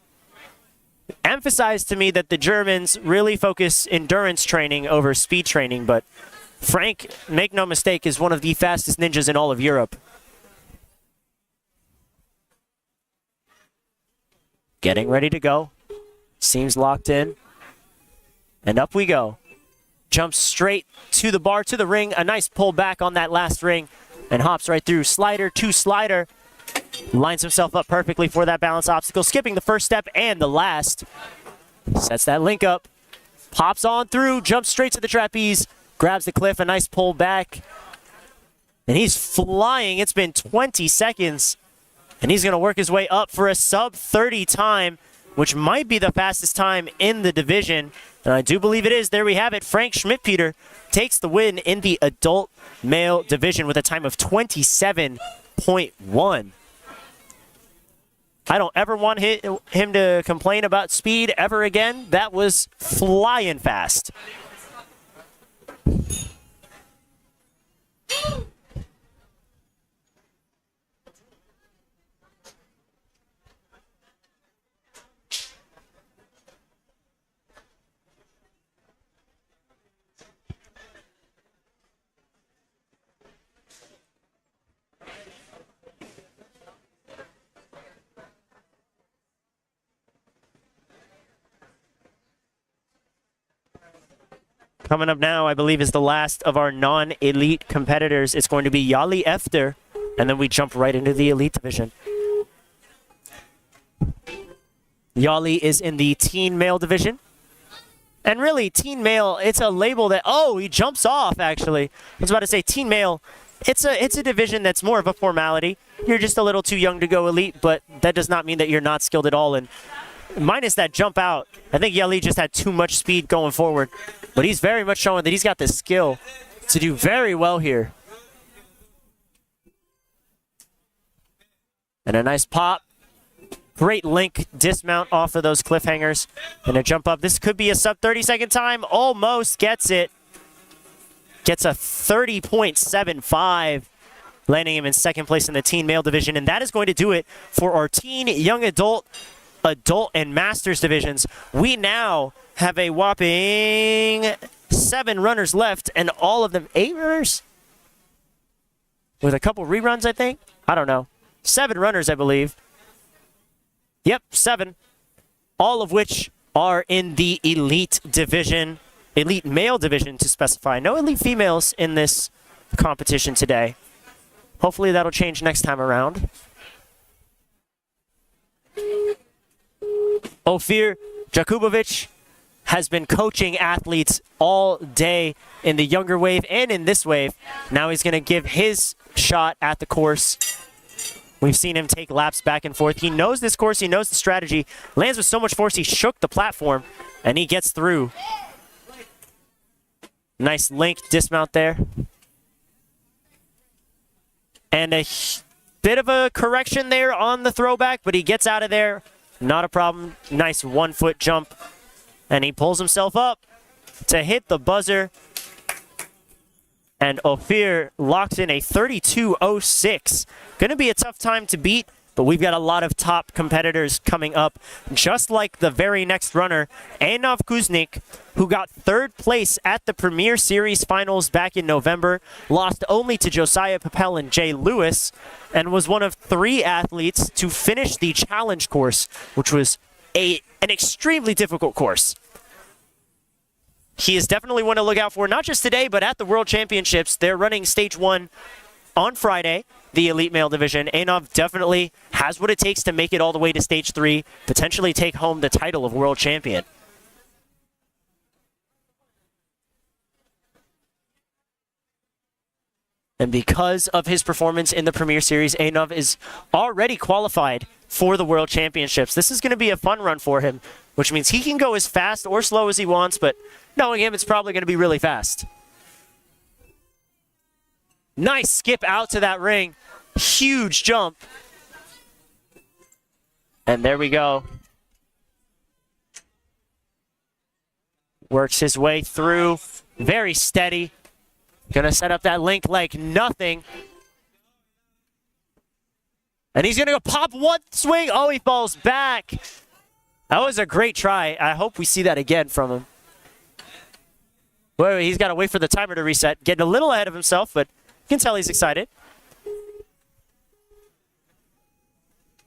Emphasized to me that the Germans really focus endurance training over speed training, but Frank, make no mistake, is one of the fastest ninjas in all of Europe. Getting ready to go. Seems locked in. And up we go. Jumps straight to the bar, to the ring. A nice pull back on that last ring. And hops right through. Slider to slider. Lines himself up perfectly for that balance obstacle. Skipping the first step and the last. Sets that link up. Pops on through. Jumps straight to the trapeze. Grabs the cliff. A nice pull back. And he's flying. It's been 20 seconds. And he's going to work his way up for a sub-30 time, which might be the fastest time in the division. And I do believe it is. There we have it. Frank Schmidt-Peter takes the win in the adult male division with a time of 27.1. I don't ever want him to complain about speed ever again. That was flying fast. Coming up now, I believe, is the last of our non-elite competitors. It's going to be Yali Efter, and then we jump right into the elite division. Yali is in the teen male division. And really, teen male, it's a label that, oh, he jumps off, actually. I was about to say teen male, it's a division that's more of a formality. You're just a little too young to go elite, but that does not mean that you're not skilled at all. And minus that jump out, I think Yali just had too much speed going forward. But he's very much showing that he's got the skill to do very well here. And a nice pop. Great link dismount off of those cliffhangers. And a jump up. This could be a sub 30-second time. Almost gets it. Gets a 30.75. Landing him in second place in the teen male division. And that is going to do it for our teen, young adult, and masters divisions. We now have a whopping 7 runners left, and all of them 8 runners? With a couple reruns, I think? I don't know. 7 runners, I believe. Yep, 7. All of which are in the elite division, elite male division to specify. No elite females in this competition today. Hopefully that'll change next time around. Ofir Jakubovic has been coaching athletes all day in the younger wave and in this wave. Now he's going to give his shot at the course. We've seen him take laps back and forth. He knows this course. He knows the strategy. Lands with so much force, he shook the platform, and he gets through. Nice link dismount there. And a bit of a correction there on the throwback, but he gets out of there. Not a problem. Nice 1-foot jump. And he pulls himself up to hit the buzzer. And Ofir locks in a 32.06. Going to be a tough time to beat, but we've got a lot of top competitors coming up. Just like the very next runner, Einov Kuznik, who got 3rd place at the Premier Series Finals back in November, lost only to Josiah Papel and Jay Lewis, and was one of 3 athletes to finish the challenge course, which was an extremely difficult course. He is definitely one to look out for, not just today, but at the World Championships. They're running Stage 1 on Friday, the Elite Male Division. Einov definitely has what it takes to make it all the way to Stage 3, potentially take home the title of World Champion. And because of his performance in the Premier Series, Einov is already qualified for the World Championships. This is going to be a fun run for him, which means he can go as fast or slow as he wants, but knowing him, it's probably going to be really fast. Nice skip out to that ring. Huge jump. And there we go. Works his way through. Very steady. Gonna set up that link like nothing. And he's gonna go pop one swing. Oh, he falls back. That was a great try. I hope we see that again from him. Wait, he's got to wait for the timer to reset. Getting a little ahead of himself, but you can tell he's excited.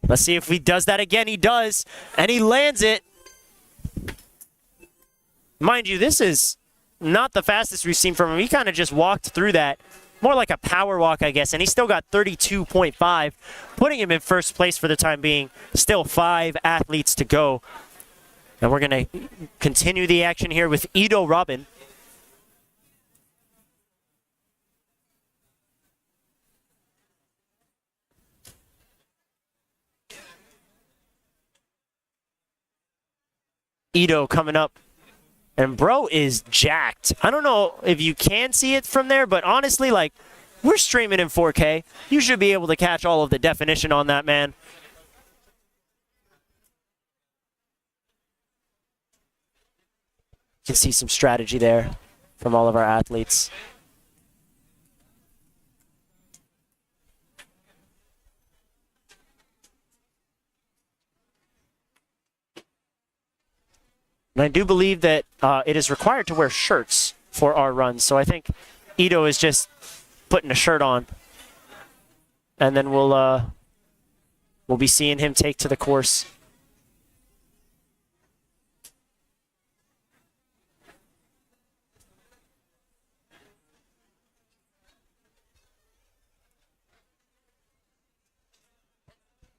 Let's see if he does that again. He does, and he lands it. Mind you, this is not the fastest we've seen from him. He kind of just walked through that. More like a power walk, I guess, and he still got 32.5, putting him in first place for the time being. Still 5 athletes to go. And we're going to continue the action here with Ido Robin. Ido coming up. And bro is jacked. I don't know if you can see it from there, but honestly, like, we're streaming in 4K. You should be able to catch all of the definition on that, man. You can see some strategy there from all of our athletes. And I do believe that it is required to wear shirts for our runs. So I think Ido is just putting a shirt on. And then we'll be seeing him take to the course.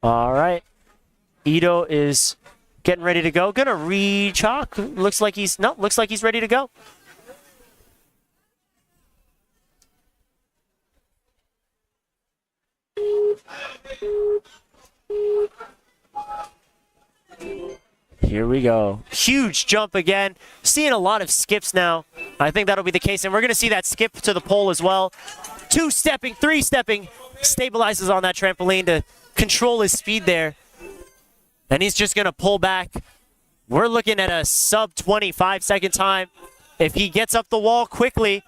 All right. Ido is getting ready to go. Gonna re-chalk. Looks like he's ready to go. Here we go. Huge jump again. Seeing a lot of skips now. I think that'll be the case, and we're gonna see that skip to the pole as well. 2-stepping, 3-stepping, stabilizes on that trampoline to control his speed there. And he's just going to pull back. We're looking at a sub 25-second time. If he gets up the wall quickly,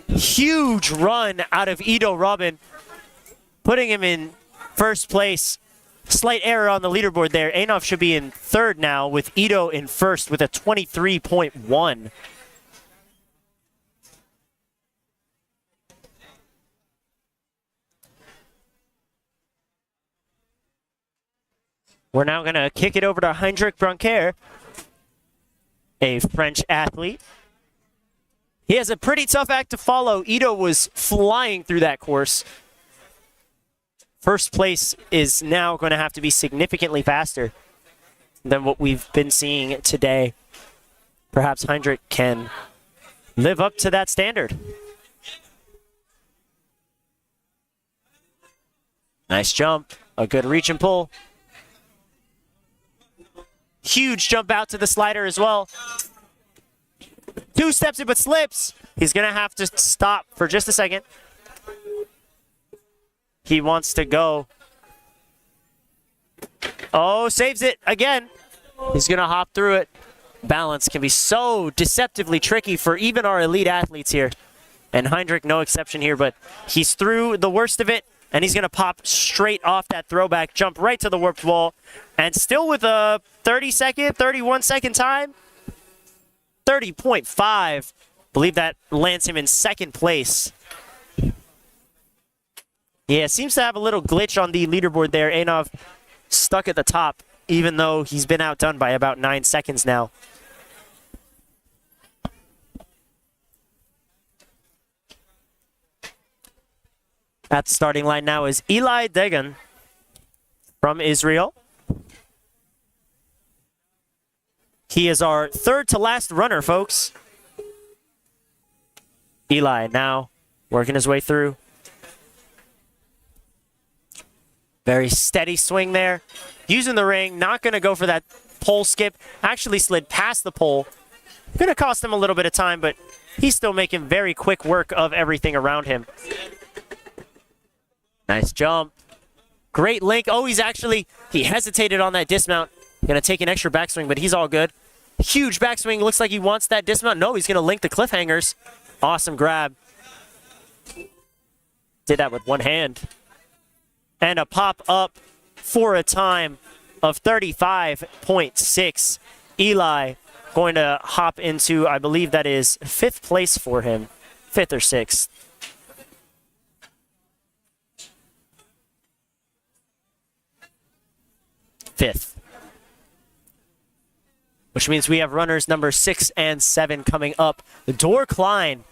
huge run out of Ido Robin, putting him in first place. Slight error on the leaderboard there. Einov should be in third now, with Ido in first with a 23.1. We're now going to kick it over to Heinrich Broncaire, a French athlete. He has a pretty tough act to follow. Ido was flying through that course. First place is now going to have to be significantly faster than what we've been seeing today. Perhaps Heinrich can live up to that standard. Nice jump, a good reach and pull. Huge jump out to the slider as well. 2 steps in but slips. He's going to have to stop for just a second. He wants to go. Oh, saves it again. He's going to hop through it. Balance can be so deceptively tricky for even our elite athletes here. And Heinrich, no exception here, but he's through the worst of it, and he's going to pop straight off that throwback, jump right to the warped wall, and still with a 30-second, 31-second time. 30.5. Believe that lands him in second place. Yeah, seems to have a little glitch on the leaderboard there. Einov stuck at the top, even though he's been outdone by about 9 seconds now. At the starting line now is Eli Degan from Israel. He is our third to last runner, folks. Eli now working his way through. Very steady swing there. Using the ring, not going to go for that pole skip. Actually slid past the pole. Going to cost him a little bit of time, but he's still making very quick work of everything around him. Nice jump. Great link. Oh, he hesitated on that dismount. Going to take an extra backswing, but he's all good. Huge backswing. Looks like he wants that dismount. No, he's going to link the cliffhangers. Awesome grab. Did that with one hand. And a pop up for a time of 35.6. Eli going to hop into, I believe that is 5th place for him. 5th or 6th. Fifth. Which means we have runners number 6 and 7 coming up. The Dor Klein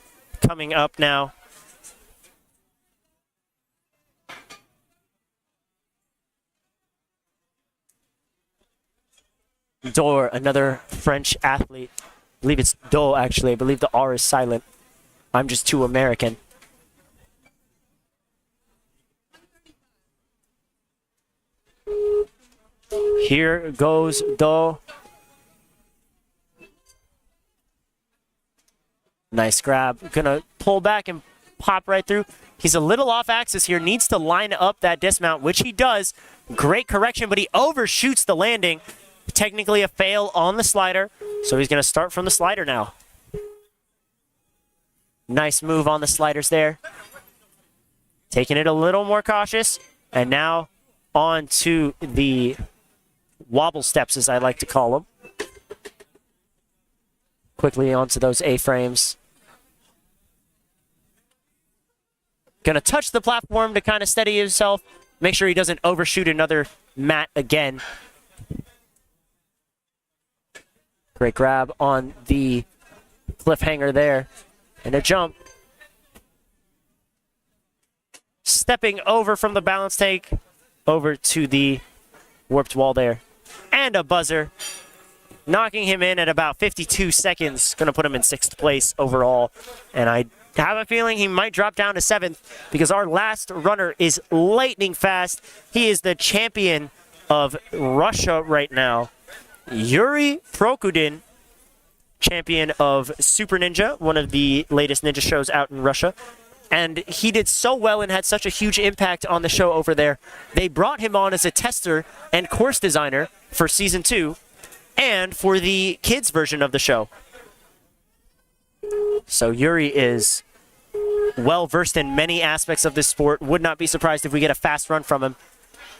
coming up now. Dor, another French athlete. I believe it's Do, actually. I believe the R is silent. I'm just too American. Here goes Do. Nice grab. Gonna pull back and pop right through. He's a little off axis here. Needs to line up that dismount, which he does. Great correction, but he overshoots the landing. Technically a fail on the slider, so he's going to start from the slider now. Nice move on the sliders there. Taking it a little more cautious, and now on to the wobble steps, as I like to call them. Quickly onto those A-frames. Going to touch the platform to kind of steady himself. Make sure he doesn't overshoot another mat again. Great grab on the cliffhanger there. And a jump. Stepping over from the balance take over to the warped wall there. And a buzzer. Knocking him in at about 52 seconds. Going to put him in 6th place overall. And I have a feeling he might drop down to 7th because our last runner is lightning fast. He is the champion of Russia right now. Yuri Prokudin, champion of Super Ninja, one of the latest ninja shows out in Russia. And he did so well and had such a huge impact on the show over there. They brought him on as a tester and course designer for Season 2 and for the kids version of the show. So Yuri is well versed in many aspects of this sport. Would not be surprised if we get a fast run from him.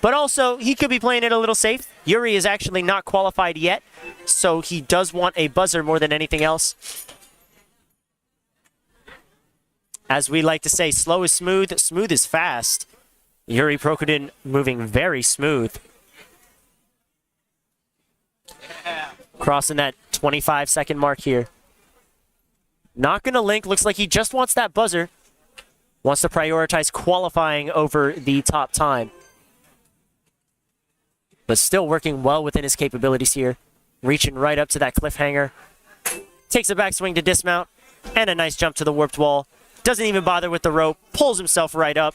But also, he could be playing it a little safe. Yuri is actually not qualified yet, so he does want a buzzer more than anything else. As we like to say, slow is smooth, smooth is fast. Yuri Prokudin moving very smooth. Crossing that 25-second mark here. Not going to link. Looks like he just wants that buzzer. Wants to prioritize qualifying over the top time. But still working well within his capabilities here. Reaching right up to that cliffhanger. Takes a backswing to dismount. And a nice jump to the warped wall. Doesn't even bother with the rope. Pulls himself right up.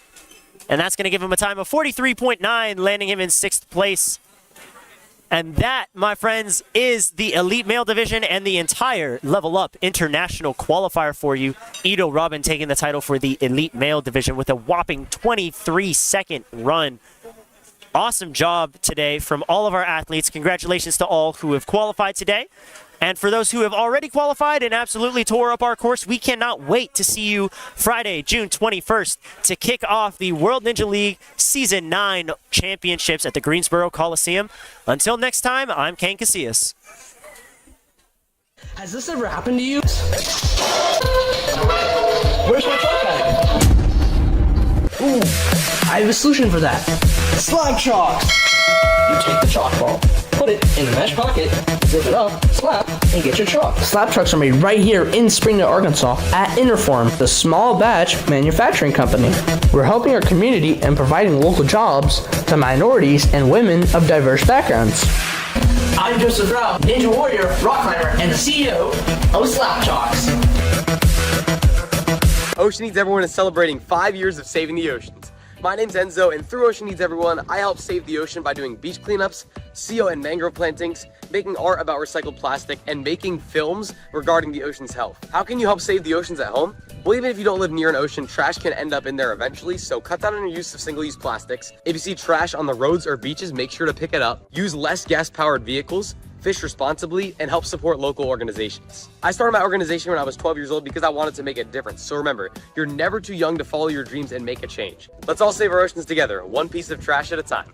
And that's going to give him a time of 43.9, landing him in 6th place. And that, my friends, is the Elite Male Division and the entire Level Up International Qualifier for you. Ito Robin taking the title for the Elite Male Division with a whopping 23-second run. Awesome job today from all of our athletes. Congratulations to all who have qualified today. And for those who have already qualified and absolutely tore up our course, we cannot wait to see you Friday, June 21st to kick off the World Ninja League Season 9 Championships at the Greensboro Coliseum. Until next time, I'm Kane Casillas. Has this ever happened to you? Where's my chalk bag? Ooh, I have a solution for that. Slab chalks! You take the chalk ball, put it in the mesh pocket, zip it up, slap, and get your chalk. Slab chalks are made right here in Springdale, Arkansas at Interform, the small batch manufacturing company. We're helping our community and providing local jobs to minorities and women of diverse backgrounds. I'm Joseph Rao, Ninja Warrior, Rock Climber, and the CEO of Slab Chalks. Ocean Needs Everyone is celebrating 5 years of saving the oceans. My name's Enzo, and through Ocean Needs Everyone, I help save the ocean by doing beach cleanups, CO and mangrove plantings, making art about recycled plastic, and making films regarding the ocean's health. How can you help save the oceans at home? Well, even if you don't live near an ocean, trash can end up in there eventually, so cut down on your use of single-use plastics. If you see trash on the roads or beaches, make sure to pick it up. Use less gas-powered vehicles, fish responsibly, and help support local organizations. I started my organization when I was 12 years old because I wanted to make a difference. So remember, you're never too young to follow your dreams and make a change. Let's all save our oceans together, one piece of trash at a time.